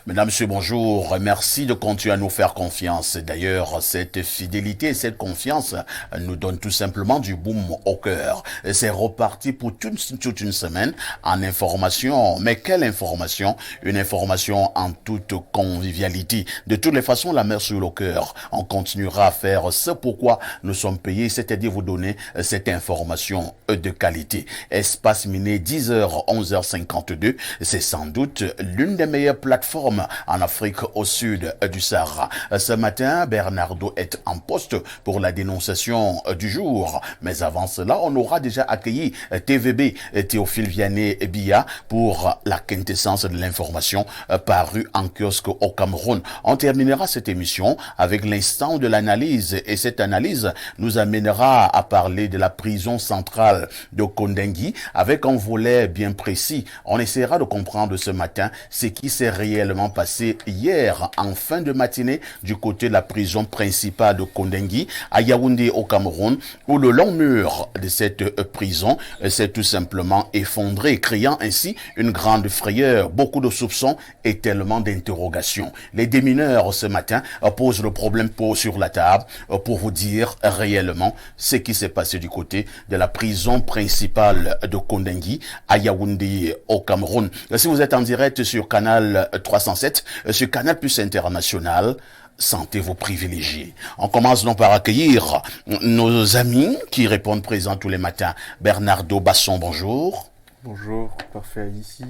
Mesdames, Messieurs, bonjour. Merci de continuer à nous faire confiance. D'ailleurs, cette fidélité et cette confiance nous donnent tout simplement du boom au cœur. C'est reparti pour toute une semaine en information. Mais quelle information? Une information en toute convivialité. De toutes les façons, la mer sur le cœur. On continuera à faire ce pourquoi nous sommes payés, c'est-à-dire vous donner cette information de qualité. Espace Miné, 10h, 11h52. C'est sans doute l'une des meilleures plateformes en Afrique au sud du Sahara. Ce matin, Bernardo est en poste pour la dénonciation du jour. Mais avant cela, on aura déjà accueilli TVB, Théophile Vianney Biya, pour la quintessence de l'information parue en kiosque au Cameroun. On terminera cette émission avec l'instant de l'analyse et cette analyse nous amènera à parler de la prison centrale de Kondengui avec un volet bien précis. On essaiera de comprendre ce matin ce qui s'est réellement passé hier en fin de matinée du côté de la prison principale de Kondengui à Yaoundé au Cameroun, où le long mur de cette prison s'est tout simplement effondré, créant ainsi une grande frayeur, beaucoup de soupçons et tellement d'interrogations. Les démineurs ce matin posent le problème sur la table pour vous dire réellement ce qui s'est passé du côté de la prison principale de Kondengui à Yaoundé au Cameroun. Si vous êtes en direct sur Canal 307, sur Canal Plus International, sentez-vous privilégiés. On commence donc par accueillir nos amis qui répondent présents tous les matins. Bernardo Basson, bonjour. Bonjour, parfait ici.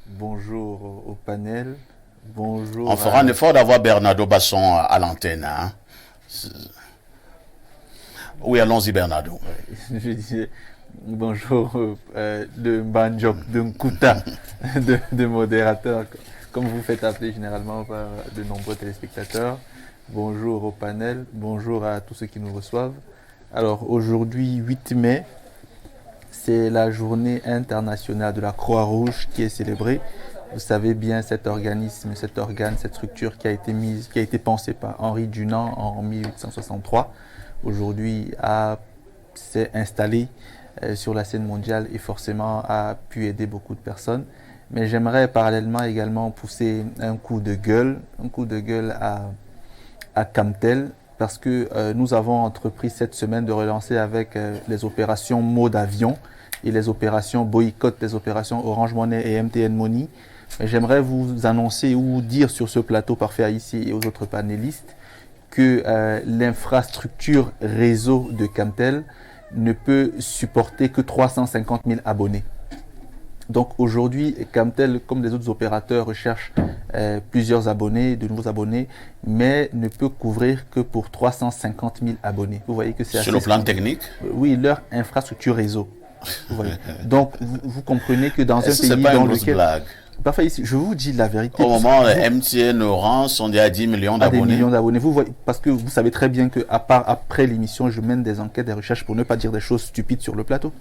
Bonjour au panel. Bonjour. On fera un effort d'avoir Bernardo Basson à l'antenne. Hein? Oui, allons-y Bernardo. Je disais bonjour de Banjok, de Nkuta, de modérateur, comme vous faites appeler généralement par de nombreux téléspectateurs. Bonjour au panel, bonjour à tous ceux qui nous reçoivent. Alors aujourd'hui, 8 mai, c'est la journée internationale de la Croix-Rouge qui est célébrée. Vous savez bien cet organisme, cet organe, cette structure qui a été pensée par Henri Dunant en 1863. Aujourd'hui, s'est installé sur la scène mondiale et forcément a pu aider beaucoup de personnes. Mais j'aimerais parallèlement également pousser un coup de gueule à Camtel, parce que nous avons entrepris cette semaine de relancer avec les opérations mode avion et les opérations boycott, les opérations Orange Money et MTN Money. Mais j'aimerais vous annoncer ou dire sur ce plateau parfait ici et aux autres panélistes que l'infrastructure réseau de Camtel ne peut supporter que 350 000 abonnés. Donc aujourd'hui, Camtel, comme les autres opérateurs, recherche plusieurs abonnés, de nouveaux abonnés, mais ne peut couvrir que pour 350 000 abonnés. Vous voyez que c'est assez... Sur le plan technique? Oui, leur infrastructure réseau. Vous voyez. Donc vous comprenez que dans un pays dans lequel... Blague. Parfait, je vous dis la vérité. Au moment où MTN Orange sont déjà à 10 millions d'abonnés. Des millions d'abonnés. Vous voyez, parce que vous savez très bien que, à part après l'émission, je mène des enquêtes, des recherches pour ne pas dire des choses stupides sur le plateau.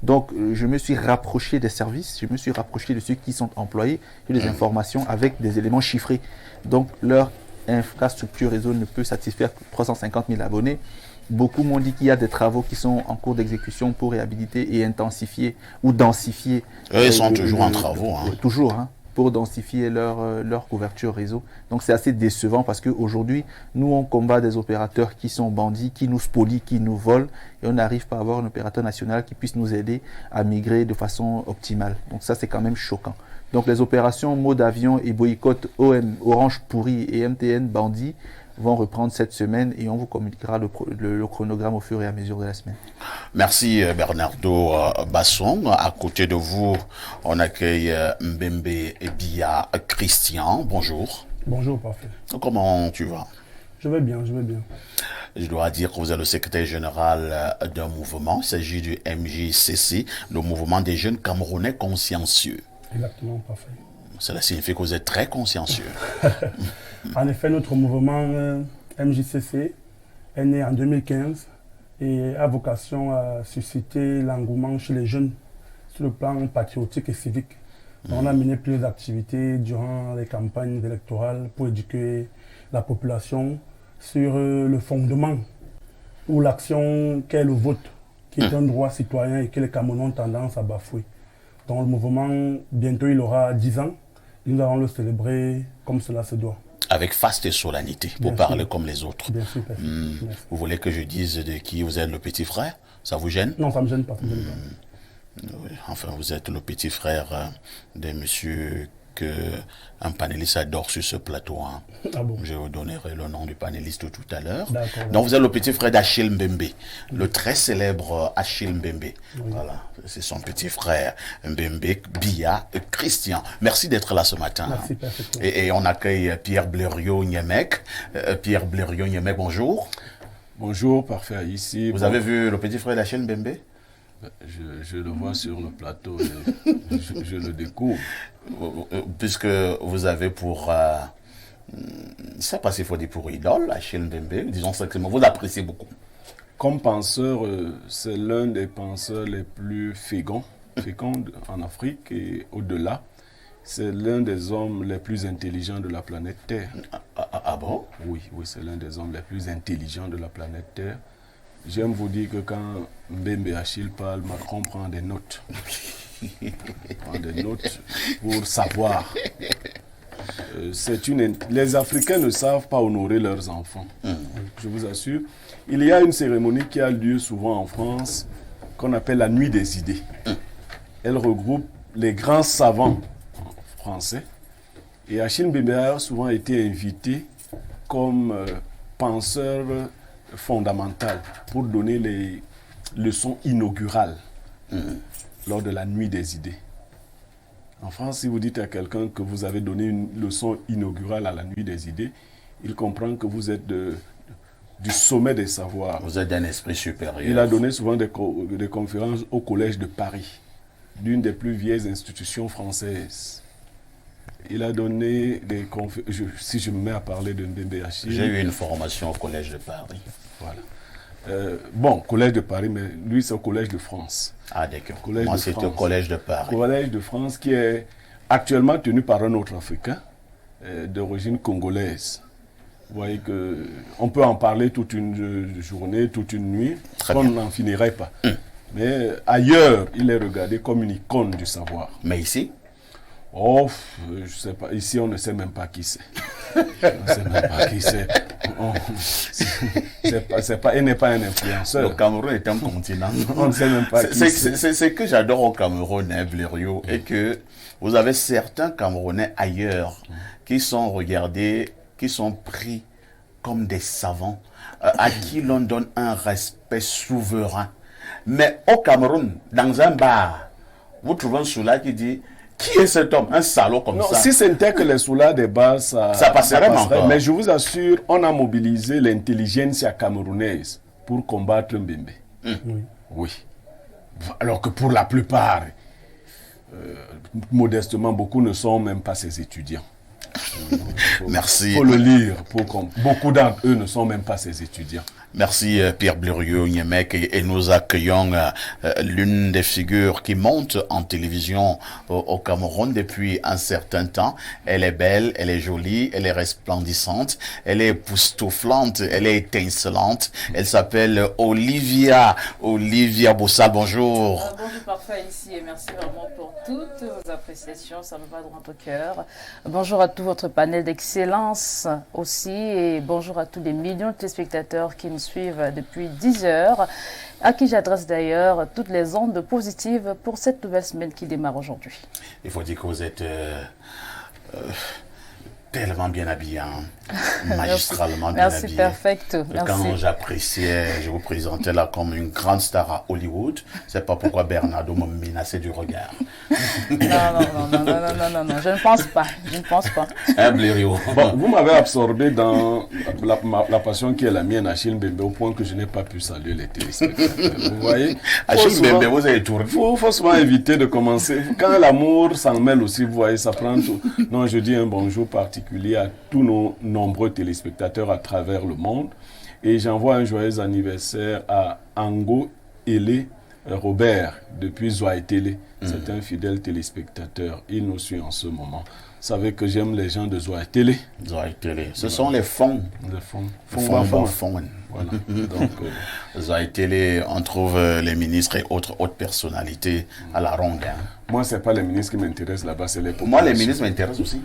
Donc, je me suis rapproché des services, je me suis rapproché de ceux qui sont employés, j'ai des informations avec des éléments chiffrés. Donc, leur infrastructure réseau ne peut satisfaire que 350 000 abonnés. Beaucoup m'ont dit qu'il y a des travaux qui sont en cours d'exécution pour réhabiliter et intensifier ou densifier. Eux, ils sont toujours en travaux. Toujours, pour densifier leur couverture réseau. Donc c'est assez décevant parce qu'aujourd'hui, nous, on combat des opérateurs qui sont bandits, qui nous spolient, qui nous volent, et on n'arrive pas à avoir un opérateur national qui puisse nous aider à migrer de façon optimale. Donc ça, c'est quand même choquant. Donc les opérations mode avion et boycott Orange pourri et MTN bandit vont reprendre cette semaine et on vous communiquera le chronogramme au fur et à mesure de la semaine. Merci Bernardo Basson. À côté de vous, on accueille Mbembe Biya Christian. Bonjour. Bonjour, parfait. Comment tu vas? Je vais bien, je vais bien. Je dois dire que vous êtes le secrétaire général d'un mouvement. Il s'agit du MJCC, le mouvement des jeunes Camerounais consciencieux. Exactement, parfait. Cela signifie que vous êtes très consciencieux. En effet, notre mouvement MJCC est né en 2015 et a vocation à susciter l'engouement chez les jeunes sur le plan patriotique et civique. On a mené plusieurs activités durant les campagnes électorales pour éduquer la population sur le fondement ou l'action qu'est le vote, qui est un droit citoyen et que les Camerounais ont tendance à bafouer. Donc le mouvement, bientôt il aura 10 ans Nous allons le célébrer comme cela se doit. Avec faste et solennité, Bien pour sûr. parler comme les autres. Bien sûr, perfect. Merci. Vous voulez que je dise de qui vous êtes le petit frère? Ça vous gêne? Non, ça me gêne pas. Ça me gêne pas. Oui, enfin, vous êtes le petit frère de monsieur que un panéliste adore sur ce plateau. Hein. Ah bon? Je vous donnerai le nom du panéliste tout à l'heure. D'accord. Donc vous êtes le petit frère d'Achille Mbembe, le très célèbre Achille Mbembe. Voilà, c'est son petit frère Mbembe, Bia et Christian. Merci d'être là ce matin. Merci, perfect. Et on accueille Pierre Blériot-Niemek. Pierre Blériot-Niemek, bonjour. Bonjour, parfait ici. Vous avez vu le petit frère d'Achille Mbembe? Je le vois sur le plateau et je le découvre. Puisque vous avez pour, je ne sais pas s'il faut dire pour idole, Achille Mbembe, disons simplement, vous l'appréciez beaucoup. Comme penseur, c'est l'un des penseurs les plus féconds en Afrique et au-delà. C'est l'un des hommes les plus intelligents de la planète Terre. Ah bon? Oui, c'est l'un des hommes les plus intelligents de la planète Terre. J'aime vous dire que quand Mbembe et Achille parlent, Macron prend des notes. Prend des notes pour savoir. Les Africains ne savent pas honorer leurs enfants. Je vous assure. Il y a une cérémonie qui a lieu souvent en France qu'on appelle la Nuit des idées. Elle regroupe les grands savants français. Et Achille Mbembe a souvent été invité comme penseur fondamental pour donner les leçons inaugurales lors de la Nuit des idées. En France, si vous dites à quelqu'un que vous avez donné une leçon inaugurale à la Nuit des idées, il comprend que vous êtes du sommet des savoirs. Vous êtes d'un esprit supérieur. Il a donné souvent des conférences au Collège de Paris, l'une des plus vieilles institutions françaises. Il a donné des conférences. Si je me mets à parler de Mbembe Achille. J'ai eu une formation au Collège de Paris. Voilà. Collège de Paris, mais lui, c'est au Collège de France. Ah, d'accord. Moi, c'était au Collège de Paris. Collège de France qui est actuellement tenu par un autre Africain d'origine congolaise. Vous voyez qu'on peut en parler toute une journée, toute une nuit, on n'en finirait pas. Mais ailleurs, il est regardé comme une icône du savoir. Mais ici? Oh, je sais pas. Ici, on ne sait même pas qui c'est. On ne sait même pas qui c'est. Il n'est pas un influenceur. Le Cameroun est un continent. On ne sait même pas qui c'est. C'est ce que j'adore au Cameroun, hein, Blériot, et que vous avez certains Camerounais ailleurs qui sont regardés, qui sont pris comme des savants, à qui l'on donne un respect souverain. Mais au Cameroun, dans un bar, vous trouvez un soula qui dit: qui est cet homme? Un salaud comme ça. Si c'était que les soulas des bars, ça passerait encore. Mais je vous assure, on a mobilisé l'intelligentsia camerounaise pour combattre Mbembe. Oui. Alors que pour la plupart, modestement, beaucoup ne sont même pas ses étudiants. Merci. Il faut le lire. Beaucoup d'entre eux ne sont même pas ses étudiants. Merci Pierre Blériot-Niemek, et nous accueillons l'une des figures qui monte en télévision au Cameroun depuis un certain temps. Elle est belle, elle est jolie, elle est resplendissante, elle est époustouflante, elle est étincelante. Elle s'appelle Olivia Boussal. Bonjour. Bonjour, parfait ici, et merci vraiment pour toutes vos appréciations, ça me va droit au cœur. Bonjour à tout votre panel d'excellence aussi, et bonjour à tous les millions de téléspectateurs qui nous suivent depuis 10 heures, à qui j'adresse d'ailleurs toutes les ondes positives pour cette nouvelle semaine qui démarre aujourd'hui. Il faut dire que vous êtes tellement bien habillé, hein. Magistralement bien habillé. Merci, perfect. Merci. Quand j'appréciais, je vous présentais là comme une grande star à Hollywood, c'est pas pourquoi Bernardo me menaçait du regard. Non, je ne pense pas. Hein, Blériot? Bon, vous m'avez absorbé dans la passion qui est la mienne, Achille Mbembe, au point que je n'ai pas pu saluer les téléspectateurs. Vous voyez? Achille Mbembe, vous avez tourné. Il faut souvent éviter de commencer. Quand l'amour s'en mêle aussi, vous voyez, ça prend tout. Non, je dis un bonjour particulier à tous nos nombreux téléspectateurs à travers le monde. Et j'envoie un joyeux anniversaire à Ango Ele Robert depuis Zouaitele. C'est un fidèle téléspectateur. Il nous suit en ce moment. Vous savez que j'aime les gens de Zoa Télé. Zoa Télé. Ce sont les fonds. Les fonds. Fonds. Voilà. Donc, Zoa Télé, on trouve les ministres et autres hautes personnalités à la ronde. Hein. Moi, ce n'est pas les ministres qui m'intéressent là-bas, c'est les populations. Moi, les ministres m'intéressent aussi.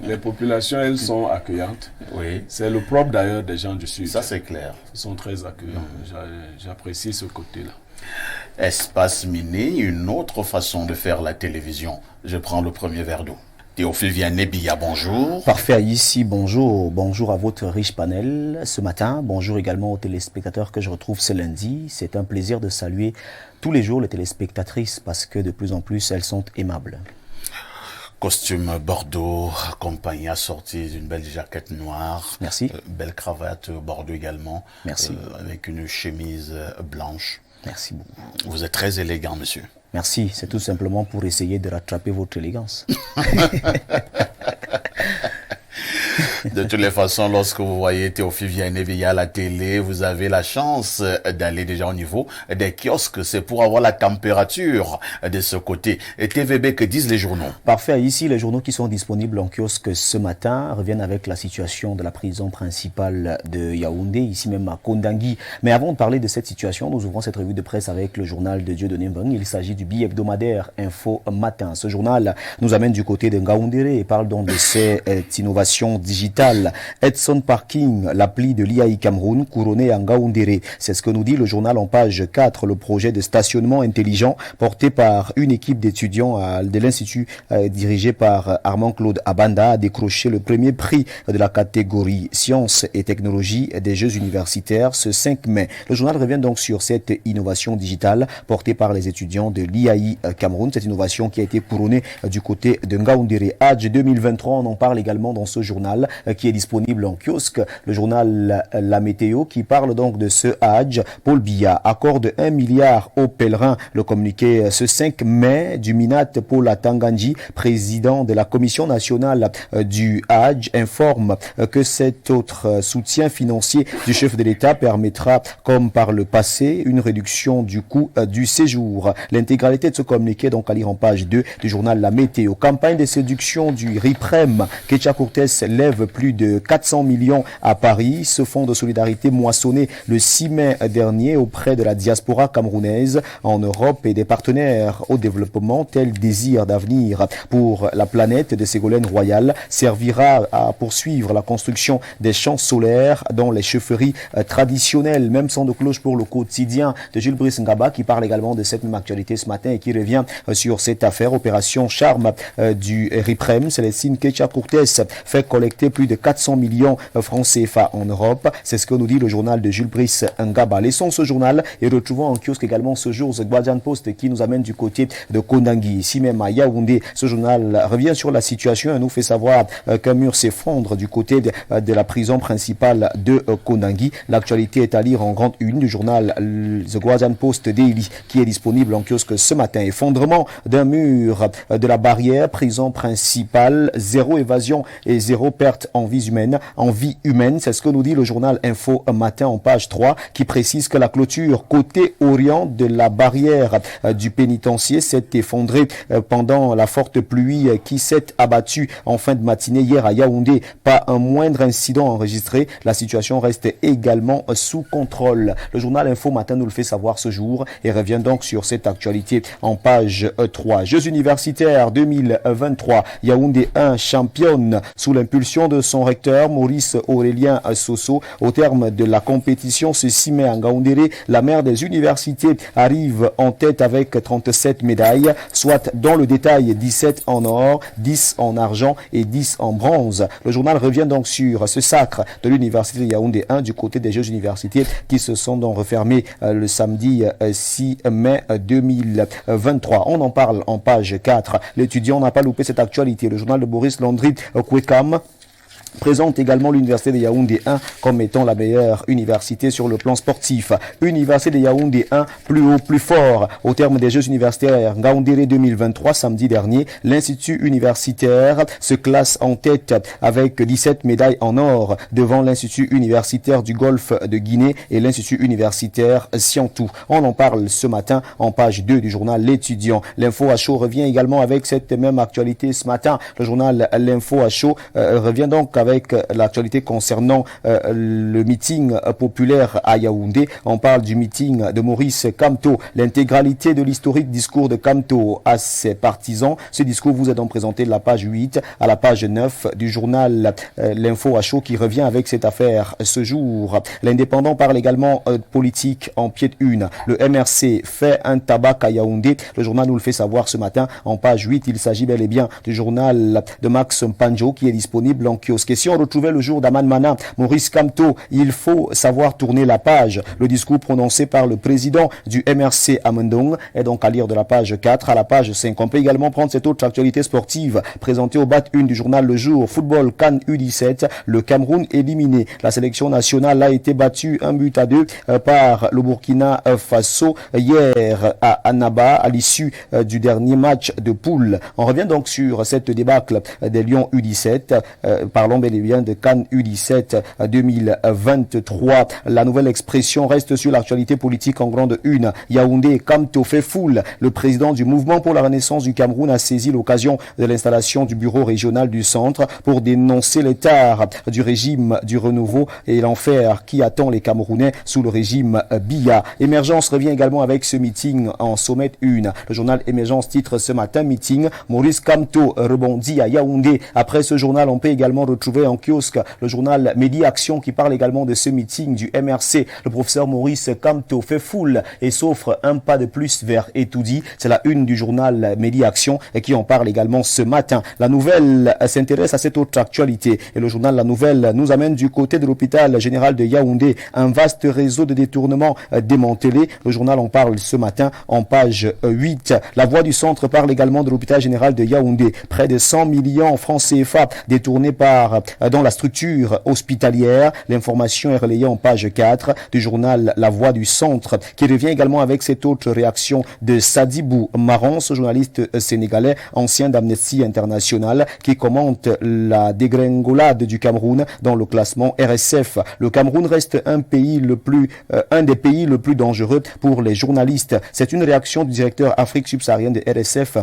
Les populations, elles sont accueillantes. Oui. C'est le propre d'ailleurs des gens du Sud. Ça, c'est clair. Ils sont très accueillants. J'apprécie ce côté-là. Espace Miné, une autre façon de faire la télévision. Je prends le premier verre d'eau. Théophile Vianney-Billa, bonjour. Parfait, ici, bonjour. Bonjour à votre riche panel ce matin. Bonjour également aux téléspectateurs que je retrouve ce lundi. C'est un plaisir de saluer tous les jours les téléspectatrices parce que de plus en plus, elles sont aimables. Costume bordeaux, accompagné, assorti d'une belle jaquette noire. Merci. Belle cravate bordeaux également. Merci. Avec une chemise blanche. Merci beaucoup. Vous êtes très élégant, monsieur. Merci, c'est tout simplement pour essayer de rattraper votre élégance. De toutes les façons, lorsque vous voyez Théophile Vianney-Billa à la télé, vous avez la chance d'aller déjà au niveau des kiosques. C'est pour avoir la température de ce côté. Et TVB, que disent les journaux? Parfait. Ici, les journaux qui sont disponibles en kiosque ce matin reviennent avec la situation de la prison principale de Yaoundé, ici même à Kondangui. Mais avant de parler de cette situation, nous ouvrons cette revue de presse avec le journal de Dieudonné Mbeng. Il s'agit du bi-hebdomadaire Info Matin. Ce journal nous amène du côté de Ngaoundéré et parle donc de cette innovation digitale. Edson Parking, l'appli de l'IAI Cameroun, couronné en Ngaoundéré. C'est ce que nous dit le journal en page 4, le projet de stationnement intelligent porté par une équipe d'étudiants de l'Institut dirigé par Armand-Claude Abanda a décroché le premier prix de la catégorie Sciences et Technologies des Jeux universitaires ce 5 mai. Le journal revient donc sur cette innovation digitale portée par les étudiants de l'IAI Cameroun, cette innovation qui a été couronnée du côté de Ngaoundéré. Hadj 2023, on en parle également dans ce journal qui est disponible en kiosque. Le journal La Météo qui parle donc de ce Hadj. Paul Biya accorde 1 milliard aux pèlerins. Le communiqué ce 5 mai du Minat Paul Atanganji, président de la Commission nationale du Hadj, informe que cet autre soutien financier du chef de l'État permettra, comme par le passé, une réduction du coût du séjour. L'intégralité de ce communiqué, donc à lire en page 2 du journal La Météo. Campagne de séduction du RIPREM. Ketia Cortés lève plus de 400 millions à Paris. Ce fonds de solidarité moissonné le 6 mai dernier auprès de la diaspora camerounaise en Europe et des partenaires au développement tel Désir d'avenir pour la planète de Ségolène Royal servira à poursuivre la construction des champs solaires dans les chefferies traditionnelles. Même son de cloche pour le quotidien de Jules Brice Ngaba qui parle également de cette même actualité ce matin et qui revient sur cette affaire opération charme du RIPREM. Célestine Ketia Cortés fait collecter plus de 400 millions francs CFA en Europe. C'est ce que nous dit le journal de Jules Brice Ngaba. Laissons ce journal et retrouvons en kiosque également ce jour The Guardian Post qui nous amène du côté de Kondangui. Ici même à Yaoundé, ce journal revient sur la situation et nous fait savoir qu'un mur s'effondre du côté de la prison principale de Kondangui. L'actualité est à lire en grande une du journal The Guardian Post Daily qui est disponible en kiosque ce matin. Effondrement d'un mur de la barrière, prison principale, zéro évasion et zéro perte en vie humaine. C'est ce que nous dit le journal Info Matin en page 3 qui précise que la clôture côté orient de la barrière du pénitencier s'est effondrée pendant la forte pluie qui s'est abattue en fin de matinée hier à Yaoundé. Pas un moindre incident enregistré. La situation reste également sous contrôle. Le journal Info Matin nous le fait savoir ce jour et revient donc sur cette actualité en page 3. Jeux universitaires 2023. Yaoundé 1 championne sous l'impulsion de son recteur Maurice Aurélien Soso. Au terme de la compétition ce 6 mai à Ngaoundéré, la mère des universités arrive en tête avec 37 médailles, soit dans le détail 17 en or, 10 en argent et 10 en bronze. Le journal revient donc sur ce sacre de l'université de Yaoundé 1 du côté des Jeux universitaires qui se sont donc refermés le samedi 6 mai 2023. On en parle en page 4. L'étudiant n'a pas loupé cette actualité. Le journal de Boris Landry Kwekam présente également l'université de Yaoundé 1 comme étant la meilleure université sur le plan sportif. Université de Yaoundé 1, plus haut, plus fort. Au terme des Jeux universitaires Ngaoundéré 2023, samedi dernier, l'Institut universitaire se classe en tête avec 17 médailles en or devant l'Institut universitaire du Golfe de Guinée et l'Institut universitaire Siantou. On en parle ce matin en page 2 du journal L'Étudiant. L'Info à chaud revient également avec cette même actualité ce matin. Le journal L'Info à chaud revient donc avec l'actualité concernant le meeting populaire à Yaoundé. On parle du meeting de Maurice Kamto. L'intégralité de l'historique discours de Kamto à ses partisans. Ce discours vous est donc présenté de la page 8 à la page 9 du journal L'Info à chaud qui revient avec cette affaire ce jour. L'Indépendant parle également politique en pied de une. Le MRC fait un tabac à Yaoundé. Le journal nous le fait savoir ce matin en page 8. Il s'agit bel et bien du journal de Max Mpanjo qui est disponible en kiosque. Et si on retrouvait le jour d'Aman Mana, Maurice Kamto, il faut savoir tourner la page. Le discours prononcé par le président du MRC Amendong est donc à lire de la page 4 à la page 5. On peut également prendre cette autre actualité sportive présentée au BAT 1 du journal Le Jour. Football CAN U17, le Cameroun éliminé. La sélection nationale a été battue 1-2 par le Burkina Faso hier à Annaba à l'issue du dernier match de poule. On revient donc sur cette débâcle des Lions U17. Parlons bel et bien de CAN U17 2023. La nouvelle expression reste sur l'actualité politique en grande une. Yaoundé, Kamto fait foule. Le président du mouvement pour la renaissance du Cameroun a saisi l'occasion de l'installation du bureau régional du centre pour dénoncer l'état du régime du renouveau et l'enfer qui attend les Camerounais sous le régime Biya. Émergence revient également avec ce meeting en sommet 1. Le journal Émergence titre ce matin meeting. Maurice Kamto rebondit à Yaoundé. Après ce journal, on peut également retrouver en kiosque le journal Medi Action qui parle également de ce meeting du MRC. Le professeur Maurice Kamto fait foule et s'offre un pas de plus vers Etoudi. C'est la une du journal Medi Action et qui en parle également ce matin. La Nouvelle s'intéresse à cette autre actualité et le journal La Nouvelle nous amène du côté de l'hôpital général de Yaoundé. Un vaste réseau de détournement démantelé. Le journal en parle ce matin en page 8. La Voix du Centre parle également de l'hôpital général de Yaoundé. Près de 100 millions francs CFA détournés dans la structure hospitalière. L'information est relayée en page 4 du journal La Voix du Centre qui revient également avec cette autre réaction de Sadibou Marron, ce journaliste sénégalais, ancien d'Amnesty International, qui commente la dégringolade du Cameroun dans le classement RSF. Le Cameroun reste un des pays le plus dangereux pour les journalistes. C'est une réaction du directeur Afrique subsaharienne de RSF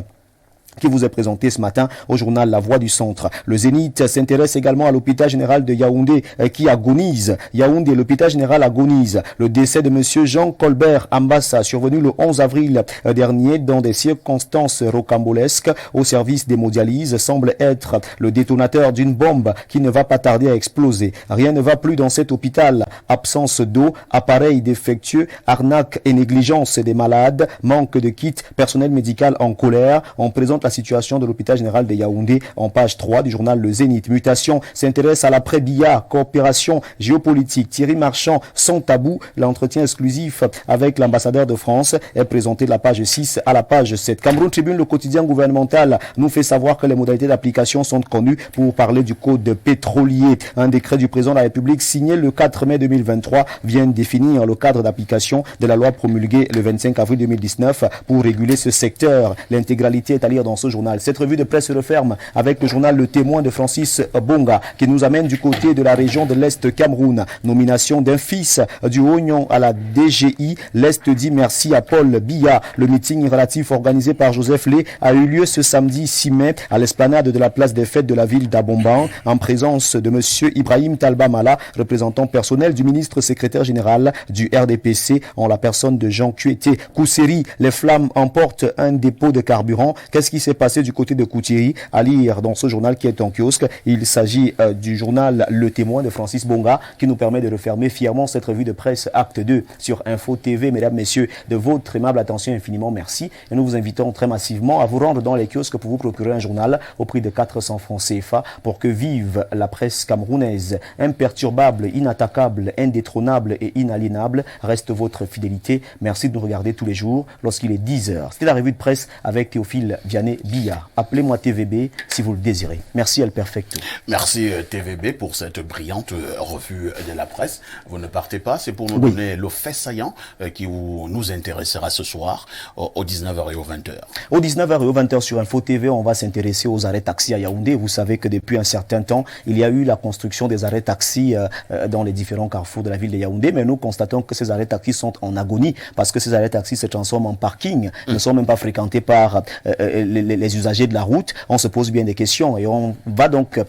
qui vous est présenté ce matin au journal La Voix du Centre. Le Zénith s'intéresse également à l'hôpital général de Yaoundé qui agonise. Yaoundé, l'hôpital général agonise. Le décès de monsieur Jean Colbert Ambassa, survenu le 11 avril dernier dans des circonstances rocambolesques au service d'hémodialyse, semble être le détonateur d'une bombe qui ne va pas tarder à exploser. Rien ne va plus dans cet hôpital. Absence d'eau, appareils défectueux, arnaque et négligence des malades, manque de kits, personnel médical en colère. On présente la situation de l'hôpital général de Yaoundé en page 3 du journal Le Zénith. Mutation s'intéresse à l'après-Biya, coopération géopolitique. Thierry Marchand, sans tabou, l'entretien exclusif avec l'ambassadeur de France est présenté de la page 6 à la page 7. Cameroun Tribune, le quotidien gouvernemental, nous fait savoir que les modalités d'application sont connues pour parler du code pétrolier. Un décret du président de la République signé le 4 mai 2023 vient définir le cadre d'application de la loi promulguée le 25 avril 2019 pour réguler ce secteur. L'intégralité est à lire dans ce journal. Cette revue de presse se referme avec le journal Le Témoin de Francis Bonga qui nous amène du côté de la région de l'Est Cameroun. Nomination d'un fils du Oignon à la DGI. L'Est dit merci à Paul Biya. Le meeting relatif organisé par Joseph Lé a eu lieu ce samedi 6 mai à l'esplanade de la place des fêtes de la ville d'Abomban en présence de monsieur Ibrahim Talba Mala, représentant personnel du ministre secrétaire général du RDPC en la personne de Jean Kueté. Kousséri, les flammes emportent un dépôt de carburant. Qu'est-ce qui s'est passé du côté de Koutieri? À lire dans ce journal qui est en kiosque. Il s'agit du journal Le Témoin de Francis Bonga qui nous permet de refermer fièrement cette revue de presse acte 2 sur Info TV. Mesdames, messieurs, de votre aimable attention infiniment merci. Et nous vous invitons très massivement à vous rendre dans les kiosques pour vous procurer un journal au prix de 400 francs CFA pour que vive la presse camerounaise. Imperturbable, inattaquable, indétrônable et inaliénable reste votre fidélité. Merci de nous regarder tous les jours lorsqu'il est 10h. C'était la revue de presse avec Théophile Vianney. Vianney Biya. Appelez-moi TVB si vous le désirez. Merci El Perfecto. Merci TVB pour cette brillante revue de la presse. Vous ne partez pas, c'est pour nous donner le fait saillant qui nous intéressera ce soir aux 19h et aux 20h. Aux 19h et aux 20h sur Info TV, on va s'intéresser aux arrêts taxis à Yaoundé. Vous savez que depuis un certain temps, il y a eu la construction des arrêts taxis dans les différents carrefours de la ville de Yaoundé, mais nous constatons que ces arrêts taxis sont en agonie parce que ces arrêts taxis se transforment en parking, ne sont même pas fréquentés par les usagers de la route. On se pose bien des questions et on va donc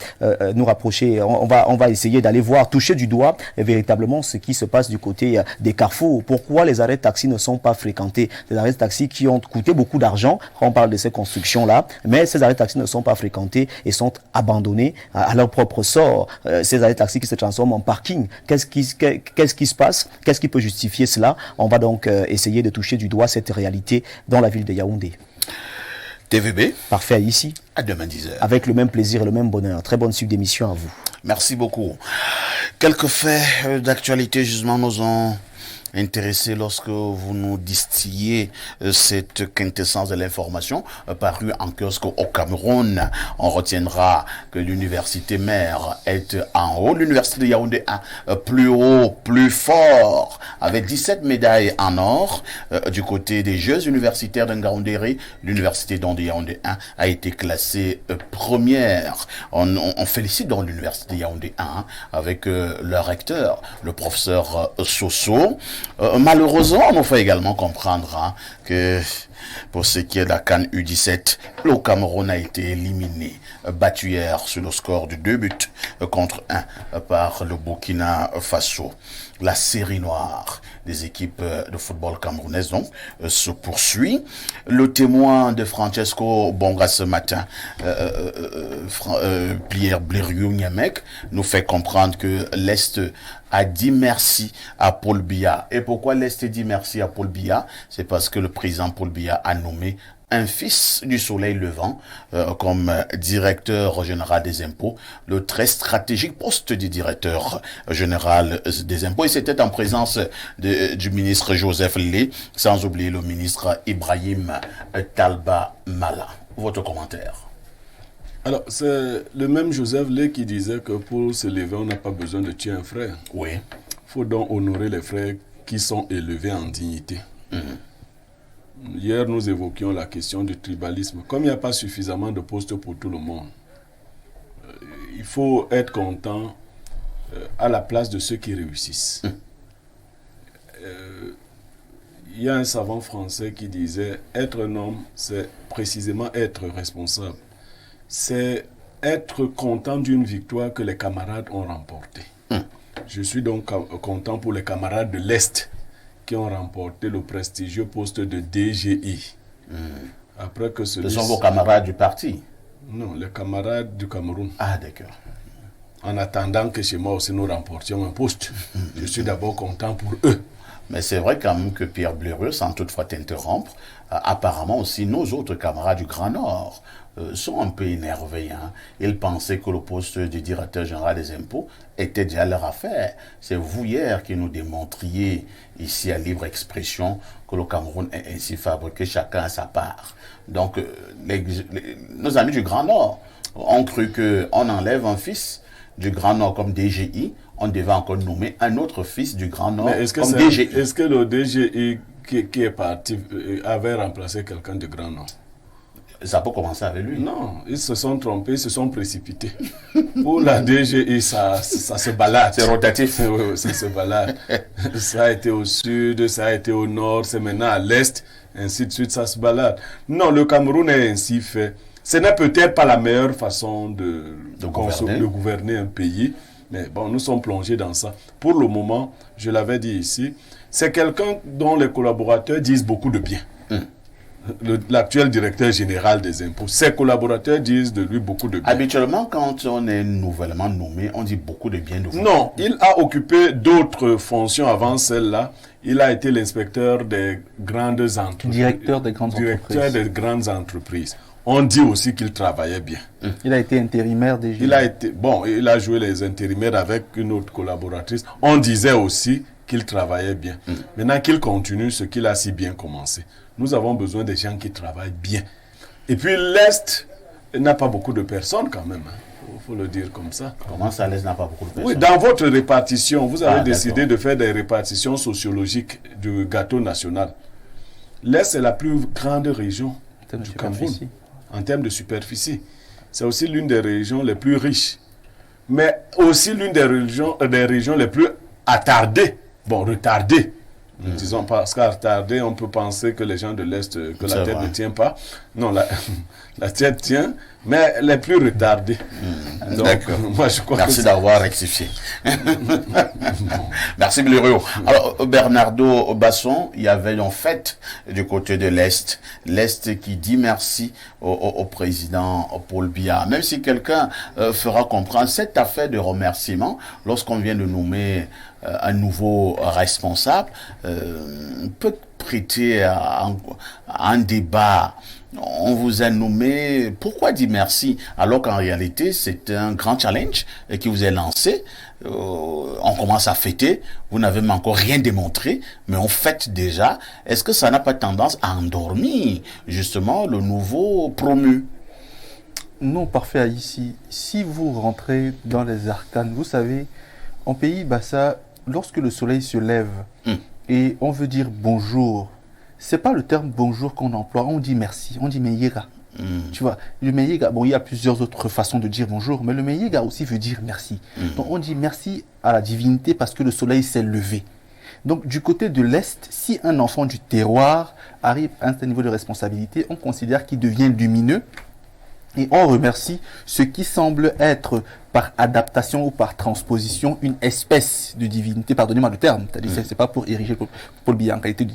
nous rapprocher, on va essayer d'aller voir, toucher du doigt véritablement ce qui se passe du côté des carrefours. Pourquoi les arrêts taxis ne sont pas fréquentés? Des arrêts taxis qui ont coûté beaucoup d'argent, on parle de ces constructions-là, mais ces arrêts taxis ne sont pas fréquentés et sont abandonnés à leur propre sort. Ces arrêts taxis qui se transforment en parking, qu'est-ce qui se passe? Qu'est-ce qui peut justifier cela? On va donc essayer de toucher du doigt cette réalité dans la ville de Yaoundé. TVB. Parfait, ici. À demain 10h. Avec le même plaisir et le même bonheur. Très bonne suite d'émission à vous. Merci beaucoup. Quelques faits d'actualité, justement, nous ont intéressé lorsque vous nous distillez cette quintessence de l'information parue en kiosque au Cameroun. On retiendra que l'université mère est en haut, l'université de Yaoundé 1 plus haut, plus fort, avec 17 médailles en or. Du côté des Jeux universitaires d'Ngaoundéré, l'université de Yaoundé 1 a été classée première. On félicite donc l'université de Yaoundé 1 avec leur recteur, le professeur Soso. Malheureusement, on nous fait également comprendre que pour ce qui est de la CAN U17, le Cameroun a été éliminé, battu hier sur le score de 2 buts contre 1 par le Burkina Faso. La série noire des équipes de football camerounaises donc se poursuit. Le témoin de Francesco Bonga ce matin, Pierre Blériou-Niamek, nous fait comprendre que l'Est a dit merci à Paul Biya. Et pourquoi l'Est dit merci à Paul Biya? C'est parce que le président Paul Biya a nommé un fils du soleil levant comme directeur général des impôts, le très stratégique poste du directeur général des impôts. Et c'était en présence du ministre Joseph Lé, sans oublier le ministre Ibrahim Talba Mala. Votre commentaire? Alors, c'est le même Joseph Lé qui disait que pour se lever, on n'a pas besoin de tuer un frère. Oui. Il faut donc honorer les frères qui sont élevés en dignité. Hier, nous évoquions la question du tribalisme. Comme il n'y a pas suffisamment de postes pour tout le monde, il faut être content à la place de ceux qui réussissent. Il y a un savant français qui disait « Être un homme, c'est précisément être responsable. C'est être content d'une victoire que les camarades ont remportée. » Je suis donc content pour les camarades de l'Est qui ont remporté le prestigieux poste de DGI. Après que ce sont vos camarades du parti? Non, les camarades du Cameroun. Ah, d'accord. En attendant que chez moi aussi nous remportions un poste, je suis d'abord content pour eux. Mais c'est vrai quand même que Pierre Blérieux, sans toutefois t'interrompre, apparemment aussi nos autres camarades du Grand Nord sont un peu énervés. Ils pensaient que le poste du directeur général des impôts était déjà leur affaire. C'est vous hier qui nous démontriez ici à Libre Expression que le Cameroun est ainsi fabriqué, chacun à sa part. Donc nos amis du Grand Nord ont cru qu'on enlève un fils du Grand Nord comme DGI, on devait encore nommer un autre fils du Grand Nord comme DGI. Est-ce que le DGI qui est parti avait remplacé quelqu'un du Grand Nord? Ça peut commencer avec lui. Non, ils se sont trompés, ils se sont précipités. Pour la DGI, ça se balade. C'est rotatif. Oui, ça se balade. Ça a été au sud, ça a été au nord, c'est maintenant à l'est, ainsi de suite, ça se balade. Non, le Cameroun est ainsi fait. Ce n'est peut-être pas la meilleure façon de gouverner un pays, mais bon, nous sommes plongés dans ça. Pour le moment, je l'avais dit ici, c'est quelqu'un dont les collaborateurs disent beaucoup de bien. L'actuel directeur général des impôts, ses collaborateurs disent de lui beaucoup de bien. Habituellement, quand on est nouvellement nommé, on dit beaucoup de bien de vous. Non, il a occupé d'autres fonctions avant celle-là. Il a été l'inspecteur des grandes entreprises. Directeur des grandes entreprises. Directeur des grandes entreprises. On dit aussi qu'il travaillait bien. Il a été intérimaire déjà. Il a joué les intérimaires avec une autre collaboratrice. On disait aussi qu'il travaillait bien. Maintenant qu'il continue ce qu'il a si bien commencé. Nous avons besoin des gens qui travaillent bien. Et puis l'Est n'a pas beaucoup de personnes quand même. Il faut le dire comme ça. Comment ça, l'Est n'a pas beaucoup de personnes? Oui, dans votre répartition, vous avez décidé d'accord. de faire des répartitions sociologiques du gâteau national. L'Est est la plus grande région du Cameroun en termes de superficie. C'est aussi l'une des régions les plus riches, mais aussi l'une des régions les plus attardées, bon, retardées. Disons parce qu'à retardé, on peut penser que les gens de l'Est, que la tête ne tient pas. Non, la tête tient, mais les plus retardés. Donc, D'accord. moi, je crois Merci que d'avoir rectifié. Merci Blériot. Alors, Bernardo Basson, il y avait en fait du côté de l'Est, l'Est qui dit merci au président Paul Biya. Même si quelqu'un fera comprendre cette affaire de remerciement, lorsqu'on vient de nommer un nouveau responsable, peut prêter à un débat. On vous a nommé, pourquoi dire merci alors qu'en réalité c'est un grand challenge qui vous est lancé. On commence à fêter, vous n'avez même encore rien démontré, mais on fête déjà. Est-ce que ça n'a pas tendance à endormir justement le nouveau promu? Non, parfait ici. Si vous rentrez dans les arcanes, vous savez, en pays Bassa, lorsque le soleil se lève et on veut dire bonjour, c'est pas le terme bonjour qu'on emploie, on dit merci, on dit meyega. Tu vois, le meyega, bon, il y a plusieurs autres façons de dire bonjour, mais le meyega aussi veut dire merci. Donc on dit merci à la divinité parce que le soleil s'est levé. Donc du côté de l'Est, si un enfant du terroir arrive à un certain niveau de responsabilité, on considère qu'il devient lumineux. Et on remercie ce qui semble être, par adaptation ou par transposition, une espèce de divinité, pardonnez-moi le terme, c'est-à-dire c'est pas pour ériger Paul Biya en qualité de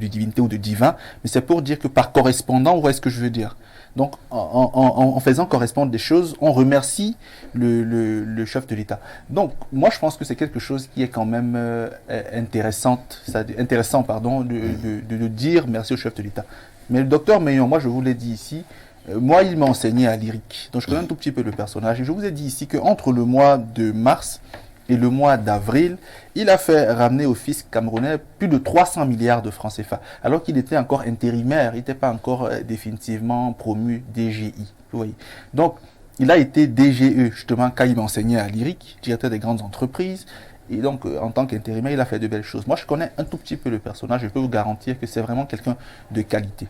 divinité ou de divin, mais c'est pour dire que par correspondant, vous voyez ce que je veux dire. Donc en faisant correspondre des choses, on remercie le chef de l'État. Donc moi je pense que c'est quelque chose qui est quand même intéressant de dire merci au chef de l'État. Mais le docteur Meillon, moi je vous l'ai dit ici, moi, il m'a enseigné à lyrique. Donc, je connais un tout petit peu le personnage. Et je vous ai dit ici qu'entre le mois de mars et le mois d'avril, il a fait ramener au fisc camerounais plus de 300 milliards de francs CFA. Alors qu'il était encore intérimaire, il n'était pas encore définitivement promu DGI. Vous voyez. Donc, il a été DGE, justement, quand il m'a enseigné à lyrique, directeur des grandes entreprises. Et donc, en tant qu'intérimaire, il a fait de belles choses. Moi, je connais un tout petit peu le personnage. Je peux vous garantir que c'est vraiment quelqu'un de qualité.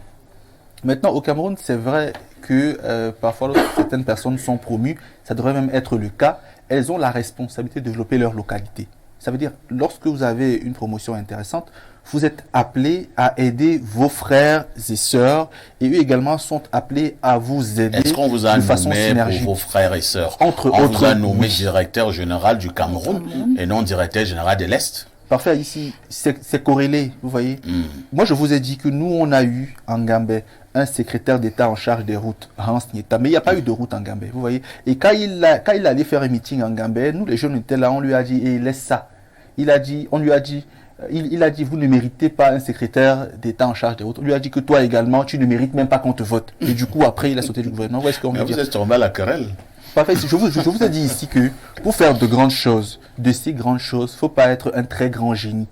Maintenant, au Cameroun, c'est vrai que parfois, lorsque certaines personnes sont promues, ça devrait même être le cas, elles ont la responsabilité de développer leur localité. Ça veut dire, lorsque vous avez une promotion intéressante, vous êtes appelé à aider vos frères et sœurs, et eux également sont appelés à vous aider. Est-ce qu'on vous a de façon nommé synergique pour vos frères et sœurs? Entre on autres, vous a nommé oui. directeur général du Cameroun et non directeur général de l'Est? Parfait, ici, c'est corrélé, vous voyez. Moi, je vous ai dit que nous, on a eu en Gambé un secrétaire d'État en charge des routes, Hans Nieta, mais il n'y a pas eu de route en Gambé, vous voyez. Et quand il allait faire un meeting en Gambé, nous, les jeunes étaient là, on lui a dit, laisse ça. Il a dit, vous ne méritez pas un secrétaire d'État en charge des routes. On lui a dit que toi également, tu ne mérites même pas qu'on te vote. Et du coup, après, il a sauté du gouvernement. Où est-ce qu'on veut dire? Vous êtes tombé à la querelle. Parfait. Je vous ai dit ici que pour faire de grandes choses, de si grandes choses, il ne faut pas être un très grand génie.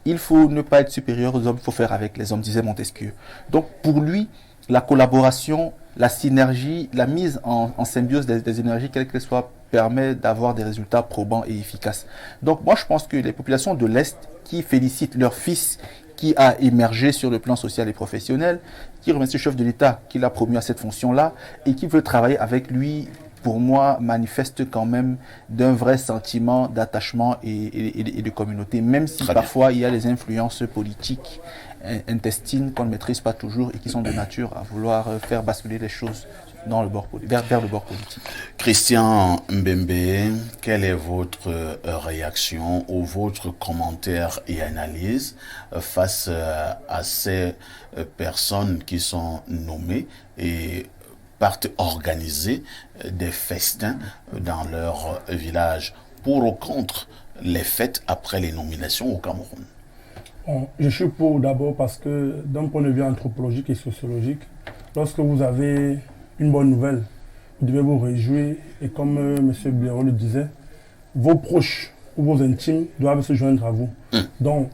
Il faut ne pas être supérieur aux hommes, il faut faire avec les hommes, disait Montesquieu. Donc pour lui, la collaboration, la synergie, la mise en symbiose des énergies, quelles qu'elles soient, permet d'avoir des résultats probants et efficaces. Donc moi je pense que les populations de l'Est qui félicitent leur fils qui a émergé sur le plan social et professionnel, qui remercie le chef de l'État qui l'a promu à cette fonction-là et qui veut travailler avec lui, pour moi, manifeste quand même d'un vrai sentiment d'attachement et de communauté, même si parfois il y a des influences politiques intestines qu'on ne maîtrise pas toujours et qui sont de nature à vouloir faire basculer les choses dans le bord, vers le bord politique. Christian Mbembe, quelle est votre réaction ou votre commentaire et analyse face à ces personnes qui sont nommées et partent organiser des festins dans leur village pour ou contre les fêtes après les nominations au Cameroun? Bon, je suis pour d'abord parce que d'un point de vue anthropologique et sociologique, lorsque vous avez une bonne nouvelle, vous devez vous réjouir et comme M. Blériot le disait, vos proches ou vos intimes doivent se joindre à vous. Donc,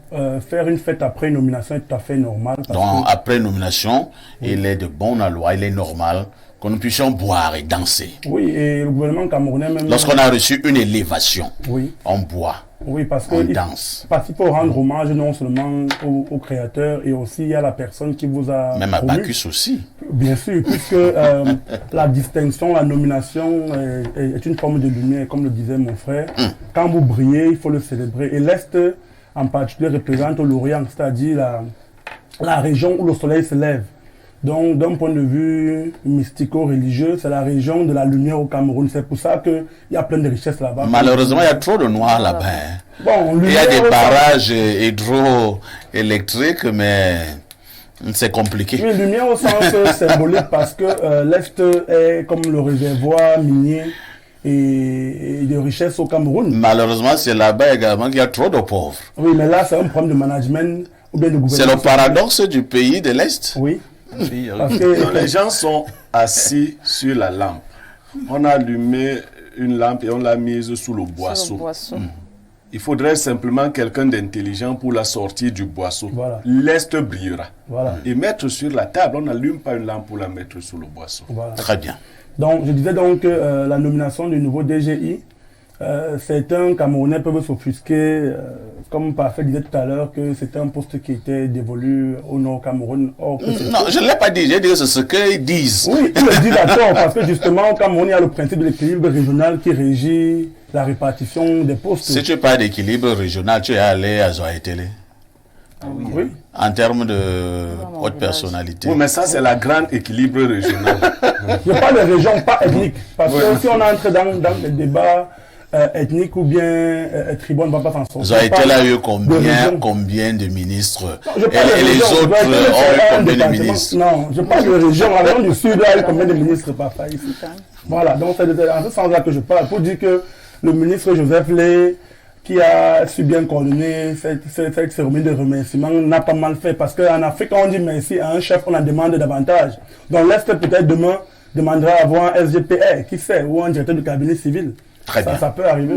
faire une fête après une nomination est tout à fait normal. Donc, après nomination, il est de bonne loi, il est normal que nous puissions boire et danser. Oui, et le gouvernement camerounais même... Lorsqu'on a reçu une élévation, oui, on boit, oui, parce on que danse. parce qu'il faut rendre hommage non seulement au créateur et aussi à la personne qui vous a Même à promu. Bacchus aussi. Bien sûr, puisque la distinction, la nomination est une forme de lumière, comme le disait mon frère. Quand vous brillez, il faut le célébrer. Et l'Est, en particulier, représente l'Orient, c'est-à-dire la région où le soleil se lève. Donc, d'un point de vue mystico-religieux, c'est la région de la lumière au Cameroun. C'est pour ça qu'il y a plein de richesses là-bas. Malheureusement, il y a trop de noirs là-bas. Hein. Bon, Il y a lumière des au barrages hydroélectriques, mais c'est compliqué. Oui, lumière au sens symbolique parce que l'Est est comme le réservoir minier et de richesses au Cameroun. Malheureusement, c'est là-bas également qu'il y a trop de pauvres. Oui, mais là, c'est un problème de management ou bien de gouvernement. C'est le paradoxe du pays de l'Est. Oui. Parce Donc, que les gens sont assis sur la lampe. On a allumé une lampe et on l'a mise sous le boisseau. Il faudrait simplement quelqu'un d'intelligent pour la sortir du boisseau. Voilà. L'Est brillera. Voilà. Et mettre sur la table, on n'allume pas une lampe pour la mettre sous le boisseau. Voilà. Très bien. Donc, je disais donc que la nomination du nouveau DGI, certains Camerounais peuvent s'offusquer, comme Parfait disait tout à l'heure, que c'était un poste qui était dévolu au Nord Cameroun. Or, Non, je ne l'ai pas dit, j'ai dit que c'est ce qu'ils disent. oui, ils le disent à tort, parce que justement, au Cameroun, il y a le principe de l'équilibre régional qui régit la répartition des postes. Si tu parles d'équilibre régional, tu es allé à Zoaïtélé. Oui. En termes de haute personnalité. Oui, mais ça, c'est la grande équilibre régional. Je parle de région, pas ethnique. Parce que si on entre dans les débats ethniques ou bien tribaux, on ne va pas s'en sortir. Zoaïtélé a eu région. combien de ministres? Je parle de Et les région. autres Zoaïtélé, ont c'est eu un combien de département. ministres? Non, je parle de région. La région du Sud a eu combien de ministres parfois ici? Voilà, donc c'est en ce sens-là que je parle. Pour dire que le ministre Joseph Lé, qui a su bien coordonner cette cérémonie de remerciement, n'a pas mal fait. Parce qu'en Afrique, on dit merci à un chef, on en demande davantage. Donc l'Est, peut-être demain, demandera à avoir un SGPR, qui sait, ou un directeur de cabinet civil. Très bien. Ça peut arriver.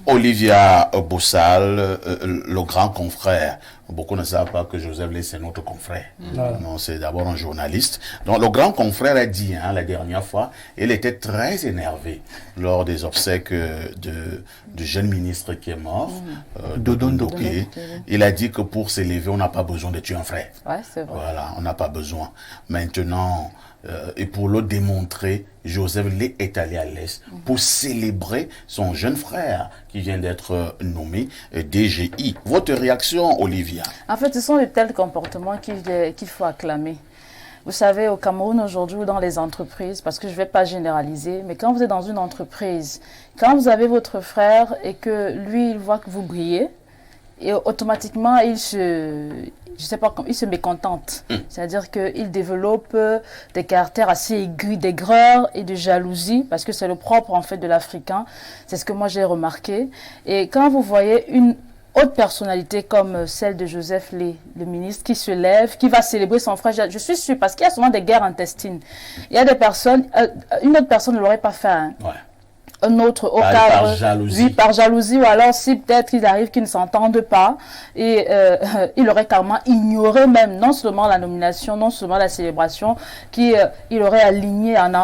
Olivia Boussal, le grand confrère. Beaucoup ne savent pas que Joseph Lé, c'est notre confrère. Voilà. Non, c'est d'abord un journaliste. Donc, le grand confrère a dit, la dernière fois, il était très énervé lors des obsèques du jeune ministre qui est mort, Dodon Ndoké. Il a dit que pour s'élever, on n'a pas besoin de tuer un frère. Ouais, c'est vrai. Voilà, on n'a pas besoin. Maintenant, et pour le démontrer, Joseph Lé est allé à l'Est pour célébrer son jeune frère qui vient d'être nommé DGI. Votre réaction, Olivia? En fait, ce sont de tels comportements qu'il faut acclamer. Vous savez, au Cameroun aujourd'hui ou dans les entreprises, parce que je ne vais pas généraliser, mais quand vous êtes dans une entreprise, quand vous avez votre frère et que lui, il voit que vous brillez, et automatiquement, il se mécontente. C'est-à-dire qu'il développe des caractères assez aigus, d'aigreur et de jalousie, parce que c'est le propre en fait de l'Africain. C'est ce que moi j'ai remarqué. Et quand vous voyez une haute personnalité comme celle de Joseph Lé, le ministre, qui se lève, qui va célébrer son frère, je suis sûre, parce qu'il y a souvent des guerres intestines. Il y a des personnes, une autre personne ne l'aurait pas fait. Hein. Ouais. Un autre au Par cadre, jalousie. oui, par jalousie, ou alors si peut-être il arrive qu'ils ne s'entendent pas, et il aurait carrément ignoré même non seulement la nomination, non seulement la célébration, il aurait aligné en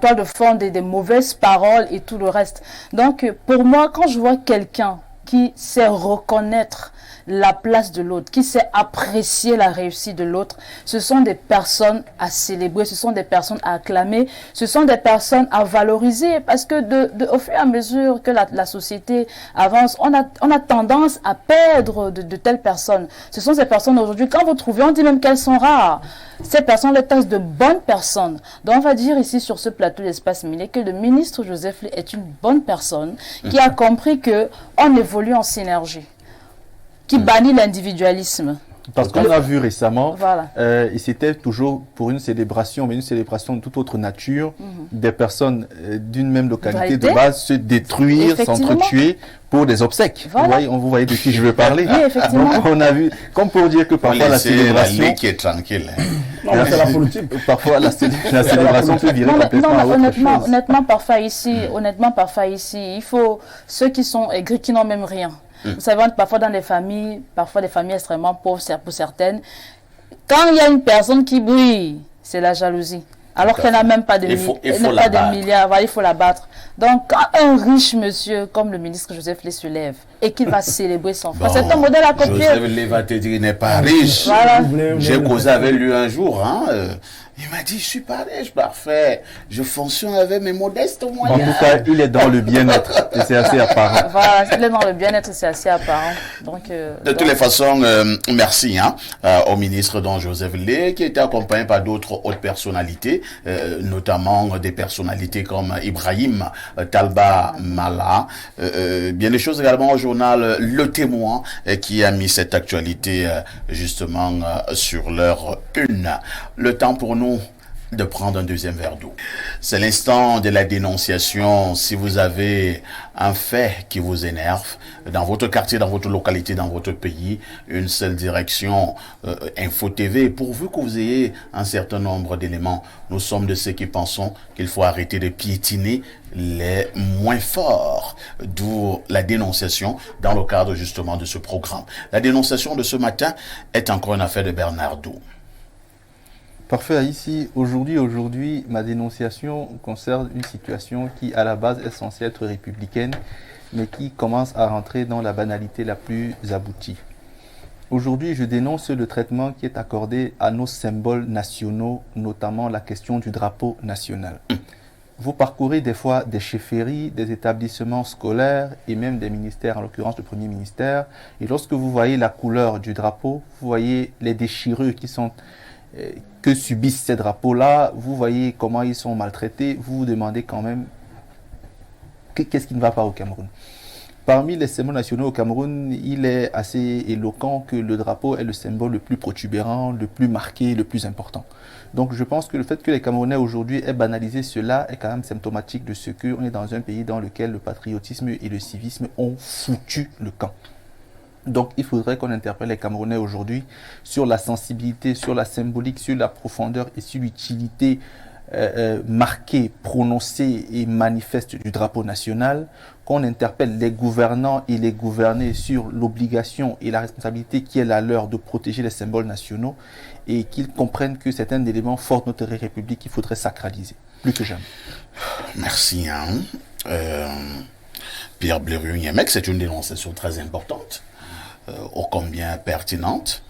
toile de fond des mauvaises paroles et tout le reste. Donc pour moi, quand je vois quelqu'un qui sait reconnaître la place de l'autre, qui sait apprécier la réussite de l'autre, ce sont des personnes à célébrer, ce sont des personnes à acclamer, ce sont des personnes à valoriser, parce que au fur et à mesure que la société avance, on a tendance à perdre de telles personnes. Ce sont ces personnes aujourd'hui, quand vous trouvez, on dit même qu'elles sont rares. Ces personnes les taxent de bonnes personnes. Donc on va dire ici sur ce plateau d'Espace Minier que le ministre Joseph Lé est une bonne personne qui a compris que on évolue en synergie, qui bannit l'individualisme. Parce qu'on a vu récemment, Voilà. et c'était toujours pour une célébration, mais une célébration de toute autre nature, des personnes d'une même localité de Réalité. base se détruire, Effectivement. s'entretuer pour des obsèques. Voilà. Vous voyez de qui je veux parler. Oui, effectivement. Donc on a vu, comme pour dire que Pour parfois la laisser la célébration, ligue qui est tranquille. Hein. Non, mais c'est la politique. parfois la célébration peut virer Non, mais, complètement non, à mais autre honnêtement, chose. honnêtement, parfois ici, il faut ceux qui sont aigris, qui n'ont même rien. Vous savez, parfois dans les familles, parfois des familles extrêmement pauvres pour certaines, quand il y a une personne qui brille, c'est la jalousie. Alors qu'elle n'a même pas de, milliards, voilà, il faut la battre. Donc, quand un riche monsieur, comme le ministre Joseph Lé, se lève et qu'il va célébrer son frère, c'est un modèle à copier. Joseph Lé va te dire qu'il n'est pas riche. Voilà. J'ai causé avec lui un jour. Hein, il m'a dit, je suis pas riche, parfait. Je fonctionne avec mes modestes En moyens. tout cas, il est dans le bien-être et c'est assez apparent. Voilà, il est dans le bien-être, c'est assez apparent. Donc, de toutes les façons, merci au ministre don Joseph Lé, qui était accompagné par d'autres hautes personnalités, notamment des personnalités comme Ibrahim Talba Mala. Bien des choses également au journal Le Témoin, qui a mis cette actualité justement sur leur une. Le temps pour nous de prendre un deuxième verre d'eau. C'est l'instant de la dénonciation. Si vous avez un fait qui vous énerve, dans votre quartier, dans votre localité, dans votre pays, une seule direction, Info TV, pourvu que vous ayez un certain nombre d'éléments. Nous sommes de ceux qui pensons qu'il faut arrêter de piétiner les moins forts, d'où la dénonciation dans le cadre justement de ce programme. La dénonciation de ce matin est encore une affaire de Bernardo. Parfait, ici, aujourd'hui, ma dénonciation concerne une situation qui, à la base, est censée être républicaine, mais qui commence à rentrer dans la banalité la plus aboutie. Aujourd'hui, je dénonce le traitement qui est accordé à nos symboles nationaux, notamment la question du drapeau national. Vous parcourez des fois des chefferies, des établissements scolaires et même des ministères, en l'occurrence le Premier ministère, et lorsque vous voyez la couleur du drapeau, vous voyez les déchirures que subissent ces drapeaux-là, vous voyez comment ils sont maltraités, vous vous demandez quand même qu'est-ce qui ne va pas au Cameroun. Parmi les symboles nationaux au Cameroun, il est assez éloquent que le drapeau est le symbole le plus protubérant, le plus marqué, le plus important. Donc je pense que le fait que les Camerounais aujourd'hui aient banalisé cela est quand même symptomatique de ce qu'on est dans un pays dans lequel le patriotisme et le civisme ont foutu le camp. Donc il faudrait qu'on interpelle les Camerounais aujourd'hui sur la sensibilité, sur la symbolique, sur la profondeur et sur l'utilité marquée, prononcée et manifeste du drapeau national, qu'on interpelle les gouvernants et les gouvernés sur l'obligation et la responsabilité qui est la leur de protéger les symboles nationaux et qu'ils comprennent que c'est un élément fort de notre République qu'il faudrait sacraliser, plus que jamais. Merci. Pierre Blériou-Niémec, c'est une dénonciation très importante. Ô combien pertinente.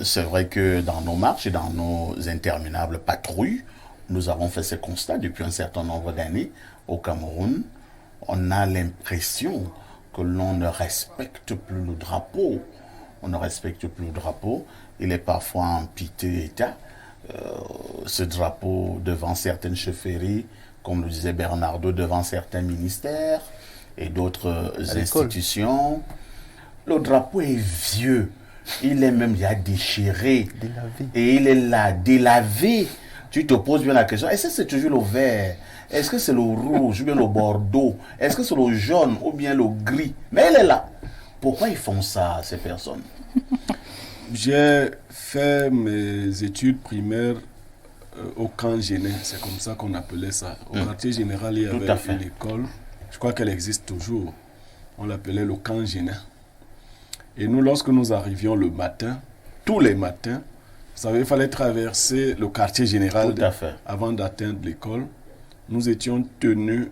C'est vrai que dans nos marches et dans nos interminables patrouilles, nous avons fait ce constat depuis un certain nombre d'années au Cameroun. On a l'impression que l'on ne respecte plus le drapeau. On ne respecte plus le drapeau. Il est parfois en piteux état. Ce drapeau devant certaines chefferies, comme le disait Bernardo, devant certains ministères et d'autres institutions. Le drapeau est vieux, il est même déchiré, délavé. Et il est là, délavé. Tu te poses bien la question, est-ce que c'est toujours le vert? Est-ce que c'est le rouge ou bien le bordeaux? Est-ce que c'est le jaune ou bien le gris? Mais il est là. Pourquoi ils font ça, ces personnes? J'ai fait mes études primaires au camp Génin, c'est comme ça qu'on appelait ça. Au quartier général, il y avait une école, je crois qu'elle existe toujours. On l'appelait le camp Génin. Et nous, lorsque nous arrivions le matin, tous les matins, vous savez, il fallait traverser le quartier général avant d'atteindre l'école. Nous étions tenus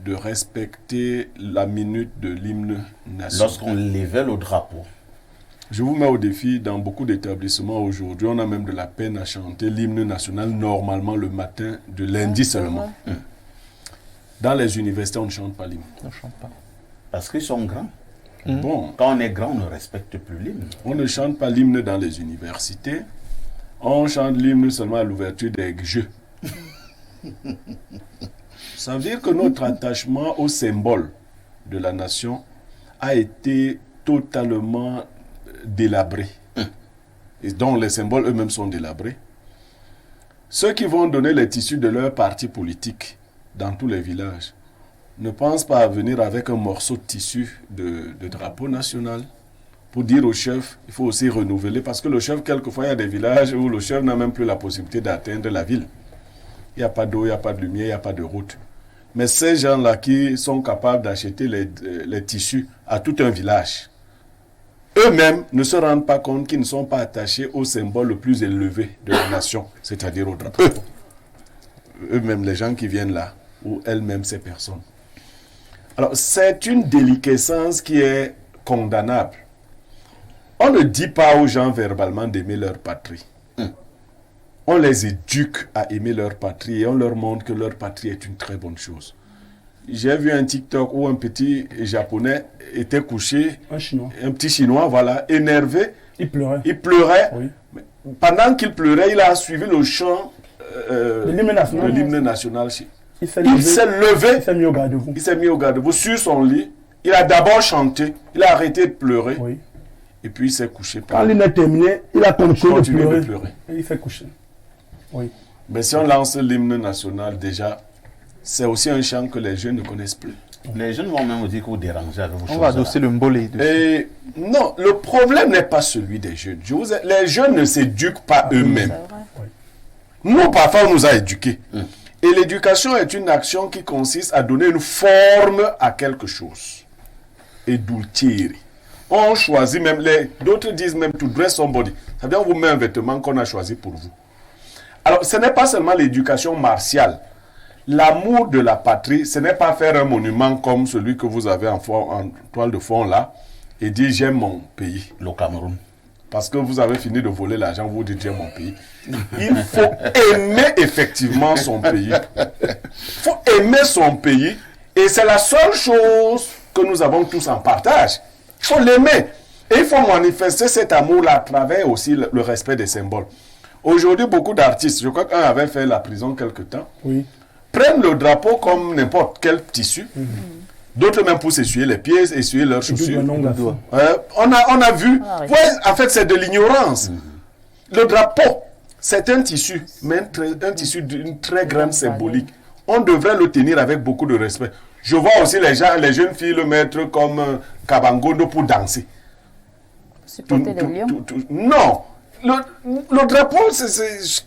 de respecter la minute de l'hymne national. Lorsqu'on levait le drapeau. Je vous mets au défi, dans beaucoup d'établissements aujourd'hui, on a même de la peine à chanter l'hymne national normalement le matin de lundi seulement. Dans les universités, on ne chante pas l'hymne. On ne chante pas. Parce qu'ils sont grands. Bon. Quand on est grand, on ne respecte plus l'hymne. On ne chante pas l'hymne dans les universités. On chante l'hymne seulement à l'ouverture des jeux. Ça veut dire que notre attachement au symbole de la nation a été totalement délabré. et dont les symboles eux-mêmes sont délabrés. Ceux qui vont donner les tissus de leur parti politique dans tous les villages ne pensent pas à venir avec un morceau de tissu de drapeau national pour dire au chef, il faut aussi renouveler, parce que le chef, quelquefois, il y a des villages où le chef n'a même plus la possibilité d'atteindre la ville. Il n'y a pas d'eau, il n'y a pas de lumière, il n'y a pas de route. Mais ces gens-là qui sont capables d'acheter les tissus à tout un village, eux-mêmes ne se rendent pas compte qu'ils ne sont pas attachés au symbole le plus élevé de la nation, c'est-à-dire au drapeau. Eux-mêmes, les gens qui viennent là, ou elles-mêmes, ces personnes. Alors, c'est une déliquescence qui est condamnable. On ne dit pas aux gens verbalement d'aimer leur patrie. On les éduque à aimer leur patrie et on leur montre que leur patrie est une très bonne chose. J'ai vu un TikTok où un petit japonais était couché, un petit chinois, voilà, énervé. Il pleurait. Il pleurait. Oui. Pendant qu'il pleurait, il a suivi le chant de l'hymne national. Il s'est levé. Il s'est mis au garde-vous. Il s'est mis au garde-vous sur son lit. Il a d'abord chanté. Il a arrêté de pleurer. Oui. Et puis il s'est couché. Quand l'hymne est terminé, il a continué de pleurer. Et il s'est couché. Oui. Mais si on lance l'hymne national, déjà, c'est aussi un chant que les jeunes ne connaissent plus. Les jeunes vont même dire que vous dérangez avec vos choses. On va adosser le mbolé. Et non, le problème n'est pas celui des jeunes. Les jeunes ne s'éduquent pas eux-mêmes. Nous, parfois, on nous a éduqués. Et l'éducation est une action qui consiste à donner une forme à quelque chose. Edultiere. On choisit même, d'autres disent même to dress somebody. Ça veut dire on vous met un vêtement qu'on a choisi pour vous. Alors, ce n'est pas seulement l'éducation martiale. L'amour de la patrie, ce n'est pas faire un monument comme celui que vous avez en toile de fond là et dire j'aime mon pays. Le Cameroun. Parce que vous avez fini de voler l'argent, vous dites j'aime mon pays. Il faut aimer effectivement son pays. Il faut aimer son pays et c'est la seule chose que nous avons tous en partage. Il faut l'aimer. Et il faut manifester cet amour-là à travers aussi le respect des symboles. Aujourd'hui, beaucoup d'artistes, je crois qu'un avait fait la prison quelque temps, prennent le drapeau comme n'importe quel tissu. D'autres même pour s'essuyer les pieds, essuyer leurs chaussures. On a vu. En fait, c'est de l'ignorance. Le drapeau, c'est un tissu, mais un tissu d'une très grande symbolique. On devrait le tenir avec beaucoup de respect. Je vois aussi les jeunes filles le mettre comme kabangondo pour danser. Supporter les lions? Non. Le drapeau, je ne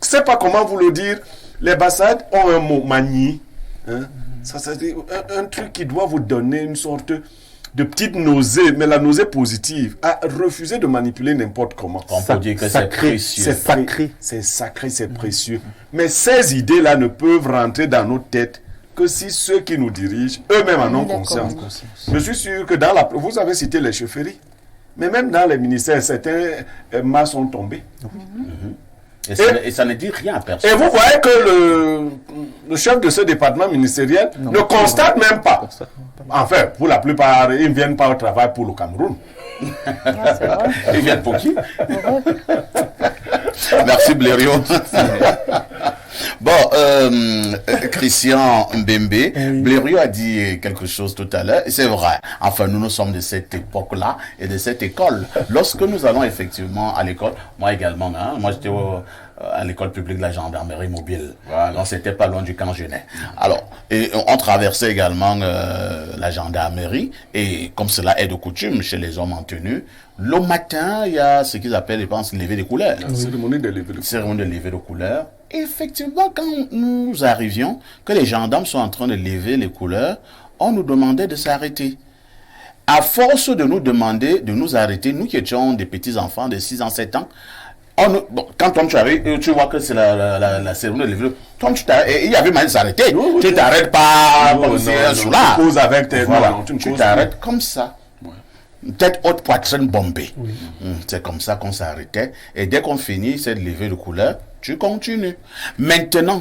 sais pas comment vous le dire. Les Bassades ont un mot, mani. Hein? C'est un truc qui doit vous donner une sorte de petite nausée, mais la nausée positive, à refuser de manipuler n'importe comment. On peut dire que c'est précieux. C'est sacré. C'est sacré, c'est précieux. Mais ces idées-là ne peuvent rentrer dans nos têtes que si ceux qui nous dirigent, eux-mêmes en ont conscience. Je suis sûr que vous avez cité les chefferies. Mais même dans les ministères, certains mâts sont tombés. Et ça ne dit rien à personne. Et vous voyez que le chef de ce département ministériel ne constate même pas. Enfin, pour la plupart, ils ne viennent pas au travail pour le Cameroun. Ils viennent pour qui? Merci Blériot. Bon, Christian Mbembe, Blériot a dit quelque chose tout à l'heure, et c'est vrai. Enfin, nous sommes de cette époque-là et de cette école. Lorsque nous allons effectivement à l'école, moi également, hein, moi j'étais à l'école publique de la gendarmerie mobile. Voilà. Donc c'était pas loin du camp Genet. Alors, et on traversait également la gendarmerie, et comme cela est de coutume chez les hommes en tenue, le matin, il y a ce qu'ils appellent, je pense, lever des couleurs. Cérémonie de lever de couleurs. Cérémonie de lever de couleurs. Et effectivement, quand nous arrivions, que les gendarmes sont en train de lever les couleurs, on nous demandait de s'arrêter. À force de nous demander de nous arrêter, nous qui étions des petits-enfants de 6 ans, 7 ans, quand tu arrives, tu vois que c'est la cérémonie de lever, toi, il y avait moyen de s'arrêter. Tu t'arrêtes pas comme si un soulard. Tu causes avec tes tu t'arrêtes comme ça. Tête haute, poitrine bombée. C'est comme ça qu'on s'arrêtait. Et dès qu'on finit cette levée de couleur, tu continues. Maintenant,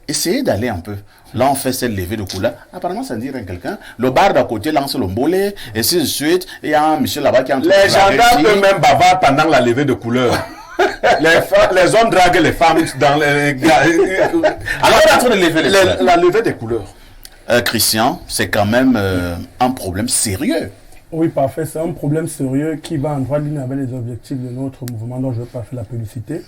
essayez d'aller un peu. Là, on fait cette levée de couleur. Apparemment, ça ne dit rien à quelqu'un. Le bar d'à côté lance le mbolé, et ainsi de suite. Il y a un monsieur là-bas qui est en train de les gendarmes eux-mêmes bavardent pendant la levée de couleur. Les hommes draguent les femmes dans les... Alors, on est en train de lever les couleurs. La levée des couleurs. Christian, c'est quand même un problème sérieux. Oui, parfait. C'est un problème sérieux qui va en droite ligne avec les objectifs de notre mouvement dont je ne vais pas faire la publicité.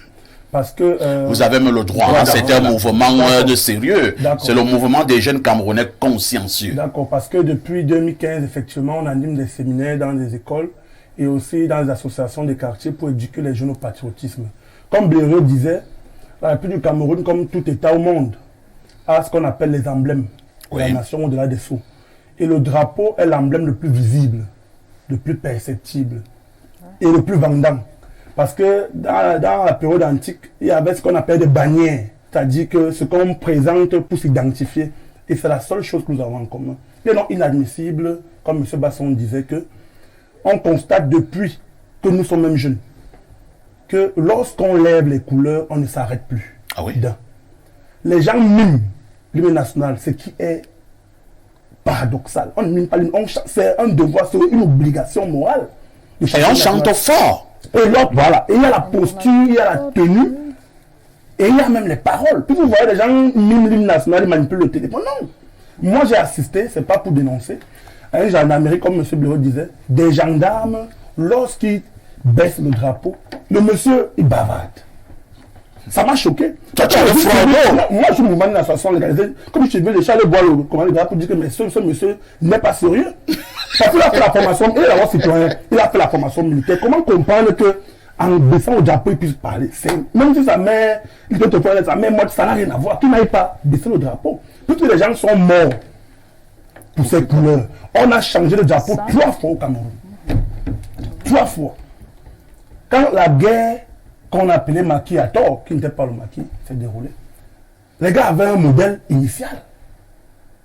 Parce que... Vous avez même le droit, hein, c'est un mouvement de sérieux. C'est le mouvement des jeunes Camerounais consciencieux. D'accord, parce que depuis 2015, effectivement, on anime des séminaires dans des écoles et aussi dans les associations des quartiers pour éduquer les jeunes au patriotisme. Comme Blériot disait, la République du Cameroun, comme tout État au monde, a ce qu'on appelle les emblèmes de la nation au-delà des sceaux. Et le drapeau est l'emblème le plus visible, le plus perceptible et le plus vendant. Parce que dans la période antique, il y avait ce qu'on appelle des bannières, c'est-à-dire que ce qu'on présente pour s'identifier. Et c'est la seule chose que nous avons en commun. Et non inadmissible, comme M. Basson disait, que on constate depuis que nous sommes même jeunes, que lorsqu'on lève les couleurs, on ne s'arrête plus. Ah oui? Les gens miment l'hymne national, ce qui est paradoxal. On ne mime pas l'hymne, c'est un devoir, c'est une obligation morale. Et on chante fort. Et l'autre, voilà. Et il y a la posture, il y a la tenue, et il y a même les paroles. Puis vous voyez, les gens miment l'hymne national, ils manipulent le téléphone. Non. Moi, j'ai assisté, c'est pas pour dénoncer, à un gendarmerie, comme M. Blériot disait, des gendarmes, lorsqu'ils baissent le drapeau, le monsieur, il bavarde. Ça m'a choqué. Moi, je suis mouvement de l'association légalisée. Comme je suis venu, les chats, boire le drapeau pour dire que ce monsieur n'est pas sérieux. Parce qu'il a fait la formation, il est d'abord citoyen, il a fait la formation militaire. Comment comprendre que en baissant au drapeau, il puisse parler? Même si sa mère, il peut te faire sa mère morte, ça n'a rien à voir. Qu'il n'aille pas baisser le drapeau. Toutes les gens sont morts pour ces couleurs. On a changé le drapeau 3 fois au Cameroun. 3 fois. Quand la guerre qu'on appelait maquis à tort, qui n'était pas le maquis, s'est déroulée, les gars avaient un modèle initial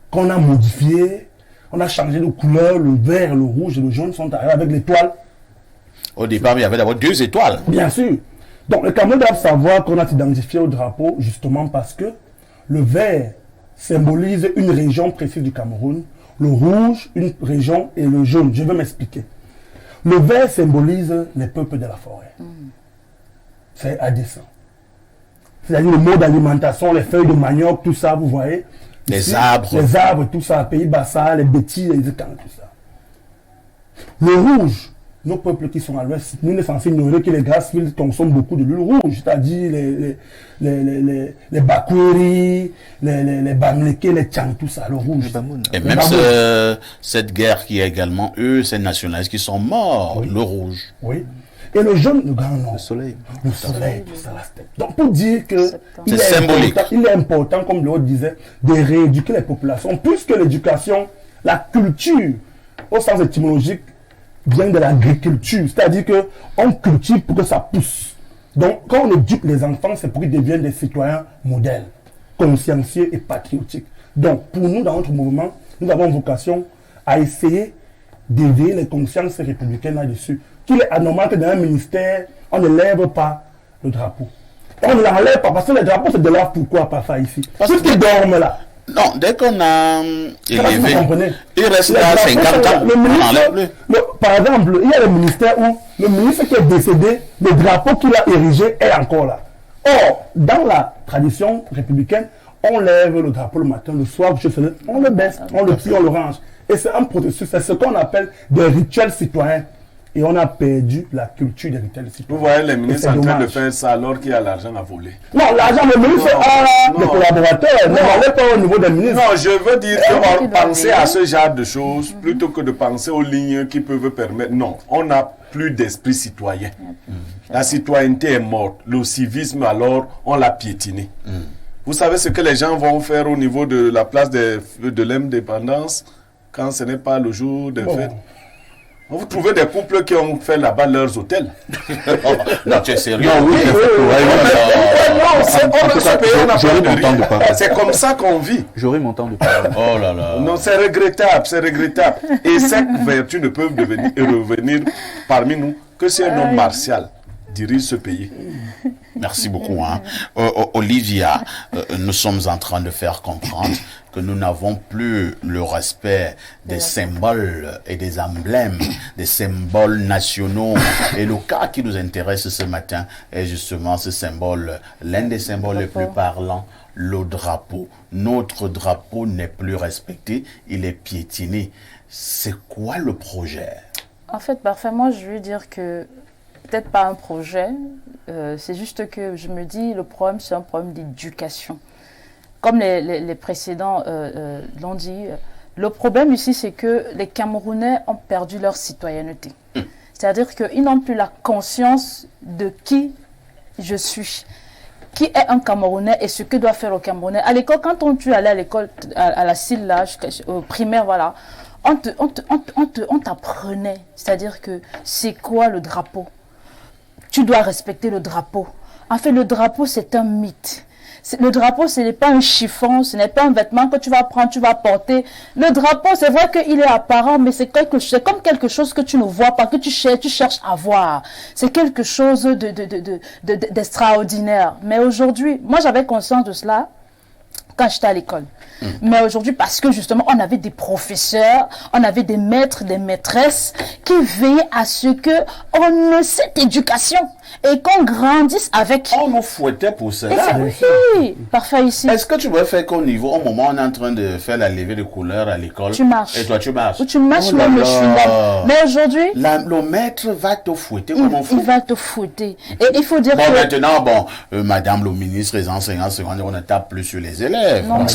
qu'on a modifié. On a changé de couleur, le vert, le rouge et le jaune sont arrivés avec l'étoile. Au départ, il y avait d'abord 2 étoiles. Bien sûr. Donc, le Cameroun doit savoir qu'on a identifié au drapeau justement parce que le vert symbolise une région précise du Cameroun, le rouge, une région et le jaune. Je vais m'expliquer. Le vert symbolise les peuples de la forêt. C'est à dessein. C'est-à-dire le mode d'alimentation, les feuilles de manioc, tout ça, vous voyez. Les arbres. Les arbres, tout ça, Pays Bassa, les bêtises, les étangs, tout ça. Le rouge, nos peuples qui sont à l'ouest, nous ne sommes censés ignorer que les Grassfields consomment beaucoup de l'huile rouge, c'est-à-dire les Bakouri, les Bamleke, les Tchang, tout ça, le rouge. Et même cette guerre qui est également eux, ces nationalistes qui sont morts, oui. Le rouge. Oui. Et le jaune, le grand nom. Le soleil. Le soleil, tout ça, la steppe. Donc pour dire que c'est symbolique. Il est important, comme l'autre disait, de rééduquer les populations, puisque l'éducation, la culture, au sens étymologique, vient de l'agriculture. C'est-à-dire qu'on cultive pour que ça pousse. Donc quand on éduque les enfants, c'est pour qu'ils deviennent des citoyens modèles, consciencieux et patriotiques. Donc pour nous, dans notre mouvement, nous avons vocation à essayer d'éveiller les consciences républicaines là-dessus. Qu'il est anormal que dans un ministère, on ne lève pas le drapeau. On ne l'enlève pas parce que le drapeau, c'est de là pourquoi pas ça ici. Parce qu'ils dorment là. Non, dès qu'on a élevé, il reste là 50 ans. Le ministre, par exemple, il y a le ministère où le ministre qui est décédé, le drapeau qu'il a érigé est encore là. Or, dans la tradition républicaine, on lève le drapeau le matin, le soir, on le baisse, on le plie, on le range. Et c'est un processus, c'est ce qu'on appelle des rituels citoyens. Et on a perdu la culture des rituels citoyens. Vous voyez les ministres en train de faire ça alors qu'il y a l'argent à voler. Non, l'argent, le ministre, c'est des collaborateurs. Non, on n'est pas au niveau des ministres. Non, je veux dire qu'on penser à ce genre de choses plutôt que de penser aux lignes qui peuvent permettre. Non, on n'a plus d'esprit citoyen. La citoyenneté est morte. Le civisme, alors, on l'a piétiné. Vous savez ce que les gens vont faire au niveau de la place de l'indépendance quand ce n'est pas le jour des fêtes? Vous trouvez des couples qui ont fait là-bas leurs hôtels. Non, tu es sérieux? Non, oui, c'est comme ça qu'on vit. J'aurai mon temps de parler. Oh là là. Non, c'est regrettable, c'est regrettable. Et ces vertus ne peuvent revenir parmi nous que si un homme martial dirige ce pays. Merci beaucoup. Olivia, nous sommes en train de faire comprendre que nous n'avons plus le respect des symboles et des emblèmes, des symboles nationaux. Et le cas qui nous intéresse ce matin est justement ce symbole, l'un des symboles les plus parlants, le drapeau. Notre drapeau n'est plus respecté, il est piétiné. C'est quoi le projet? En fait, parfait, moi, je veux dire que peut-être pas un projet, c'est juste que je me dis le problème, c'est un problème d'éducation. Comme les précédents l'ont dit, le problème ici, c'est que les Camerounais ont perdu leur citoyenneté. C'est-à-dire qu'ils n'ont plus la conscience de qui je suis. Qui est un Camerounais et ce que doit faire le Camerounais. À l'école, quand tu allais à l'école, à la CIL, au primaire, voilà, on t'apprenait. C'est-à-dire que c'est quoi le drapeau? Tu dois respecter le drapeau. En fait, le drapeau, c'est un mythe. Le drapeau, ce n'est pas un chiffon, ce n'est pas un vêtement que tu vas prendre, tu vas porter. Le drapeau, c'est vrai qu'il est apparent, mais c'est comme quelque chose que tu ne vois pas, que tu cherches à voir. C'est quelque chose d'extraordinaire. Mais aujourd'hui, moi j'avais conscience de cela quand j'étais à l'école. Mais aujourd'hui, parce que justement, on avait des professeurs, on avait des maîtres, des maîtresses qui veillaient à ce que on ait cette éducation et qu'on grandisse avec. On nous fouettait pour cela. Oui, parfait ici. Est-ce que tu veux faire qu'au niveau, au moment où on est en train de faire la levée de couleurs à l'école, tu marches. Et toi, tu marches. Ou tu marches même le chewing-gum. Mais aujourd'hui, le maître va te fouetter comme on fout. Il va te fouetter. Et il faut dire bon, que... maintenant, madame le ministre, les enseignants secondaires, on ne tape plus sur les élèves. Non,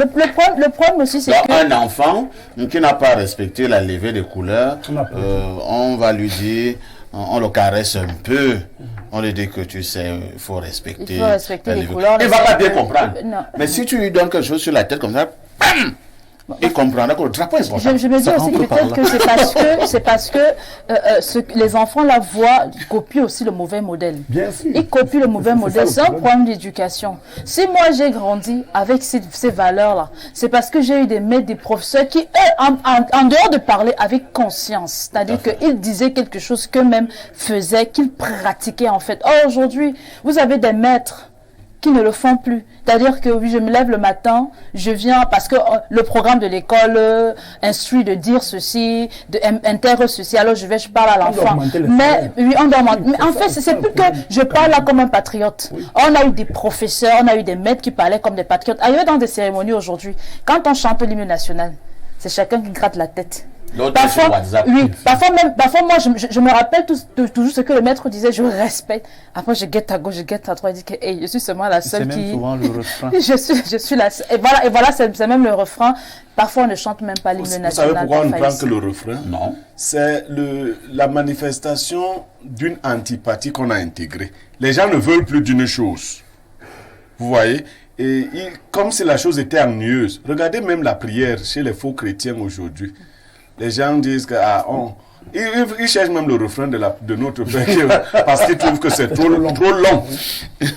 le problème aussi, c'est que... Un enfant qui n'a pas respecté la levée des couleurs, on va lui dire, on le caresse un peu, on lui dit que tu sais, il faut respecter les couleurs. Il ne va pas bien comprendre. Mais si tu lui donnes quelque chose sur la tête comme ça, bam, il comprendra que le drapeau est important. Je me dis aussi que peut-être que c'est parce que les enfants la voient, ils copient aussi le mauvais modèle. Bien sûr. Ils copient le mauvais modèle. C'est un problème d'éducation. Si moi j'ai grandi avec ces valeurs-là, c'est parce que j'ai eu des maîtres, des professeurs qui, eux, en dehors de parler avec conscience, c'est-à-dire qu'ils disaient quelque chose qu'eux-mêmes faisaient, qu'ils pratiquaient en fait. Or aujourd'hui, vous avez des maîtres qui ne le font plus. C'est-à-dire que oui, je me lève le matin, je viens parce que le programme de l'école instruit de dire ceci, intègre ceci, alors je parle à l'enfant. Mais oui, on doit mais en fait, c'est plus que je parle là comme un patriote. Oui. On a eu des professeurs, on a eu des maîtres qui parlaient comme des patriotes. Ailleurs dans des cérémonies aujourd'hui, quand on chante l'hymne national, c'est chacun qui gratte la tête. Parfois, oui, parfois moi je me rappelle toujours ce que le maître disait, je respecte. Après je guette à gauche, je guette à droite, je dis que hey, je suis seulement la seule qui. C'est même souvent le refrain. je suis la seule. Et voilà, c'est même le refrain. Parfois on ne chante même pas l'hymne national. Vous savez pourquoi on ne prend que le refrain? Non. C'est la manifestation d'une antipathie qu'on a intégrée. Les gens ne veulent plus d'une chose. Vous voyez? Et comme si la chose était ennuyeuse. Regardez même la prière chez les faux chrétiens aujourd'hui. Les gens disent que ils cherchent même le refrain de notre Père parce qu'ils trouvent que c'est trop long.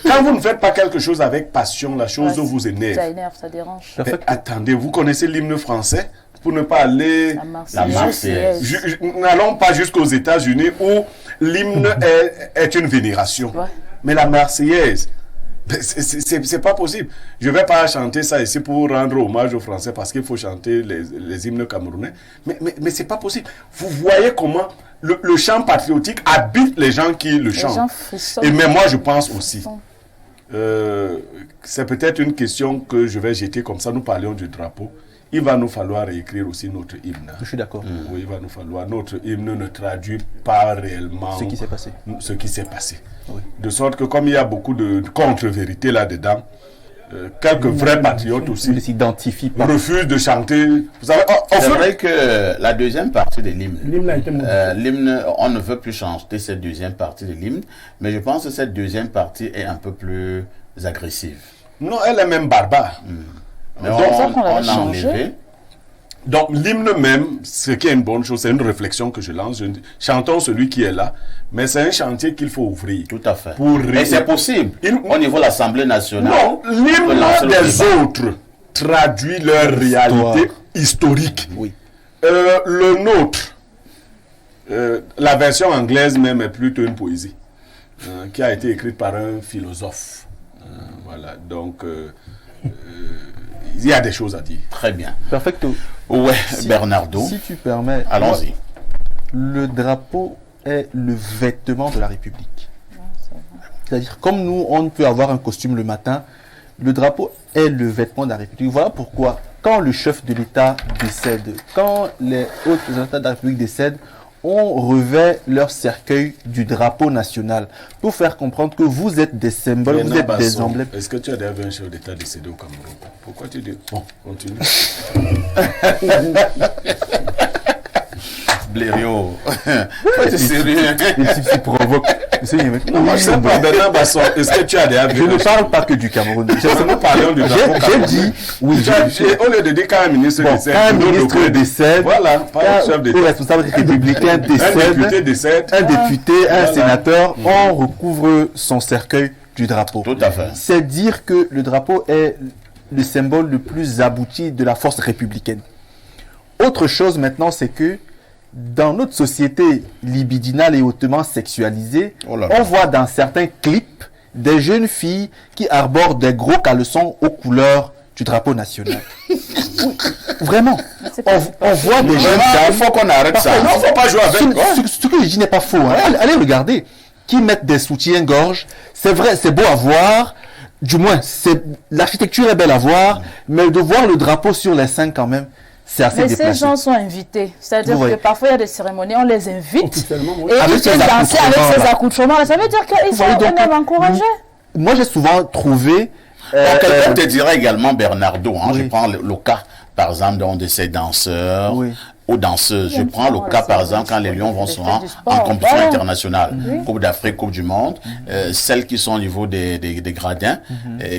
Quand vous ne faites pas quelque chose avec passion, la chose vous énerve. Ça énerve, ça dérange. Mais attendez, vous connaissez l'hymne français pour ne pas aller... La Marseillaise. N'allons pas jusqu'aux États-Unis où l'hymne est une vénération. Ouais. Mais la Marseillaise... C'est pas possible. Je ne vais pas chanter ça ici pour rendre hommage aux Français parce qu'il faut chanter les hymnes camerounais. Mais c'est pas possible. Vous voyez comment le chant patriotique habite les gens qui le chantent. Et mais moi, je pense aussi. C'est peut-être une question que je vais jeter comme ça. Nous parlions du drapeau. Il va nous falloir réécrire aussi notre hymne. Je suis d'accord. Oui, il va nous falloir. Notre hymne ne traduit pas réellement ce qui s'est passé. Ce qui s'est passé. Oui. De sorte que comme il y a beaucoup de contre-vérités là-dedans, quelques vrais patriotes aussi ne s'identifient pas. Refusent de chanter. Vous savez, c'est vrai que la deuxième partie de l'hymne, l'hymne, on ne veut plus chanter cette deuxième partie de l'hymne, mais je pense que cette deuxième partie est un peu plus agressive. Non, elle est même barbare. Mais on a enlevé. Donc l'hymne même, ce qui est une bonne chose, c'est une réflexion que je lance. Chantons celui qui est là, mais c'est un chantier qu'il faut ouvrir. Tout à fait. Et c'est possible. Au niveau de l'Assemblée nationale. Non, l'hymne des autres traduit leur réalité historique. Oui. Le nôtre, la version anglaise même est plutôt une poésie qui a été écrite par un philosophe. Voilà, donc... il y a des choses à dire. Très bien. Perfecto. Ouais, Bernardo. Si tu permets. Allons-y. Le drapeau est le vêtement de la République. C'est-à-dire, comme nous, on peut avoir un costume le matin, le drapeau est le vêtement de la République. Voilà pourquoi, quand le chef de l'État décède, quand les autres représentants de la République décèdent, on revêt leur cercueil du drapeau national pour faire comprendre que vous êtes des symboles, vous êtes des emblèmes. Est-ce que tu as déjà vu un chef d'État décédé au Cameroun? Pourquoi tu dis... Bon, continue. Blériot, c'est sérieux. Les types qui provoquent. Non, moi je sais pas, Bernard Basson, est-ce que tu as déjà vu? Je ne parle pas que du Cameroun. Nous parlons du drapeau J'ai dit, oui, au lieu de dire quand un ministre décède, quand un ministre décède, voilà, pas un chef d'État. Un responsable républicain décède, un député, un sénateur, on recouvre son cercueil du drapeau. Tout à fait. C'est dire que le drapeau est le symbole le plus abouti de la force républicaine. Autre chose maintenant, c'est que dans notre société libidinale et hautement sexualisée, on voit dans certains clips des jeunes filles qui arborent des gros caleçons aux couleurs du drapeau national. Oui, vraiment. On voit des jeunes dames. Il faut qu'on arrête ça. Non, il ne faut pas jouer avec. Ce que je dis n'est pas faux. Hein. Allez regarder. Qui mettent des soutiens-gorge. C'est vrai, c'est beau à voir. Du moins, l'architecture est belle à voir. Mais de voir le drapeau sur les seins quand même, c'est assez déplacé. Mais ces gens sont invités. C'est-à-dire que parfois, il y a des cérémonies, on les invite. Et avec ils viennent danser avec ces accoutrements. Ça veut dire qu'ils sont même encouragés. Moi, j'ai souvent trouvé... Quelqu'un te dirait également, Bernardo, hein, je prends le cas, par exemple, de ces danseurs ou danseuses. Je prends le cas, par exemple, quand les Lions vont se rendre en compétition internationale, Coupe d'Afrique, Coupe du Monde, celles qui sont au niveau des gradins,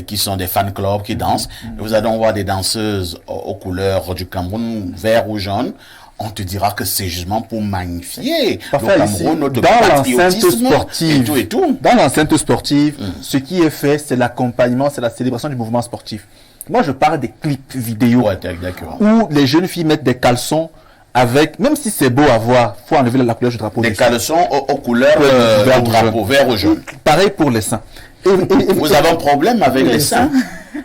qui sont des fan clubs, qui dansent. Vous allez voir des danseuses aux couleurs du Cameroun, vert ou jaune. On te dira que c'est justement pour magnifier le Cameroun, notre patriotisme et tout. Dans l'enceinte sportive, ce qui est fait, c'est l'accompagnement, c'est la célébration du mouvement sportif. Moi, je parle des clips vidéo où les jeunes filles mettent des caleçons avec, même si c'est beau à voir, il faut enlever la couleur du drapeau. Des caleçons aux couleurs du drapeau, vert ou jaune. Pareil pour les seins. Vous avez un problème avec les seins?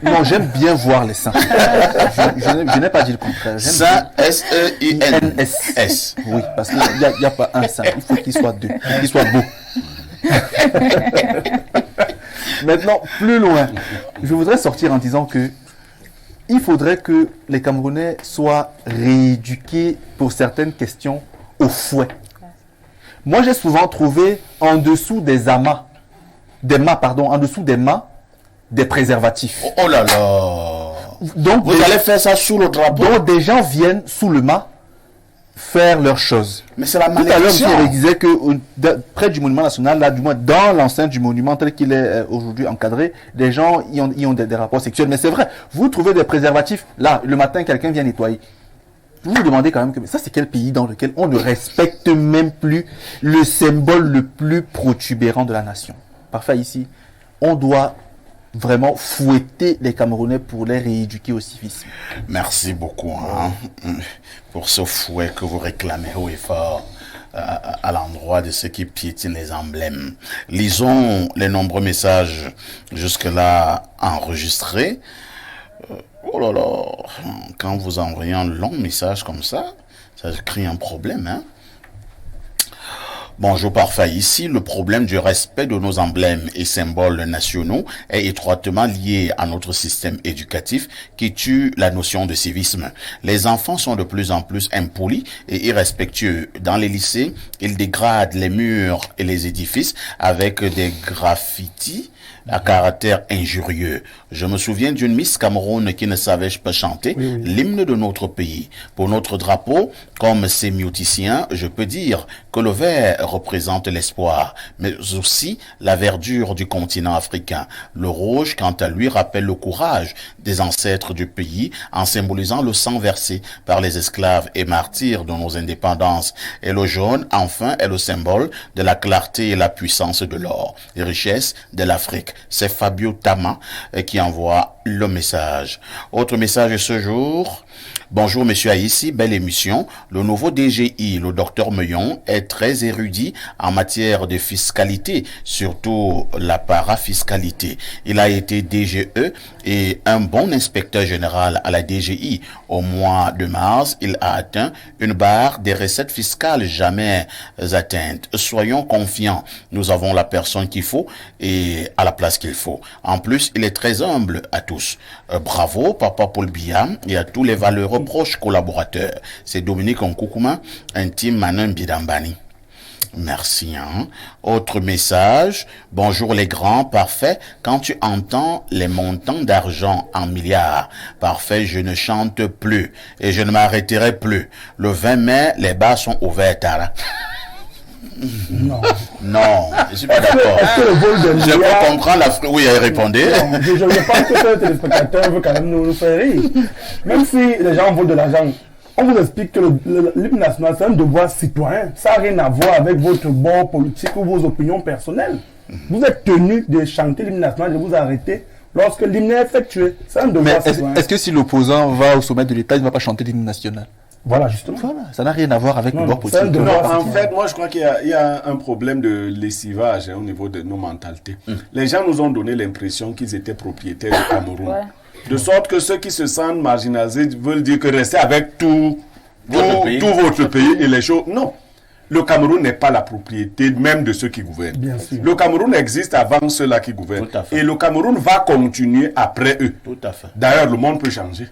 Non, j'aime bien voir les seins. Je n'ai pas dit le contraire. Seins, S-E-I-N-S. Oui, parce qu'il n'y a pas un sein. Il faut qu'il soit deux. Qu'il soit beau. Maintenant, plus loin, je voudrais sortir en disant que il faudrait que les Camerounais soient rééduqués pour certaines questions au fouet. Moi, j'ai souvent trouvé en dessous des amas, en dessous des mâts, des préservatifs. Oh là là! Donc, vous allez faire ça sous le drapeau? Donc, des gens viennent sous le mât faire leurs choses. Mais c'est la malédiction. Tout à l'heure, il disait que près du monument national, là, du moins dans l'enceinte du monument tel qu'il est aujourd'hui encadré, des gens y ont des rapports sexuels. Mais c'est vrai, vous trouvez des préservatifs, là, le matin, quelqu'un vient nettoyer. Vous vous demandez quand même que ça, c'est quel pays dans lequel on ne respecte même plus le symbole le plus protubérant de la nation. Parfois, ici, on doit vraiment fouetter les Camerounais pour les rééduquer au civisme. Merci beaucoup pour ce fouet que vous réclamez haut et fort à l'endroit de ceux qui piétinent les emblèmes. Lisons les nombreux messages jusque-là enregistrés. Oh là là, quand vous envoyez un long message comme ça crée un problème, hein? Bonjour parfait. Ici, le problème du respect de nos emblèmes et symboles nationaux est étroitement lié à notre système éducatif qui tue la notion de civisme. Les enfants sont de plus en plus impolis et irrespectueux. Dans les lycées, ils dégradent les murs et les édifices avec des graffitis à caractère injurieux. Je me souviens d'une Miss Cameroun qui ne savait pas chanter l'hymne de notre pays. Pour notre drapeau, comme sémioticien, je peux dire que le vert représente l'espoir, mais aussi la verdure du continent africain. Le rouge, quant à lui, rappelle le courage des ancêtres du pays en symbolisant le sang versé par les esclaves et martyrs de nos indépendances. Et le jaune, enfin, est le symbole de la clarté et la puissance de l'or, les richesses de l'Afrique. C'est Fabio Tama qui envoie le message. Autre message ce jour. Bonjour Monsieur Aïssi, belle émission. Le nouveau DGI, le docteur Meillon, est très érudit en matière de fiscalité, surtout la parafiscalité. Il a été DGE et un bon inspecteur général à la DGI. Au mois de mars, il a atteint une barre des recettes fiscales jamais atteintes. Soyons confiants, nous avons la personne qu'il faut et à la place qu'il faut. En plus, il est très humble à tous. Bravo, Papa Paul Biya, et à tous les valeureux proches collaborateurs. C'est Dominique Nkoukouma, intime Manon Bidambani. Merci. Autre message. Bonjour les grands. Parfait. Quand tu entends les montants d'argent en milliards, parfait, je ne chante plus et je ne m'arrêterai plus. Le 20 mai, les bars sont ouverts. Non. Non, je suis pas d'accord. Est-ce que le vol de Je milliards... peux comprendre la... Oui, elle répondait. Non, je pense que ce téléspectateur veut quand même nous faire rire. Même si les gens volent de l'argent, on vous explique que l'hymne national, c'est un devoir citoyen. Ça n'a rien à voir avec votre bord politique ou vos opinions personnelles. Vous êtes tenu de chanter l'hymne national, de vous arrêter lorsque l'hymne est effectué. C'est un devoir citoyen. Est-ce que si l'opposant va au sommet de l'État, il ne va pas chanter l'hymne national? Voilà, justement. Voilà, ça n'a rien à voir avec Non, le bord c'est un politique. devoir. Non, en fait, moi je crois qu'il y a un problème de lessivage au niveau de nos mentalités. Les gens nous ont donné l'impression qu'ils étaient propriétaires du Cameroun. Ouais. De sorte que ceux qui se sentent marginalisés veulent dire que rester avec tout votre pays et les choses. Non. Le Cameroun n'est pas la propriété même de ceux qui gouvernent. Bien sûr. Le Cameroun existe avant ceux-là qui gouvernent. Tout à fait. Et le Cameroun va continuer après eux. Tout à fait. D'ailleurs, le monde peut changer.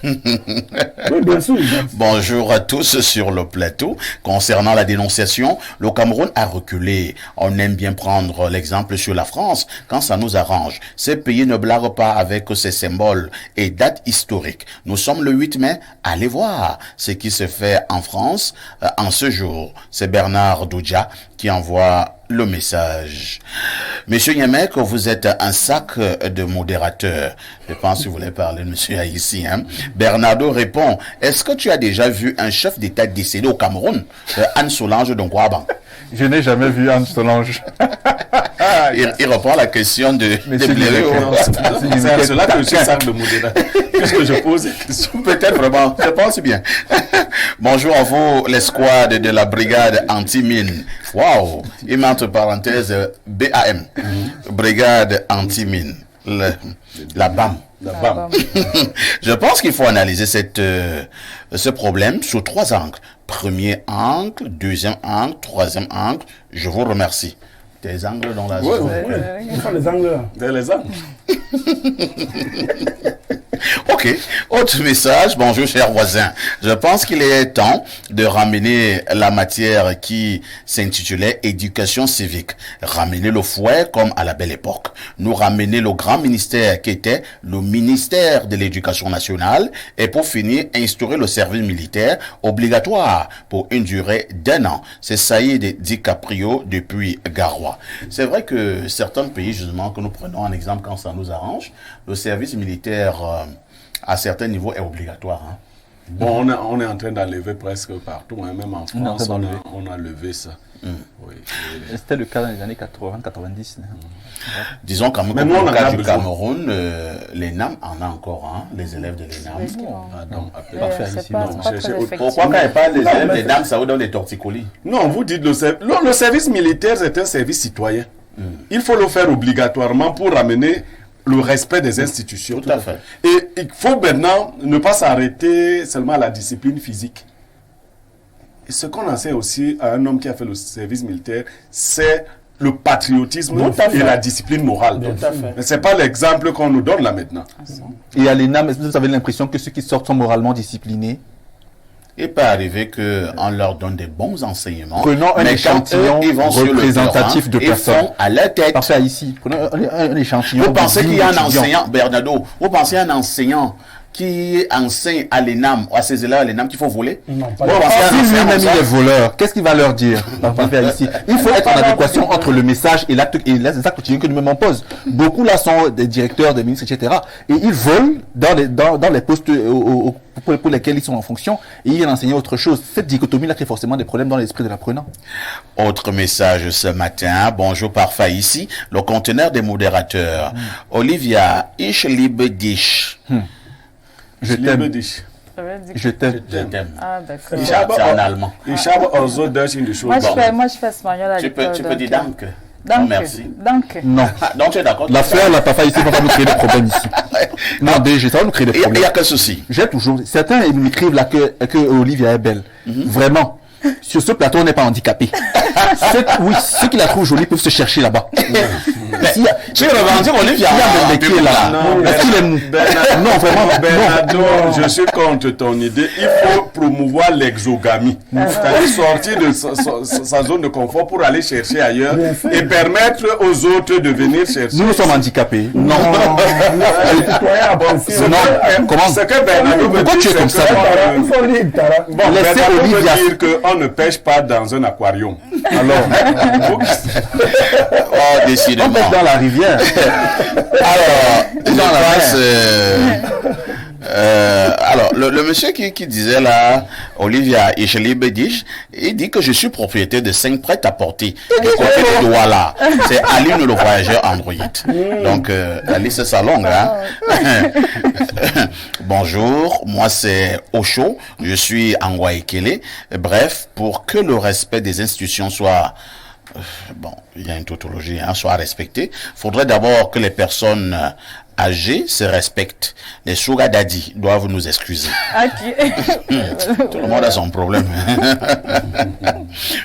Oui, bien sûr. Bonjour à tous sur le plateau. Concernant la dénonciation, le Cameroun a reculé. On aime bien prendre l'exemple sur la France quand ça nous arrange. Ces pays ne blaguent pas avec ces symboles et dates historiques. Nous sommes le 8 mai. Allez voir ce qui se fait en France en ce jour. C'est Bernard Doudja qui envoie le message. Monsieur Nyemek, vous êtes un sac de modérateurs. Je pense que vous voulez parler de monsieur Haïti. Bernardo répond, est-ce que tu as déjà vu un chef d'État décédé au Cameroun? Anne Solange de Nkwaban. Je n'ai jamais vu Anne Solange. Il reprend la question de Blériot. C'est à cela que je suis sac de modérateur. Puisque je pose des questions. Peut-être vraiment, je pense bien. Bonjour à vous, l'escouade de la brigade anti-mine. Waouh! Il met entre parenthèses BAM, brigade anti-mine. La BAM. La BAM. Je pense qu'il faut analyser ce problème sous 3 angles. Premier angle, deuxième angle, troisième angle. Je vous remercie. Des angles dans la zone. Oui, ils sont les angles. Dans les angles. Ok, autre message. Bonjour chers voisins. Je pense qu'il est temps de ramener la matière qui s'intitulait éducation civique. Ramener le fouet comme à la belle époque. Nous ramener le grand ministère qui était le ministère de l'éducation nationale. Et pour finir, instaurer le service militaire obligatoire pour une durée d'1 an. C'est Saïd DiCaprio depuis Garoua. C'est vrai que certains pays, justement, que nous prenons en exemple quand ça nous arrange, le service militaire à certains niveaux est obligatoire. Bon, on est en train d'enlever presque partout, hein, même en France, on a levé ça. Oui. C'était le cas dans les années 80-90. Disons quand même que dans le cas du Cameroun, l'ENAM en a encore, les élèves de l'ENAM. Pourquoi quand il parle des élèves de l'ENAM, ça vous donne des torticolis? Non, vous dites le service militaire, c'est un service citoyen. Il faut le faire obligatoirement pour ramener le respect des institutions. Tout à fait. Et il faut maintenant ne pas s'arrêter seulement à la discipline physique. Et ce qu'on enseigne aussi à un homme qui a fait le service militaire, c'est le patriotisme et la discipline morale. Mais ce n'est pas l'exemple qu'on nous donne là maintenant. Et à l'ENAM, est-ce que vous avez l'impression que ceux qui sortent sont moralement disciplinés? Il peut arriver qu'on leur donne des bons enseignements. Prenons un échantillon représentatif de personnes. Ils font à leur tête. Parfait ici. Prenons un échantillon. Vous pensez qu'il y a un enseignant, Bernardo, vous pensez à un enseignant qui enseigne à l'ENAM, à ces élèves à l'ENAM qu'il faut voler? Non, pas Si lui-même est voleur, qu'est-ce qu'il va leur dire? Ici, il faut être en adéquation entre le message et l'acte quotidien que nous-mêmes on pose. Beaucoup là sont des directeurs, des ministres, etc. Et ils volent dans les postes pour lesquels ils sont en fonction et ils enseignent autre chose. Cette dichotomie-là crée forcément des problèmes dans l'esprit de l'apprenant. Autre message ce matin. Bonjour parfait ici. Le conteneur des modérateurs. Olivia, ich liebe dich. Je t'aime. Je t'aime. Ah, d'accord. C'est en allemand. Ich habe also Deutsch in die Schule. Moi, je fais espagnol à l'école. Tu peux dire danke. Danke. Merci. Danke. Non. Donc tu es d'accord? La fleur, la papa ici, va pas nous créer des problèmes ici. Non, déjà, ça va nous créer des Il problèmes. n'y a quel souci? J'ai toujours. Certains ils m'écrivent là que Olivia est belle. Vraiment. Sur ce plateau, on n'est pas handicapé. Ceux qui la trouvent jolie peuvent se chercher là-bas. Tu revendiques Olivia? Il y a des qui est là. Non, Est-ce qu'il est mou? Non, vraiment. Bernardo, je suis contre ton idée. Il faut promouvoir l'exogamie. C'est-à-dire sortir de sa zone de confort pour aller chercher ailleurs et permettre aux autres de venir chercher. Nous sommes handicapés. Non, Comment? Ce que Bernardo veut Pourquoi dire, tu es comme ça? Il faut lire, Tara. Bon, Laissez Bernardo Olivia. veut dire qu'on ne pêche pas dans un aquarium. Alors, Oh, On décidément. pêche dans la rivière. Alors, je Dans la pense, alors, le monsieur qui disait là, Olivia Ichelibedish, il dit que je suis propriétaire de 5 prêt-à-porter du côté de Douala. C'est Aline le voyageur Android. Donc, Alice Salong, hein. Bonjour, moi c'est Osho, je suis Angwaekele. Bref, pour que le respect des institutions soit bon, il y a une tautologie, hein, soit respectée, faudrait d'abord que les personnes âgés se respectent. Les sugar daddy doivent nous excuser. Tout le monde a son problème.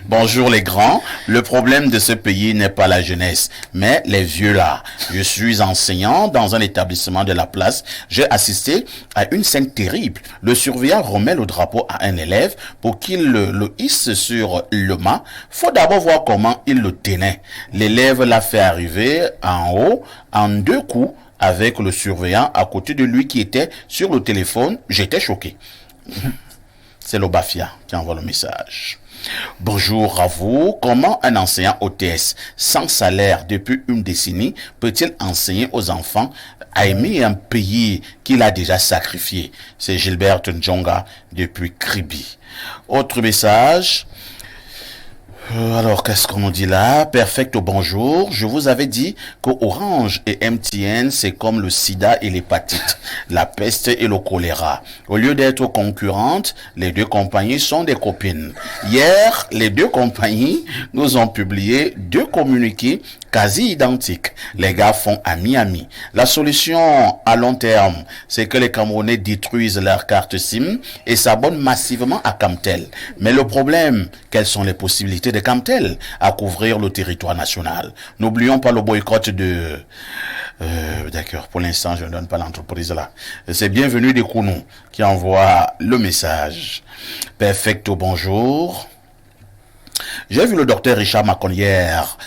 Bonjour les grands. Le problème de ce pays n'est pas la jeunesse, mais les vieux là. Je suis enseignant dans un établissement de la place. J'ai assisté à une scène terrible. Le surveillant remet le drapeau à un élève pour qu'il le hisse sur le mât. Faut d'abord voir comment il le tenait. L'élève l'a fait arriver en haut en 2 coups, avec le surveillant à côté de lui qui était sur le téléphone. J'étais choqué. C'est l'Obafia qui envoie le message. Bonjour à vous. Comment un enseignant OTS sans salaire depuis une décennie peut-il enseigner aux enfants à aimer un pays qu'il a déjà sacrifié? C'est Gilbert Njonga depuis Kribi. Autre message. Alors, qu'est-ce qu'on nous dit là? Perfect au bonjour. Je vous avais dit que Orange et MTN, c'est comme le sida et l'hépatite, la peste et le choléra. Au lieu d'être concurrentes, les 2 compagnies sont des copines. Hier, les 2 compagnies nous ont publié 2 communiqués quasi identiques. Les gars font ami-ami. La solution à long terme, c'est que les Camerounais détruisent leur carte SIM et s'abonnent massivement à Camtel. Mais le problème, quelles sont les possibilités de Camtel à couvrir le territoire national? N'oublions pas le boycott de... D'accord, pour l'instant, je ne donne pas l'entreprise là. C'est Bienvenue des Kounou qui envoie le message. Perfecto, bonjour. J'ai vu le docteur Richard Macon hier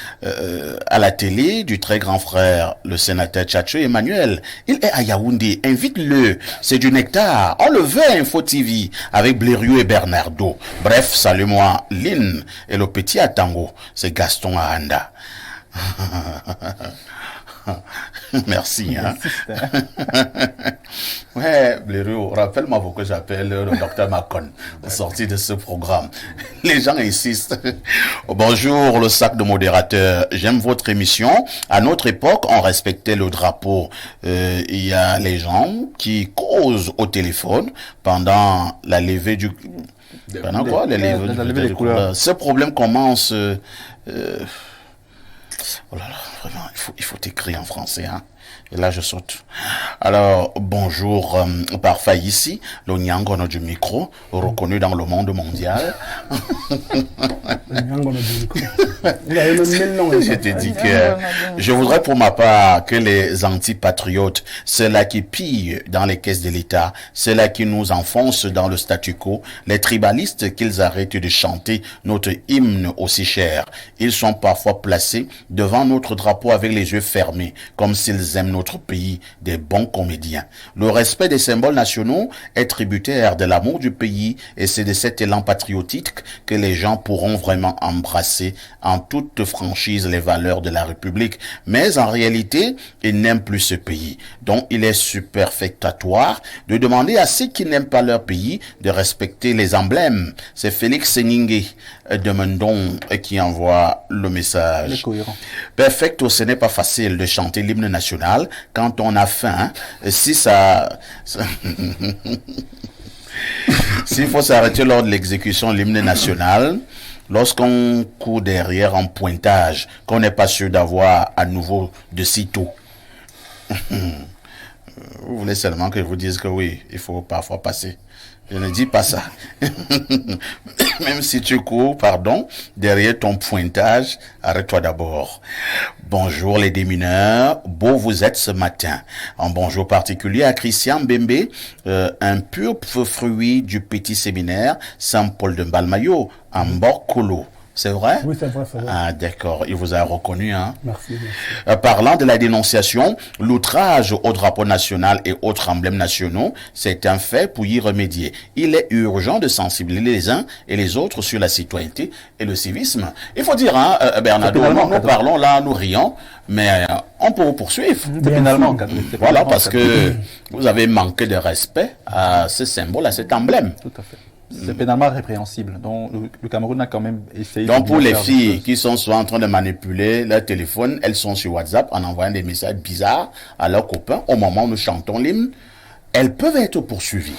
à la télé du très grand frère, le sénateur Tchatcho Emmanuel. Il est à Yaoundé, invite-le, c'est du nectar. On le veut à Info TV avec Blériot et Bernardo. Bref, salut-moi Lynn et le petit Atango, c'est Gaston Aranda. Merci, hein. Ouais, Blériot, rappelle-moi pourquoi j'appelle le docteur Macon sorti de ce programme. Les gens insistent. Bonjour, le sac de modérateur. J'aime votre émission. À notre époque, on respectait le drapeau. Il y a les gens qui causent au téléphone pendant la levée du... Pendant quoi? La levée des couleurs. Ce problème commence... Oh là là, vraiment, il faut écrire en français, hein. Et là, je saute. Alors, bonjour, parfait ici, le Nyangono du micro, reconnu dans le monde mondial. Je te dis que je voudrais pour ma part que les antipatriotes, ceux-là qui pillent dans les caisses de l'État, ceux-là qui nous enfoncent dans le statu quo, les tribalistes, qu'ils arrêtent de chanter notre hymne aussi cher. Ils sont parfois placés devant notre drapeau avec les yeux fermés, comme s'ils aiment notre pays, des bons comédiens. Le respect des symboles nationaux est tributaire de l'amour du pays et c'est de cet élan patriotique que les gens pourront vraiment embrasser en toute franchise les valeurs de la République. Mais en réalité, ils n'aiment plus ce pays. Donc, il est superfectatoire de demander à ceux qui n'aiment pas leur pays de respecter les emblèmes. C'est Félix Seningue de Mendon qui envoie le message. Perfecto, ce n'est pas facile de chanter l'hymne national quand on a faim. Si ça... S'il faut s'arrêter lors de l'exécution de l'hymne national, lorsqu'on court derrière en pointage, qu'on n'est pas sûr d'avoir à nouveau de sitôt. Vous voulez seulement que je vous dise que oui, il faut parfois passer. Je ne dis pas ça. Même si tu cours, pardon, derrière ton pointage, arrête-toi d'abord. Bonjour les démineurs, beau vous êtes ce matin. Un bonjour particulier à Christian Bembe, un pur fruit du petit séminaire Saint-Paul de Mbalmayo, en Borkolo. C'est vrai? Oui, c'est vrai, c'est vrai. Ah, d'accord. Il vous a reconnu, hein? Merci. Parlant de la dénonciation, l'outrage au drapeau national et autres emblèmes nationaux, c'est un fait pour y remédier. Il est urgent de sensibiliser les uns et les autres sur la citoyenneté et le civisme. Il faut dire, hein, Bernardo, nous parlons là, nous rions, mais on peut vous poursuivre. Pénalement, voilà, parce que vous avez manqué de respect à ce symbole, à cet emblème. Tout à fait. C'est pénalement répréhensible. Donc, le Cameroun a quand même essayé. Donc, pour les filles qui sont souvent en train de manipuler leur téléphone, elles sont sur WhatsApp en envoyant des messages bizarres à leurs copains au moment où nous chantons l'hymne, elles peuvent être poursuivies.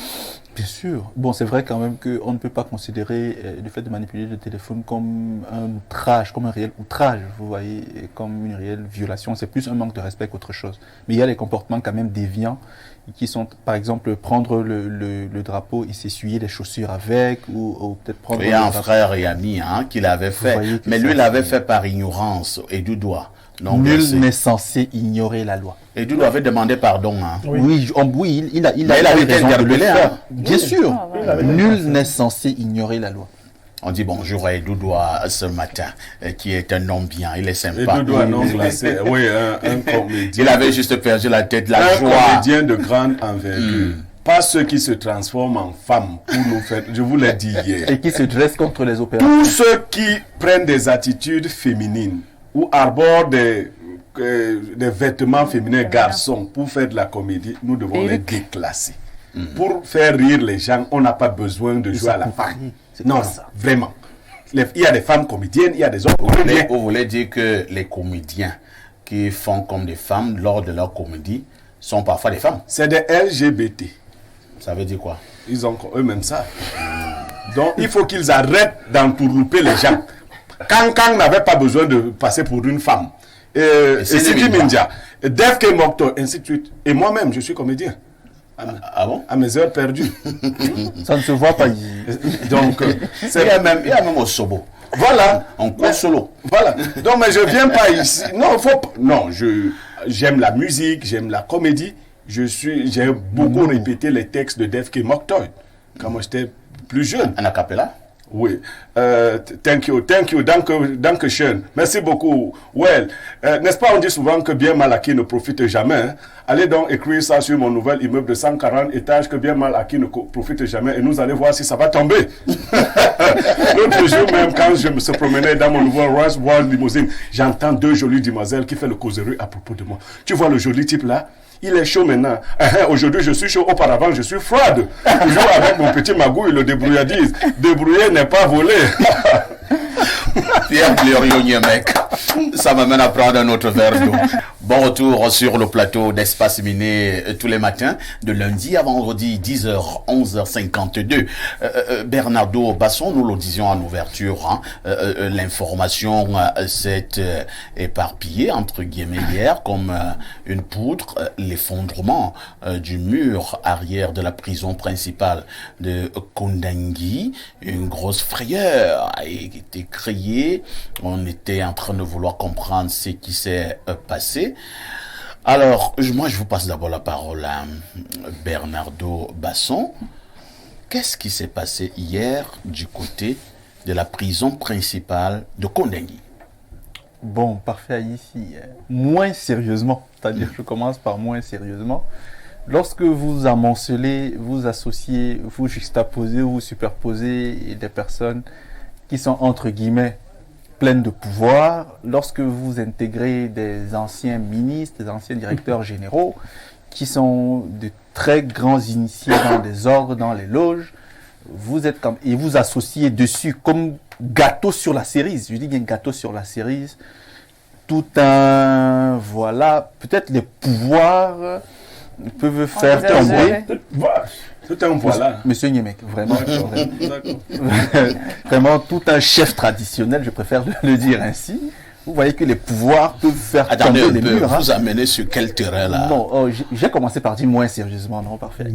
Bien sûr. Bon, c'est vrai quand même qu'on ne peut pas considérer le fait de manipuler le téléphone comme un outrage, comme un réel outrage, vous voyez, comme une réelle violation. C'est plus un manque de respect qu'autre chose. Mais il y a les comportements quand même déviants qui sont, par exemple, prendre le drapeau et s'essuyer les chaussures avec, ou peut-être prendre... Il y a un frère et ami qui l'avait fait, mais lui l'avait fait par ignorance et du doigt. Nul n'est censé ignorer la loi. Et Doudou avait demandé pardon. Oui, il a été interpellé. Bien sûr. Nul n'est censé ignorer la loi. On dit bonjour à Edoudoua ce matin, qui est un homme bien, il est sympa. Edoudoua, non, c'est un comédien. Il avait juste perdu la tête, la joie. Un comédien de grande envergure. Pas ceux qui se transforment en femmes pour nous faire, je vous l'ai dit hier. Et qui se dressent contre les opérations. Tous ceux qui prennent des attitudes féminines ou arborent des vêtements féminins garçons pour faire de la comédie, nous devons les déclasser. Pour faire rire les gens, on n'a pas besoin de jouer à la femme. Non, vraiment. Il y a des femmes comédiennes, il y a des hommes comédiens. Vous voulez dire que les comédiens qui font comme des femmes lors de leur comédie sont parfois des femmes? C'est des LGBT. Ça veut dire quoi? Ils ont eux-mêmes ça. Donc il faut qu'ils arrêtent d'entourlouper les gens. Kang n'avait pas besoin de passer pour une femme. Et Sidi Minja, Def K Mokto, ainsi de suite. Et moi-même, je suis comédien. Ah bon? À mes heures perdues. Ça ne se voit pas. Donc, il y a même au Sobo. Voilà. En cours solo. Voilà. Donc, mais je viens pas ici. Non, non, j'aime la musique, j'aime la comédie. J'ai beaucoup répété les textes de Def K Moktoy quand moi j'étais plus jeune. En acapella? Oui. Thank you, danke schön. Merci beaucoup. Well, n'est-ce pas, on dit souvent que bien mal acquis ne profite jamais. Hein? Allez donc écrire ça sur mon nouvel immeuble de 140 étages, que bien mal acquis ne profite jamais, et nous allons voir si ça va tomber. L'autre jour même, quand je me suis promené dans mon nouveau Rolls Royce limousine, j'entends deux jolies demoiselles qui font le causerie à propos de moi. Tu vois le joli type là? Il est chaud maintenant. Aujourd'hui, je suis chaud. Auparavant, je suis froide. Toujours avec mon petit magouille, le débrouillardise. Débrouiller n'est pas voler. Pierre Glorieux, mec. Ça m'amène à prendre un autre verre d'eau. Bon retour sur le plateau d'Espace Miné tous les matins, de lundi à vendredi, 10h, 11h52. Bernardo Basson, nous le disions en ouverture, l'information s'est éparpillée, entre guillemets, hier, comme une poudre. L'effondrement du mur arrière de la prison principale de Kondangi, une grosse frayeur a été créée. On était en train de vouloir comprendre ce qui s'est passé. Alors, moi, je vous passe d'abord la parole à Bernardo Basson. Qu'est-ce qui s'est passé hier du côté de la prison principale de Kondangi? Bon, parfait ici. Moins sérieusement, c'est-à-dire je commence par moins sérieusement. Lorsque vous amoncelez, vous associez, vous juxtaposez, vous superposez des personnes qui sont entre guillemets pleines de pouvoir, lorsque vous intégrez des anciens ministres, des anciens directeurs généraux, qui sont de très grands initiés dans les ordres, dans les loges, vous êtes comme, et vous associez dessus comme gâteau sur la cerise, je dis bien gâteau sur la cerise, tout un, voilà, peut-être les pouvoirs peuvent faire tomber. Tout un voilà. Monsieur Niemek, vraiment, vraiment tout un chef traditionnel, je préfère le dire ainsi, vous voyez que les pouvoirs peuvent faire Attendez tomber un les peu, murs. vous amenez sur quel terrain là? Non, j'ai commencé par dire moins sérieusement, non, parfait.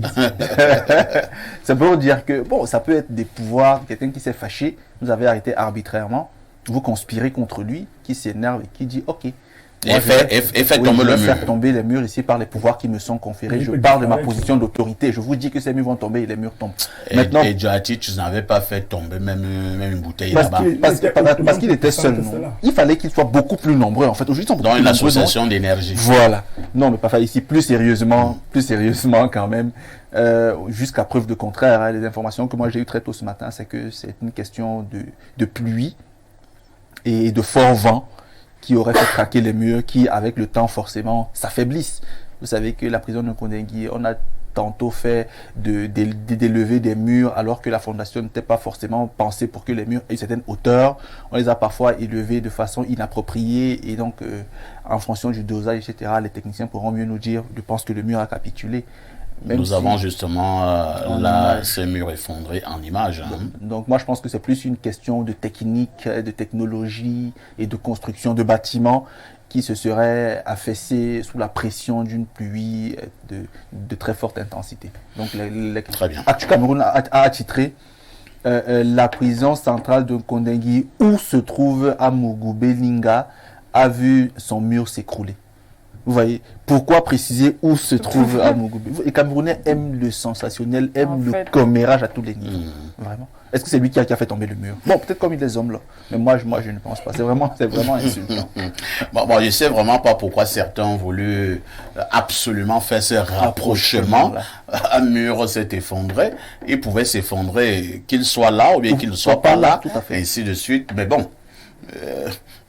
C'est pour dire que, bon, ça peut être des pouvoirs, quelqu'un qui s'est fâché, vous avez arrêté arbitrairement, vous conspirez contre lui, qui s'énerve et qui dit, ok. Et fait tomber le mur. Faire tomber les murs ici par les pouvoirs qui me sont conférés. Oui, Je oui, parle de ma oui. position d'autorité. Je vous dis que ces murs vont tomber et les murs tombent. Et, Maintenant, et Jati, tu n'avais pas fait tomber même une bouteille Parce là-bas. qu'il- parce qu'il était seul, C'est non. là. Il fallait qu'il soit beaucoup plus nombreux. En fait, aujourd'hui, ils sont beaucoup Dans plus une nombreux, association d'énergie. voilà. Non, mais pas ici, plus sérieusement quand même. Jusqu'à preuve de contraire, hein, les informations que moi j'ai eues très tôt ce matin, c'est que c'est une question de pluie et de fort vent qui aurait fait craquer les murs, qui avec le temps forcément s'affaiblissent. Vous savez que la prison de Kondengui, on a tantôt fait d'élever des murs alors que la fondation n'était pas forcément pensée pour que les murs aient une certaine hauteur. On les a parfois élevés de façon inappropriée et donc en fonction du dosage, etc., les techniciens pourront mieux nous dire, je pense que le mur a capitulé. Nous avons justement là ce mur effondré en image. Hein. Donc moi je pense que c'est plus une question de technique, de technologie et de construction de bâtiments qui se serait affaissé sous la pression d'une pluie de très forte intensité. Donc Très bien. Actu Cameroun a attitré la prison centrale de Kondengui où se trouve Amougou Belinga a vu son mur s'écrouler. Vous voyez, pourquoi préciser où se trouve Amougou? Les Camerounais aiment le sensationnel, aiment le commérage à tous les niveaux. Vraiment. Est-ce que c'est lui qui a fait tomber le mur? Bon, peut-être comme il les hommes là. Mais moi, je ne pense pas. C'est vraiment insultant. Bon, je sais vraiment pas pourquoi certains ont voulu absolument faire ce rapprochement. Un mur s'est effondré. Il pouvait s'effondrer, qu'il soit là ou bien qu'il ne soit pas là, et ainsi de suite. Mais bon.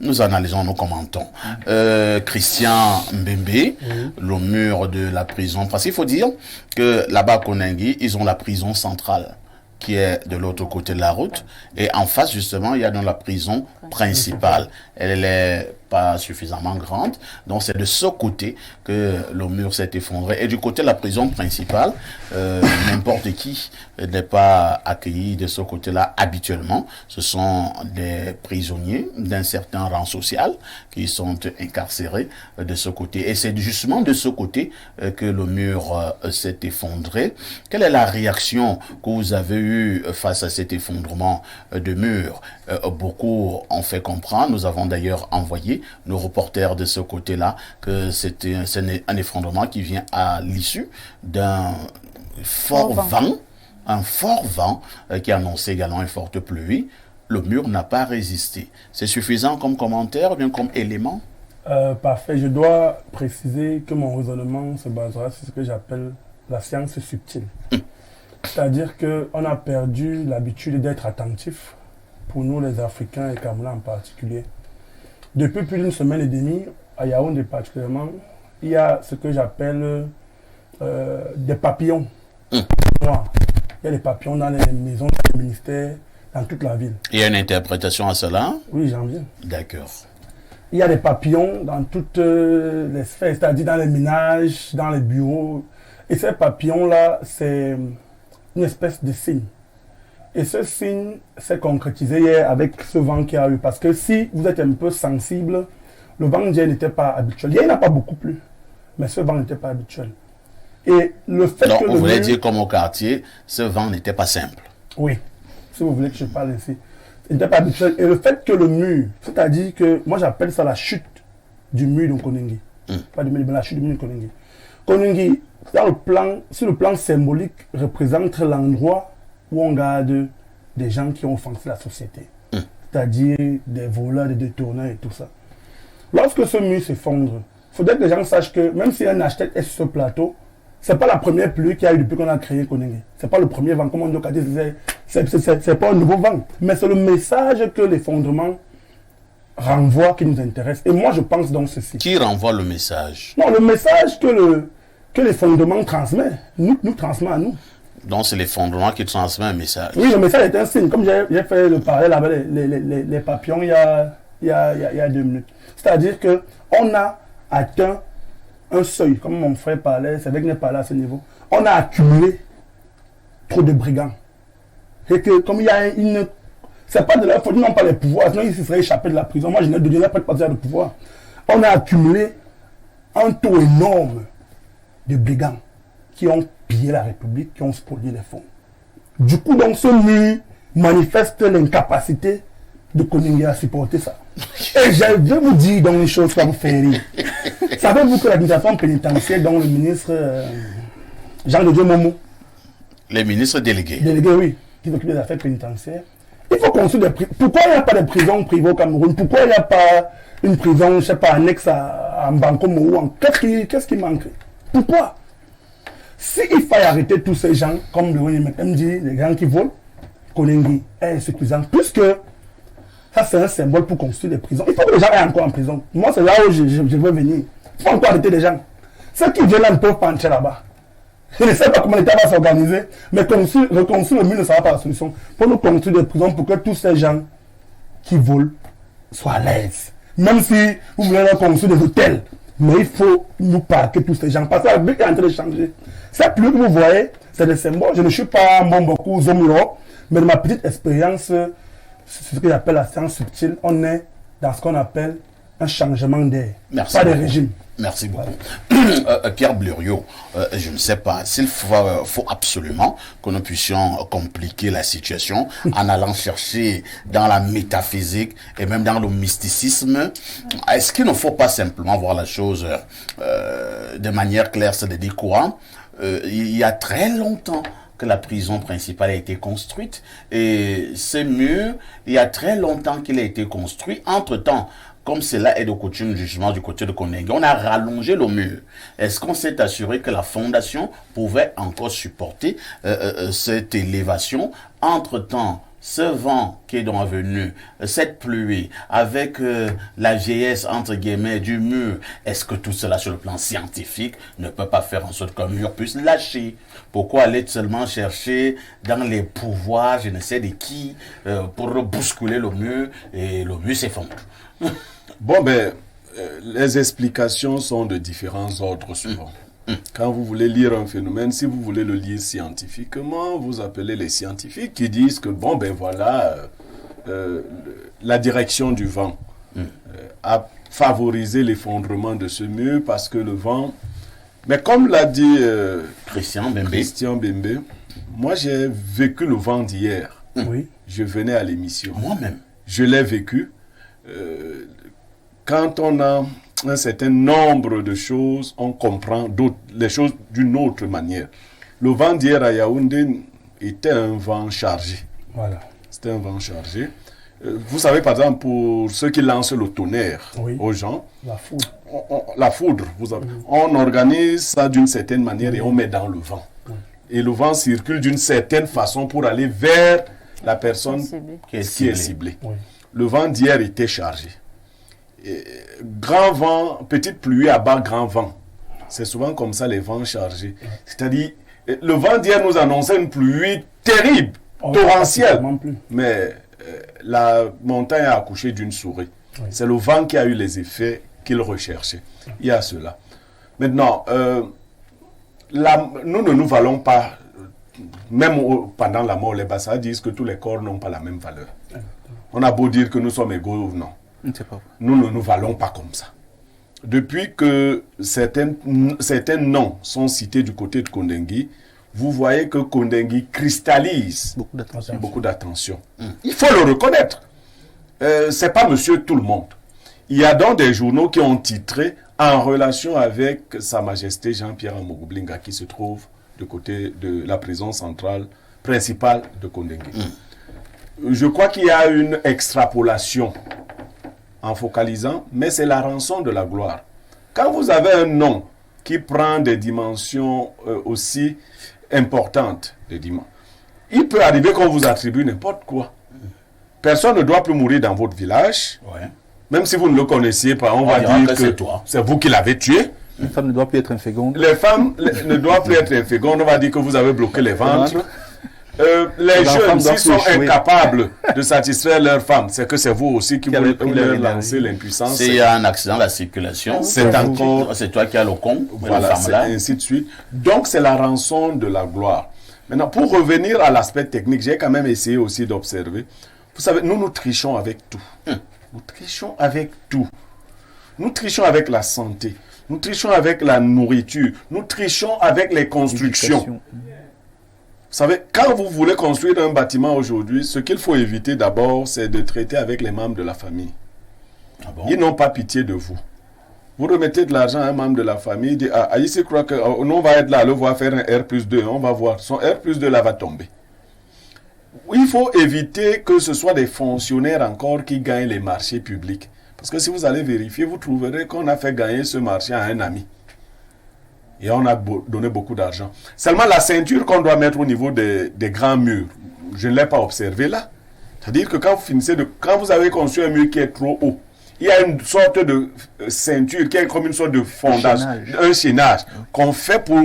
Nous analysons, nous commentons. Christian Mbembe, le mur de la prison. Parce qu'il faut dire que là-bas à Kondengui, ils ont la prison centrale qui est de l'autre côté de la route. Et en face, justement, il y a dans la prison principale. Elle n'est pas suffisamment grande. Donc, c'est de ce côté que le mur s'est effondré. Et du côté de la prison principale, n'importe qui n'est pas accueilli de ce côté-là habituellement. Ce sont des prisonniers d'un certain rang social qui sont incarcérés de ce côté. Et c'est justement de ce côté que le mur s'est effondré. Quelle est la réaction que vous avez eue face à cet effondrement de mur? Beaucoup ont fait comprendre, nous avons d'ailleurs envoyé nos reporters de ce côté-là que c'est un effondrement qui vient à l'issue d'un fort vent, un fort vent qui annonçait également une forte pluie. Le mur n'a pas résisté. C'est suffisant comme commentaire ou bien comme élément? Parfait. Je dois préciser que mon raisonnement se basera sur ce que j'appelle la science subtile. C'est-à-dire qu'on a perdu l'habitude d'être attentif, pour nous les Africains et Camerounais en particulier. Depuis plus d'une semaine et demie, à Yaoundé particulièrement, il y a ce que j'appelle des papillons noirs. Il y a des papillons dans les maisons, dans les ministères, dans toute la ville. Il y a une interprétation à cela? Oui, j'en viens. D'accord. Il y a des papillons dans toutes les sphères, c'est-à-dire dans les ménages, dans les bureaux. Et ces papillons-là, c'est une espèce de signe. Et ce signe s'est concrétisé hier avec ce vent qu'il y a eu. Parce que si vous êtes un peu sensible, le vent d'hier n'était pas habituel. Hier, il n'y en a pas beaucoup plus. Mais ce vent n'était pas habituel. Et le fait donc, que vous voulez dire comme au quartier, ce vent n'était pas simple? Oui. Si vous voulez que je parle ici. Il n'était pas habituel. Et le fait que le mur, c'est-à-dire que moi j'appelle ça la chute du mur de Kondengui. Pas du mur, mais la chute du mur de Kondengui. Kondengui, sur le plan symbolique, représente l'endroit où on garde des gens qui ont offensé la société. C'est-à-dire des voleurs, des détourneurs et tout ça. Lorsque ce mur s'effondre, il faudrait que les gens sachent que même si un architecte est sur ce plateau, ce n'est pas la première pluie qu'il y a eu depuis qu'on a créé Kondengui. Ce n'est pas le premier vent, comme on dit au Cadiz, c'est pas un nouveau vent. Mais c'est le message que l'effondrement renvoie qui nous intéresse. Et moi, je pense donc ceci. Qui renvoie le message? Non, le message que l'effondrement transmet, nous transmet à nous. Donc c'est l'effondrement qui transmet un message. Oui, le message est un signe. Comme j'ai fait le parallèle avec les papillons il y a 2 minutes. C'est-à-dire qu'on a atteint un seuil, comme mon frère parlait, c'est vrai qu'il n'est pas là à ce niveau. On a accumulé trop de brigands. Et que comme il y a C'est pas de leur faute, ils n'ont pas les pouvoirs, sinon ils se seraient échappés de la prison. Moi, je n'ai donné pas de partir de pouvoir. On a accumulé un taux énorme de brigands qui ont pillé la République, qui ont spolié les fonds. Du coup, donc, ce mur manifeste l'incapacité de Koningui à supporter ça. Et je vais vous dire donc une chose qui va vous faire rire. Savez-vous que l'administration pénitentiaire, dont le ministre Jean de Dieu Momo, Les ministres délégués. délégué, oui, qui s'occupe des affaires pénitentiaires, il faut construire des prisons. Pourquoi il n'y a pas de prison privée au Cameroun? Pourquoi il n'y a pas une prison, je ne sais pas, annexe à Mbanko Mouan? Qu'est-ce qui manque? Pourquoi? S'il faut arrêter tous ces gens, comme le MD, les gens qui volent, Koningui est insuffisant, puisque ça c'est un symbole pour construire des prisons. Il faut que les gens aient encore en prison. Moi, c'est là où je veux venir. Il faut encore arrêter les gens. Ceux qui viennent là ne peuvent pas entrer là-bas. Je ne sais pas comment l'État va s'organiser, mais reconstruire le mur ne sera pas la solution. Pour nous construire des prisons pour que tous ces gens qui volent soient à l'aise. Même si vous voulez leur construire des hôtels, mais il faut nous parquer tous ces gens. Parce que la vie est en train de changer. Cette pluie que vous voyez, c'est des symboles. Je ne suis pas beaucoup Zomiro, mais de ma petite expérience, c'est ce que j'appelle la science subtile. On est dans ce qu'on appelle un changement d'air, pas de régime. Merci beaucoup. Pierre Bluriot, je ne sais pas s'il faut absolument que nous puissions compliquer la situation en allant chercher dans la métaphysique et même dans le mysticisme. Est-ce qu'il ne faut pas simplement voir la chose de manière claire, c'est de dire quoi? Il y a très longtemps que la prison principale a été construite et ce mur, il y a très longtemps qu'il a été construit. Entre-temps, comme cela est de coutume justement du côté de Koningui, on a rallongé le mur. Est-ce qu'on s'est assuré que la fondation pouvait encore supporter cette élévation? Entre-temps, ce vent qui est donc venu, cette pluie, avec la vieillesse entre guillemets du mur, est-ce que tout cela sur le plan scientifique ne peut pas faire en sorte qu'un mur puisse lâcher? Pourquoi aller seulement chercher dans les pouvoirs, je ne sais de qui, pour bousculer le mur et le mur s'effondre? Bon, les explications sont de différents ordres souvent. Quand vous voulez lire un phénomène, si vous voulez le lire scientifiquement, vous appelez les scientifiques qui disent que, voilà, la direction du vent a favorisé l'effondrement de ce mur parce que le vent... Mais comme l'a dit Christian Bembe, moi j'ai vécu le vent d'hier. Oui. Je venais à l'émission. Moi-même. Je l'ai vécu. Quand on a un certain nombre de choses, on comprend les choses d'une autre manière. Le vent d'hier à Yaoundé était un vent chargé. Voilà. C'était un vent chargé. Vous savez, par exemple, pour ceux qui lancent le tonnerre aux gens, la foudre. On organise ça d'une certaine manière et on met dans le vent. Et le vent circule d'une certaine façon pour aller vers la personne qui est ciblée. Oui. Le vent d'hier était chargé. Et grand vent, petite pluie abat grand vent. C'est souvent comme ça les vents chargés. C'est-à-dire, le vent d'hier nous annonçait une pluie terrible, torrentielle. Mais la montagne a accouché d'une souris. Oui. C'est le vent qui a eu les effets qu'il recherchait. Il y a cela. Maintenant, nous ne nous valons pas, même pendant la mort, les Bassa disent que tous les corps n'ont pas la même valeur. On a beau dire que nous sommes égaux ou non. Nous ne nous valons pas comme ça. Depuis que certains noms sont cités du côté de Koningui, vous voyez que Koningui cristallise beaucoup d'attention. Il faut le reconnaître. C'est pas monsieur tout le monde. Il y a donc des journaux qui ont titré en relation avec Sa Majesté Jean-Pierre Amogo-Blinga qui se trouve du côté de la prison centrale principale de Koningui. Je crois qu'il y a une extrapolation en focalisant, mais c'est la rançon de la gloire. Quand vous avez un nom qui prend des dimensions aussi importantes, il peut arriver qu'on vous attribue n'importe quoi. Personne ne doit plus mourir dans votre village. Ouais. Même si vous ne le connaissiez pas, on va dire que c'est vous qui l'avez tué. Les femmes ne doivent plus être infécondes. Les femmes ne doivent plus être infécondes. On va dire que vous avez bloqué les ventres. Les jeunes, s'ils sont incapables de satisfaire leurs femmes, c'est que c'est vous aussi qui voulez leur lancer l'impuissance. S'il y a un accident de la circulation, c'est toi qui as le con. Voilà, c'est ainsi de suite. Donc, c'est la rançon de la gloire. Maintenant, pour revenir à l'aspect technique, j'ai quand même essayé aussi d'observer. Vous savez, nous trichons avec tout. Nous trichons avec tout. Nous trichons avec la santé. Nous trichons avec la nourriture. Nous trichons avec les constructions. Vous savez, quand vous voulez construire un bâtiment aujourd'hui, ce qu'il faut éviter d'abord, c'est de traiter avec les membres de la famille. Ah bon? Ils n'ont pas pitié de vous. Vous remettez de l'argent à un membre de la famille, il dit, ah, ici, croit que nous, on va être là, on va faire un R+2, on va voir, son R+2 là va tomber. Il faut éviter que ce soit des fonctionnaires encore qui gagnent les marchés publics. Parce que si vous allez vérifier, vous trouverez qu'on a fait gagner ce marché à un ami. Et on a donné beaucoup d'argent. Seulement la ceinture qu'on doit mettre au niveau des grands murs, je ne l'ai pas observé là. C'est-à-dire que quand vous avez construit un mur qui est trop haut, il y a une sorte de ceinture qui est comme une sorte de fondation, un chaînage qu'on fait pour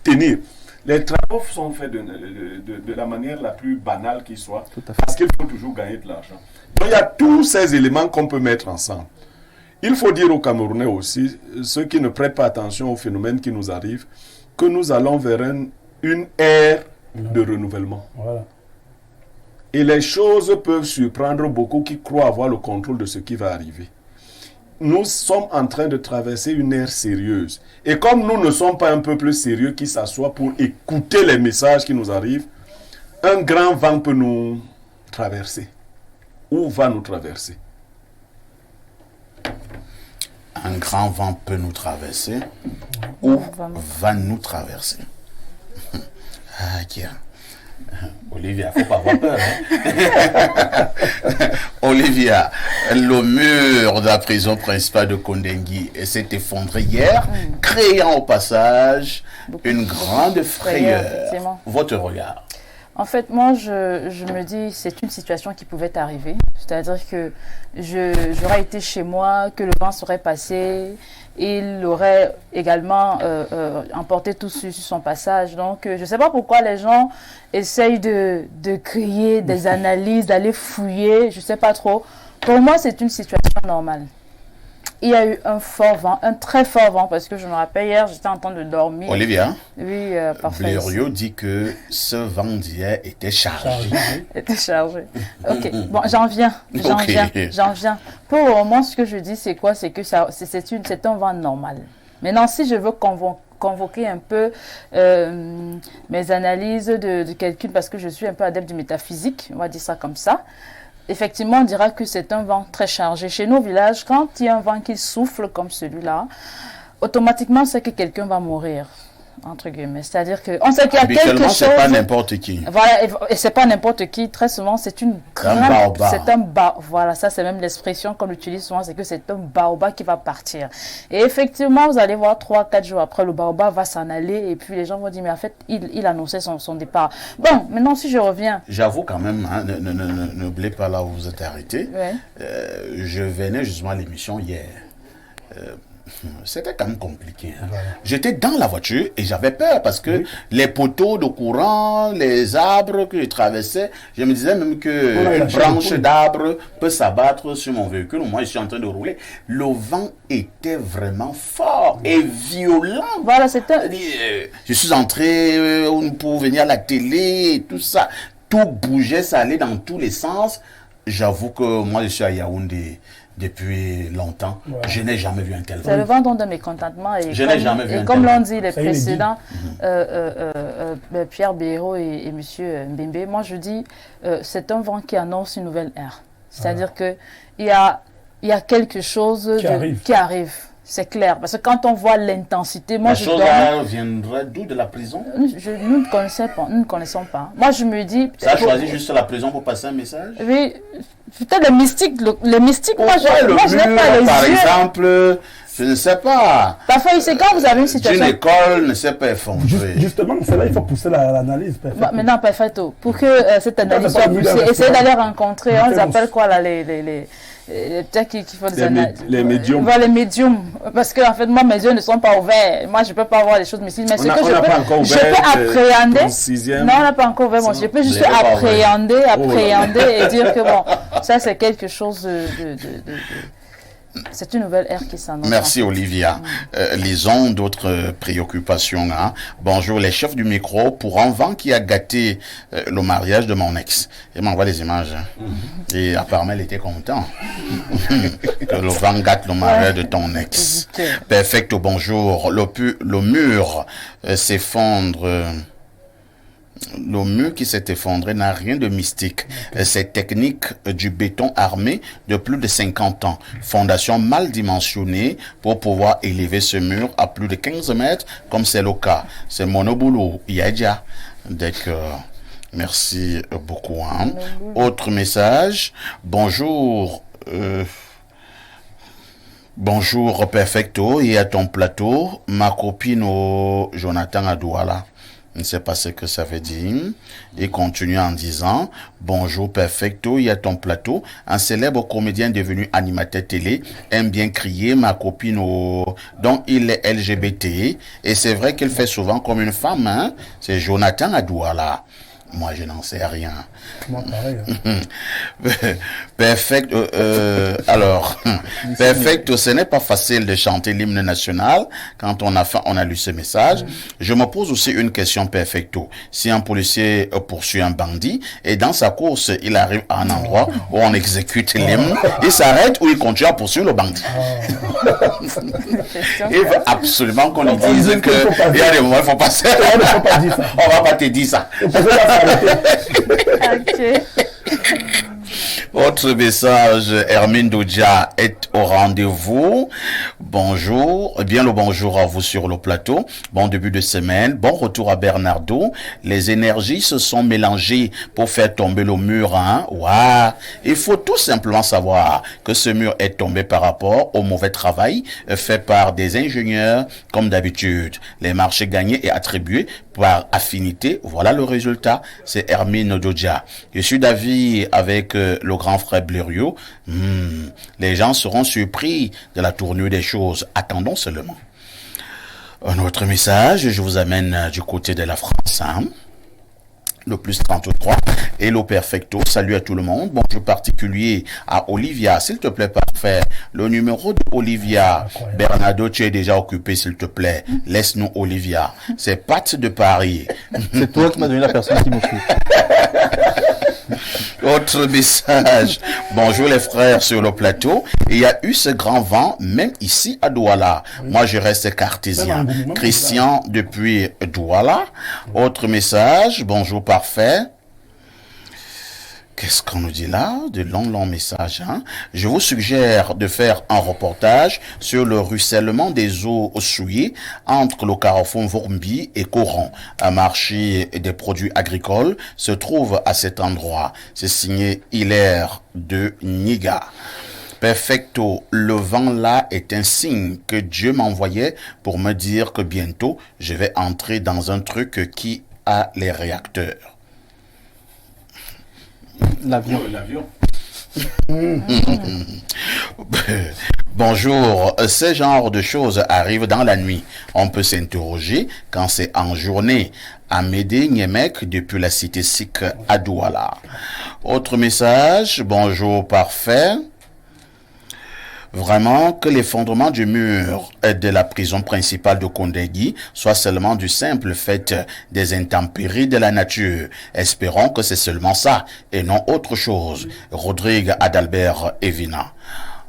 tenir. Les travaux sont faits de la manière la plus banale qui soit, parce qu'il faut toujours gagner de l'argent. Donc il y a tous ces éléments qu'on peut mettre ensemble. Il faut dire aux Camerounais aussi, ceux qui ne prêtent pas attention aux phénomènes qui nous arrivent, que nous allons vers une ère de renouvellement. Voilà. Et les choses peuvent surprendre beaucoup qui croient avoir le contrôle de ce qui va arriver. Nous sommes en train de traverser une ère sérieuse. Et comme nous ne sommes pas un peuple sérieux qui s'assoit pour écouter les messages qui nous arrivent, un grand vent peut nous traverser. Où va nous traverser? Un grand vent peut nous traverser. Où va nous traverser? Ah, tiens. Olivia, faut pas avoir peur. Hein? Olivia, le mur de la prison principale de Kondengui s'est effondré hier, créant au passage une grande frayeur. Votre regard? En fait, moi, je me dis, c'est une situation qui pouvait arriver. C'est-à-dire que j'aurais été chez moi, que le vent serait passé, il aurait également emporté tout sur son passage. Donc, je ne sais pas pourquoi les gens essayent de créer des analyses, d'aller fouiller, je ne sais pas trop. Pour moi, c'est une situation normale. Il y a eu un fort vent, un très fort vent, parce que je me rappelle hier, j'étais en train de dormir. Olivia, oui, parfait. Blériot dit que ce vent d'hier était chargé. Était chargé. Ok, bon, j'en viens. Pour le moment, ce que je dis, c'est quoi? C'est que c'est un vent normal. Maintenant, si je veux convoquer un peu mes analyses de quelqu'un, parce que je suis un peu adepte du métaphysique, on va dire ça comme ça. Effectivement, on dira que c'est un vent très chargé. Chez nos villages, quand il y a un vent qui souffle comme celui-là, automatiquement, c'est que quelqu'un va mourir, entre guillemets. C'est-à-dire qu'on sait qu'il y a quelque chose... c'est pas n'importe qui. Voilà, et c'est pas n'importe qui. Très souvent, c'est une grande... C'est un baobab. Voilà, ça, c'est même l'expression qu'on utilise souvent, c'est que c'est un baobab qui va partir. Et effectivement, vous allez voir 3-4 jours après, le baobab va s'en aller, et puis les gens vont dire, mais en fait, il annonçait son départ. Bon, maintenant, si je reviens... J'avoue quand même, hein, n'oubliez pas là où vous êtes arrêté. Ouais. Je venais justement à l'émission hier. C'était quand même compliqué. Hein. Voilà. J'étais dans la voiture et j'avais peur parce que les poteaux de courant, les arbres que je traversais, je me disais même qu'une branche d'arbre peut s'abattre sur mon véhicule. Moi, je suis en train de rouler. Le vent était vraiment fort et violent. Voilà, c'était... Je suis entré pour venir à la télé et tout ça. Tout bougeait, ça allait dans tous les sens. J'avoue que moi, je suis à Yaoundé depuis longtemps. Ouais. Je n'ai jamais vu un tel vent. C'est le vent d'un de mes contentements. Et je n'ai jamais vu un tel vent. Comme l'ont dit les précédents, Pierre Béraud et M. Mbembe, moi je dis, c'est un vent qui annonce une nouvelle ère. C'est-à-dire qu'il y a quelque chose qui arrive. C'est clair, parce que quand on voit l'intensité, moi je chose viendrait d'où? De la prison? Nous ne connaissons pas. Moi je me dis... Ça a choisi juste la prison pour passer un message? Oui, peut-être les mystiques, moi je n'ai pas les par yeux. Exemple, je ne sais pas. Parfois, c'est quand vous avez une situation... Une école ne sait pas effondrer. Justement, c'est là il faut pousser l'analyse. Bah, maintenant, Perfetto, pour que cette analyse soit poussée, essayez d'aller rencontrer, on les appelle quoi là, peut-être qui font des analyses. Les médiums. Voilà, les médiums. Parce que, en fait, moi, mes yeux ne sont pas ouverts. Moi, je ne peux pas voir les choses mystiques. Mais ce que je peux appréhender. Non, on n'a pas encore ouvert. Bon, je peux juste appréhender et dire que, bon, ça, c'est quelque chose C'est une nouvelle ère qui s'annonce. Merci Olivia. Lisons d'autres préoccupations. Hein. Bonjour les chefs du micro. Pour un vent qui a gâté le mariage de mon ex. Il m'envoie des images. Et apparemment elle était content que le vent gâte le mariage de ton ex. Perfecto, bonjour. Le mur s'effondre. Le mur qui s'est effondré n'a rien de mystique. C'est technique du béton armé de plus de 50 ans. Fondation mal dimensionnée pour pouvoir élever ce mur à plus de 15 mètres, comme c'est le cas. C'est Monoboulou Yadja. D'accord. Merci beaucoup. Hein. Autre message. Bonjour. Bonjour Perfecto et à ton plateau. Ma copine Jonathan Adouala. Je ne sais pas ce que ça veut dire. Et continue en disant, bonjour Perfecto, il y a ton plateau. Un célèbre comédien devenu animateur télé aime bien crier ma copine dont il est LGBT. Et c'est vrai qu'il fait souvent comme une femme. Hein? C'est Jonathan Adouala. Moi, je n'en sais rien. Moi, pareil. Perfect. Alors, perfect. Ce n'est pas facile de chanter l'hymne national quand on a lu ce message. Je me pose aussi une question, perfecto. Si un policier poursuit un bandit et dans sa course, il arrive à un endroit où on exécute l'hymne, il s'arrête ou il continue à poursuivre le bandit. Il veut absolument qu'on lui dise que il y a des moments, il ne faut pas ça. On va pas te dire ça. Ok. Autre message, Hermine Doudia est au rendez-vous. Bonjour, bien le bonjour à vous sur le plateau. Bon début de semaine, bon retour à Bernardo. Les énergies se sont mélangées pour faire tomber le mur. Hein? Waouh! Il faut tout simplement savoir que ce mur est tombé par rapport au mauvais travail fait par des ingénieurs comme d'habitude. Les marchés gagnés et attribués par affinité, voilà le résultat. C'est Hermine Doudia. Je suis d'avis avec le grand frère Blériot. Les gens seront surpris de la tournure des choses. Attendons seulement. Un autre message, je vous amène du côté de la France. Hein? Le plus 33 et le perfecto. Salut à tout le monde. Bonjour particulier à Olivia. S'il te plaît, parfait. Le numéro de Olivia. Bernardo, tu es déjà occupé, s'il te plaît. Laisse-nous Olivia. C'est Pat de Paris. C'est toi qui m'as donné la personne qui m'occupe. Autre message. Bonjour les frères sur le plateau. Il y a eu ce grand vent, même ici à Douala. Moi, je reste cartésien. Christian depuis Douala. Autre message. Bonjour parfait. Qu'est-ce qu'on nous dit là? De longs messages. Hein? Je vous suggère de faire un reportage sur le ruissellement des eaux souillées entre le carrefour Vormbi et Coran. Un marché des produits agricoles se trouve à cet endroit. C'est signé Hilaire de Niga. Perfecto, le vent là est un signe que Dieu m'envoyait pour me dire que bientôt je vais entrer dans un truc qui a les réacteurs. L'avion. Bonjour, ce genre de choses arrive dans la nuit. On peut s'interroger quand c'est en journée. Amédée Niemek depuis la cité sikh à Douala. Autre message, bonjour parfait. Vraiment que l'effondrement du mur de la prison principale de Kondengui soit seulement du simple fait des intempéries de la nature. Espérons que c'est seulement ça et non autre chose. Rodrigue Adalbert Evina.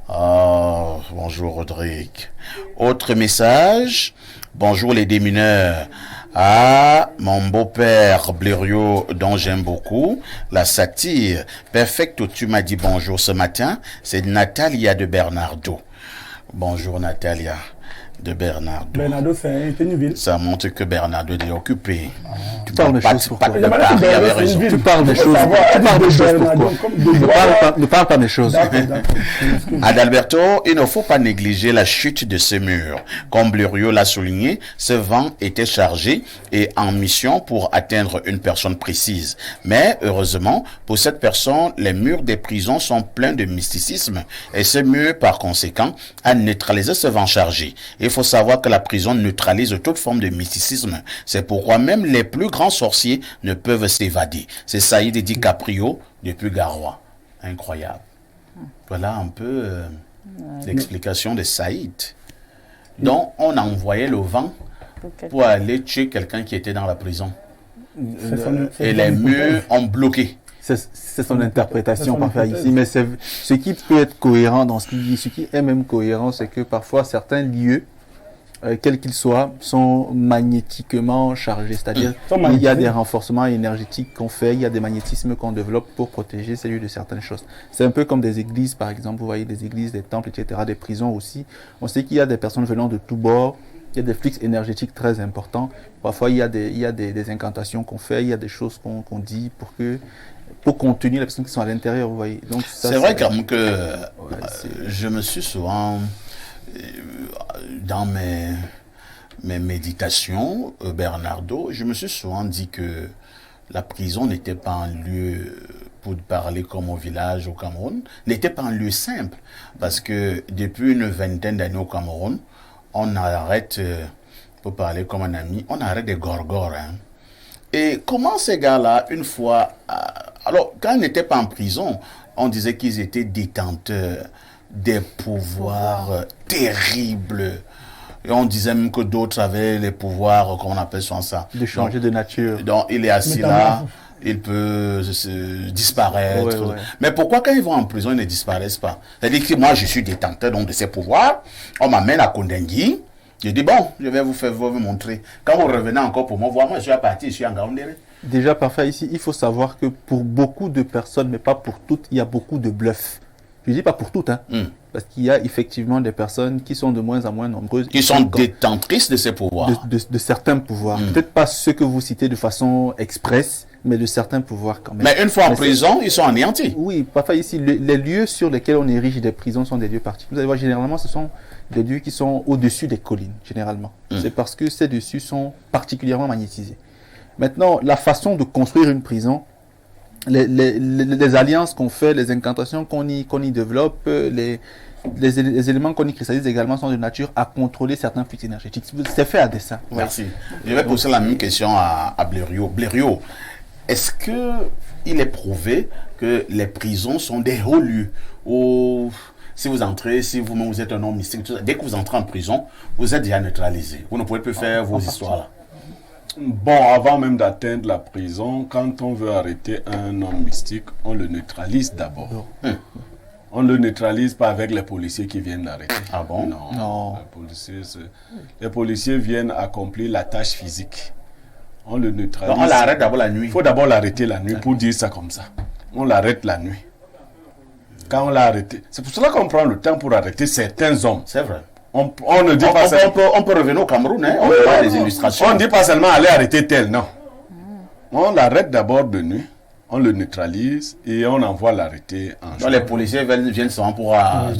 Oh, bonjour Rodrigue. Autre message. Bonjour les démineurs. Ah, mon beau-père Blériot, dont j'aime beaucoup, la satire. Perfecto, tu m'as dit bonjour ce matin. C'est Natalia de Bernardo. Bonjour Natalia de Bernardo. Bernardo, c'est une ville. Ça montre que Bernardo est occupé. Tu parles des choses pour toi. Il avait raison. Tu parles des choses. Tu parles des choses pour toi. Ne parle pas des choses. Adalberto, il ne faut pas négliger la chute de ce mur. Comme Blériot l'a souligné, ce vent était chargé et en mission pour atteindre une personne précise. Mais heureusement, pour cette personne, les murs des prisons sont pleins de mysticisme et ce mur, par conséquent, a neutralisé ce vent chargé. Il faut savoir que la prison neutralise toute forme de mysticisme. C'est pourquoi même les plus grands sorciers ne peuvent s'évader. C'est Saïd DiCaprio depuis Garoua. Incroyable. Voilà un peu L'explication de Saïd. Donc, on a envoyé le vent pour aller tuer quelqu'un qui était dans la prison. Et les murs ont bloqué. C'est son interprétation son parfois hypothèse. ici, mais ce qui peut être cohérent dans ce qu'il dit, ce qui est même cohérent, c'est que parfois certains lieux, quels qu'ils soient, sont magnétiquement chargés. C'est-à-dire Sont il y a magnétisés. des renforcements énergétiques qu'on fait, il y a des magnétismes qu'on développe pour protéger ces lieux de certaines choses. C'est un peu comme des églises, par exemple, vous voyez des églises, des temples, etc., des prisons aussi. On sait qu'il y a des personnes venant de tous bords, il y a des flux énergétiques très importants. Parfois, il y a des incantations qu'on fait, il y a des choses qu'on dit pour contenir les personnes qui sont à l'intérieur, vous voyez. Donc, ça, C'est vrai quand même que c'est- je me suis souvent, dans mes méditations, Bernardo, je me suis souvent dit que la prison n'était pas un lieu, pour parler comme au village au Cameroun, n'était pas un lieu simple. Parce que depuis une vingtaine d'années au Cameroun, on arrête, pour parler comme un ami, on arrête des gorgores. Hein. Et comment ces gars-là, une fois... alors, quand ils n'étaient pas en prison, on disait qu'ils étaient détenteurs des pouvoirs terribles. Et on disait même que d'autres avaient les pouvoirs, comment on appelle ça de changer de nature. Donc, il est assis là, il peut disparaître. Ouais, ouais. Mais pourquoi quand ils vont en prison, ils ne disparaissent pas? C'est-à-dire que moi, je suis détenteur donc, de ces pouvoirs. On m'amène à Kondengui. Je dis, bon, je vais vous montrer. Quand vous revenez encore pour me voir, moi, je suis à partir, je suis en Gaoundéré. Déjà, parfois ici, il faut savoir que pour beaucoup de personnes, mais pas pour toutes, il y a beaucoup de bluffs. Je dis pas pour toutes, hein, parce qu'il y a effectivement des personnes qui sont de moins en moins nombreuses. Qui sont détentrices de ces pouvoirs. De certains pouvoirs. Peut-être pas ceux que vous citez de façon expresse, mais de certains pouvoirs quand même. Mais une fois en Mais prison, ils sont anéantis. oui, parfois ici, les lieux sur lesquels on érige des prisons sont des lieux particuliers. Vous allez voir, généralement, ce sont des lieux qui sont au-dessus des collines, généralement. C'est parce que ces dessus sont particulièrement magnétisés. Maintenant, la façon de construire une prison, les alliances qu'on fait, les incantations qu'on y développe, les éléments qu'on y cristallise également sont de nature à contrôler certains flux énergétiques. C'est fait à dessein. Merci. Je vais poser la même question à Blériot. Blériot, est-ce qu'il est prouvé que les prisons sont des hauts lieux où, si vous entrez, si vous êtes un homme mystique, tout ça, dès que vous entrez en prison, vous êtes déjà neutralisé. Vous ne pouvez plus faire vos histoires là. Bon, avant même d'atteindre la prison, quand on veut arrêter un homme mystique, on le neutralise d'abord. On ne le neutralise pas avec les policiers qui viennent l'arrêter. Ah bon? Non. Les policiers viennent accomplir la tâche physique. On le neutralise. Donc on l'arrête d'abord la nuit. Il faut d'abord l'arrêter la nuit pour dire ça comme ça. On l'arrête la nuit. Quand on l'a arrêté, c'est pour cela qu'on prend le temps pour arrêter certains hommes. C'est vrai. On ne dit pas ça. On peut revenir au Cameroun, hein? On peut voir des illustrations. On ne dit pas seulement aller arrêter tel, non. On l'arrête d'abord de nuit, on le neutralise et on envoie l'arrêter en jour. Donc les policiers viennent seulement pour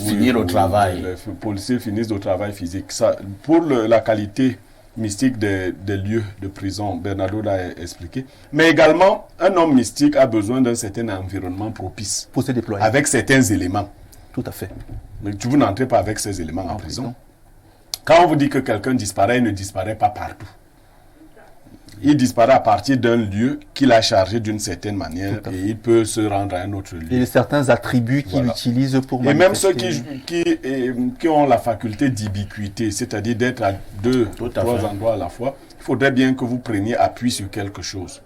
finir le travail. Les policiers finissent le travail physique. Ça, pour la qualité mystique des lieux de prison, Bernardo l'a expliqué. Mais également, un homme mystique a besoin d'un certain environnement propice. Pour se déployer. Avec certains éléments. Tout à fait. Mais vous n'entrez pas avec ces éléments en prison. Quand on vous dit que quelqu'un disparaît, il ne disparaît pas partout. Il disparaît à partir d'un lieu qu'il a chargé d'une certaine manière et il peut se rendre à un autre lieu. Et certains attributs qu'il utilise pour Et même ceux manifester. qui ont la faculté d'ubiquité, c'est-à-dire d'être à deux, trois endroits à la fois, il faudrait bien que vous preniez appui sur quelque chose.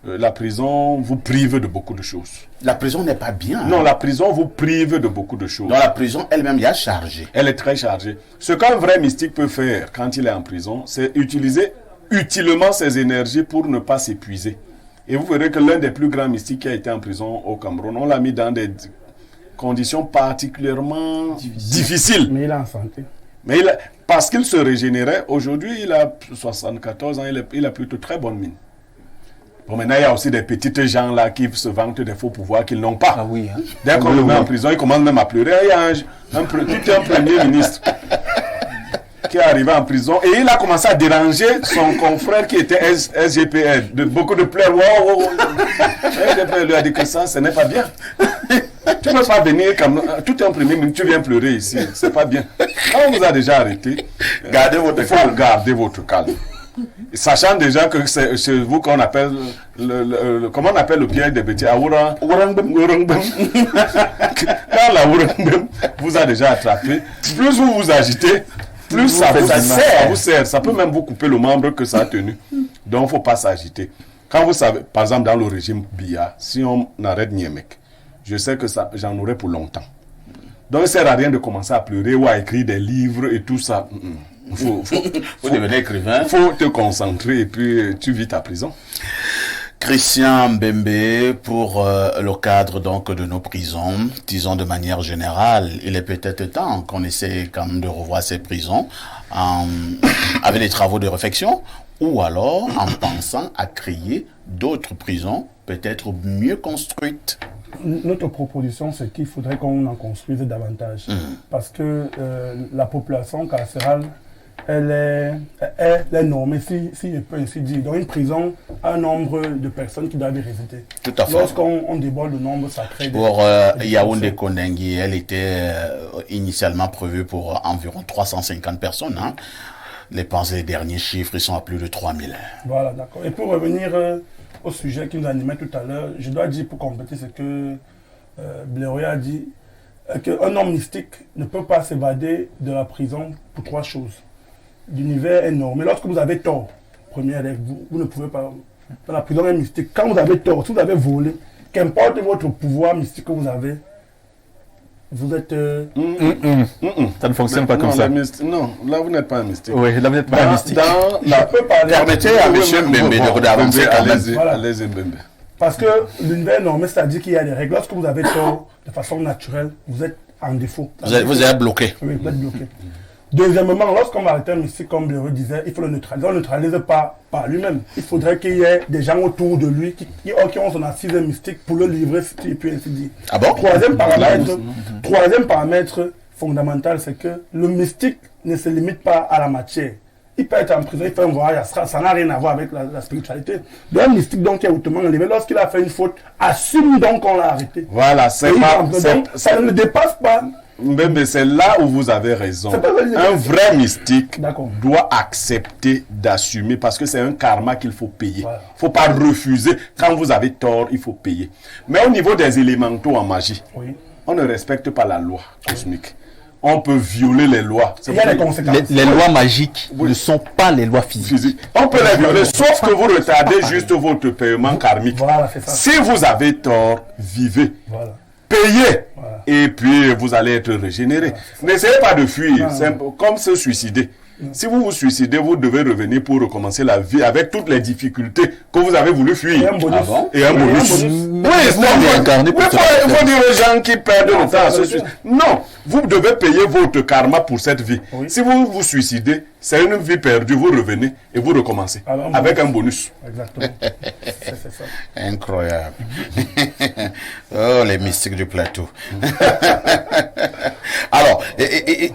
La prison vous prive de beaucoup de choses. La prison n'est pas bien. Non, la prison vous prive de beaucoup de choses. Dans la prison elle-même, il y a chargé. Elle est très chargée. Ce qu'un vrai mystique peut faire quand il est en prison, c'est utiliser utilement ses énergies pour ne pas s'épuiser. Et vous verrez que l'un des plus grands mystiques qui a été en prison au Cameroun, on l'a mis dans des conditions particulièrement difficiles. Mais il est en santé. Mais parce qu'il se régénérait, aujourd'hui il a 74 ans, il a plutôt très bonne mine. Bon, maintenant, il y a aussi des petites gens là qui se vantent des faux pouvoirs qu'ils n'ont pas. Ah oui, hein. Dès qu'on le met en prison, il commence même à pleurer. Il y a un premier ministre qui est arrivé en prison et il a commencé à déranger son confrère qui était SGPN. Beaucoup de pleurs. SGPN lui a dit que ça, ce n'est pas bien. Tu ne peux pas venir comme tout un premier ministre, tu viens pleurer ici. C'est pas bien. Quand on vous a déjà arrêté, il faut garder votre calme. Sachant déjà que c'est chez vous qu'on appelle comment on appelle le piège des petits Aoura. Quand la Ourangbem vous a déjà attrapé, plus vous vous agitez, plus ça vous serre. Ça peut même vous couper le membre que ça a tenu. Donc, il ne faut pas s'agiter. Quand vous savez, par exemple, dans le régime Biya, si on arrête Niemek, je sais que j'en aurai pour longtemps. Donc, il ne sert à rien de commencer à pleurer ou à écrire des livres et tout ça. Faut devenir écrivain. Il faut te concentrer et puis tu vis ta prison. Christian Mbembe, pour le cadre donc de nos prisons, disons de manière générale, il est peut-être temps qu'on essaie quand même de revoir ces prisons avec des travaux de réflexion ou alors en pensant à créer d'autres prisons peut-être mieux construites. Notre proposition, c'est qu'il faudrait qu'on en construise davantage. Parce que la population carcérale, elle est normée, si je peux ainsi dire. Dans une prison, un nombre de personnes qui doivent y résider. Tout à fait. Lorsqu'on déborde le nombre, ça crée pour Yaoundé Kondengi, elle était initialement prévue pour environ 350 personnes. Hein. Les derniers chiffres, ils sont à plus de 3000. Voilà, d'accord. Et pour revenir au sujet qui nous animait tout à l'heure, je dois dire pour compléter ce que Blaireau a dit, qu'un homme mystique ne peut pas s'évader de la prison pour 3 choses. L'univers est normé. Lorsque vous avez tort, première règle, vous ne pouvez pas. Dans la prison est mystique. Quand vous avez tort, si vous avez volé, qu'importe votre pouvoir mystique que vous avez, vous êtes. Ça ne fonctionne pas comme ça. Non, là vous n'êtes pas un mystique. Oui, là vous n'êtes pas un mystique. Permettez à M. Mbembe d'avancer quand même. Allez-y, Mbembe. Parce que l'univers est normé, c'est-à-dire qu'il y a des règles. Lorsque vous avez tort de façon naturelle, vous êtes en défaut. Vous êtes bloqué. Oui, vous êtes bloqué. Deuxièmement, lorsqu'on va arrêter un mystique, comme Blaireau disait, il faut le neutraliser. On ne le neutralise pas par lui-même. Il faudrait qu'il y ait des gens autour de lui qui ont son assise mystique pour le livrer, si tu peux ainsi dire. Ah bon? Troisième paramètre fondamental, c'est que le mystique ne se limite pas à la matière. Il peut être en prison, il fait un voyage, ça n'a rien à voir avec la spiritualité. Donc, un mystique donc, qui est hautement élevé, lorsqu'il a fait une faute, assume donc qu'on l'a arrêté. Voilà, ça ne dépasse pas. Mbembe, c'est là où vous avez raison. Un vrai mystique doit accepter d'assumer parce que c'est un karma qu'il faut payer. Il ne faut pas refuser. Quand vous avez tort, il faut payer. Mais au niveau des élémentaux en magie, on ne respecte pas la loi cosmique. On peut violer les lois. Il y a des conséquences. Les lois magiques ne sont pas les lois physiques. On peut les violer, sauf que vous retardez juste votre paiement karmique. Voilà, c'est ça. Si vous avez tort, vivez. Voilà. Payez. Et puis vous allez être régénéré. N'essayez pas de fuir, c'est comme se suicider. Si vous vous suicidez, vous devez revenir pour recommencer la vie avec toutes les difficultés que vous avez voulu fuir. Et un bonus. Et un bonus. Oui, il faut dire aux gens qui perdent le temps à se suicider. Non, vous devez payer votre karma pour cette vie. Si vous vous suicidez, c'est une vie perdue. Vous revenez et vous recommencez avec un bonus. Exactement. C'est ça. Incroyable. Oh, les mystiques du plateau. Alors,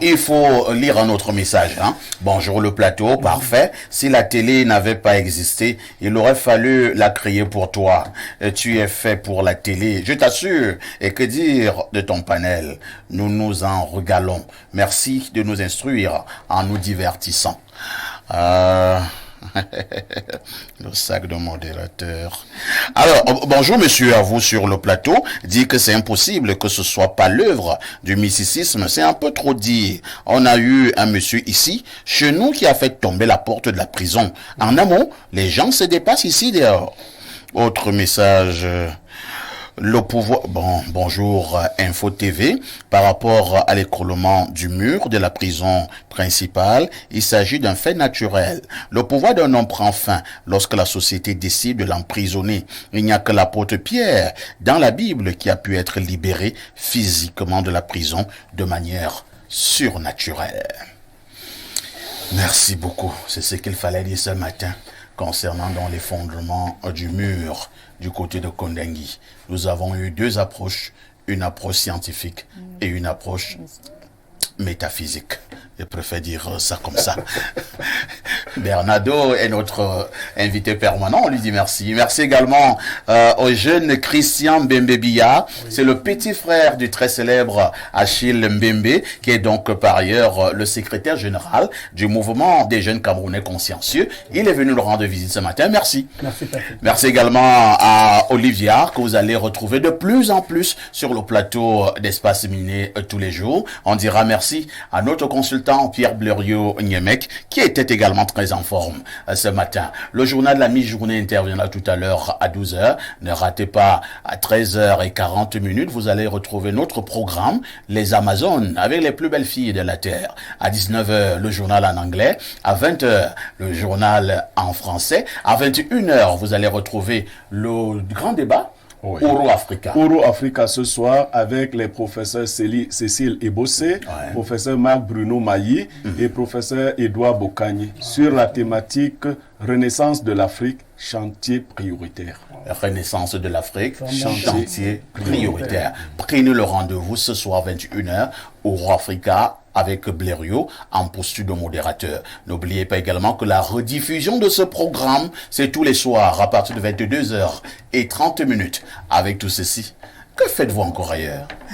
il faut lire un autre message. Hein. Bonjour le plateau, parfait. Si la télé n'avait pas existé, il aurait fallu la créer pour toi. Tu es fait pour la télé, je t'assure. Et que dire de ton panel? Nous nous en régalons. Merci de nous instruire en nous divertissant. Le sac de modérateur. Alors, bonjour monsieur, à vous sur le plateau. Dit que c'est impossible que ce soit pas l'œuvre du mysticisme, c'est un peu trop dit. On a eu un monsieur ici, chez nous, qui a fait tomber la porte de la prison. En amont, les gens se dépassent ici dehors. Autre message... Le pouvoir, bonjour Info TV, par rapport à l'écroulement du mur de la prison principale, il s'agit d'un fait naturel. Le pouvoir d'un homme prend fin lorsque la société décide de l'emprisonner. Il n'y a que l'apôtre Pierre dans la Bible qui a pu être libéré physiquement de la prison de manière surnaturelle. Merci beaucoup, c'est ce qu'il fallait dire ce matin concernant dans l'effondrement du mur du côté de Kondengi. Nous avons eu 2 approches, une approche scientifique et une approche métaphysique. Je préfère dire ça comme ça. Bernardo est notre invité permanent, on lui dit merci. Merci également au jeune Christian Mbembe-Biya. C'est le petit frère du très célèbre Achille Mbembe, qui est donc par ailleurs le secrétaire général du mouvement des jeunes Camerounais consciencieux. Il est venu nous rendre visite ce matin. Merci. Merci, Patrick. Merci également à Olivia, que vous allez retrouver de plus en plus sur le plateau d'Espace Miné tous les jours. On dira merci à notre consultant Pierre Blériot-Niemek, qui était également très en forme ce matin. Le journal de la mi-journée interviendra tout à l'heure à 12h. Ne ratez pas à 13h40, vous allez retrouver notre programme, Les Amazones, avec les plus belles filles de la Terre. À 19h, le journal en anglais. À 20h, le journal en français. À 21h, vous allez retrouver le grand débat. Oui. Euro Africa. Euro Africa ce soir avec les professeurs Cécile Ebossé, professeur Marc Bruno Mailly et professeur Édouard Bocagni sur la thématique Renaissance de l'Afrique, chantier prioritaire. Renaissance de l'Afrique, chantier prioritaire. Prenez le rendez-vous ce soir 21h Euro Africa avec Blériot en posture de modérateur. N'oubliez pas également que la rediffusion de ce programme, c'est tous les soirs à partir de 22h30. Avec tout ceci, que faites-vous encore ailleurs?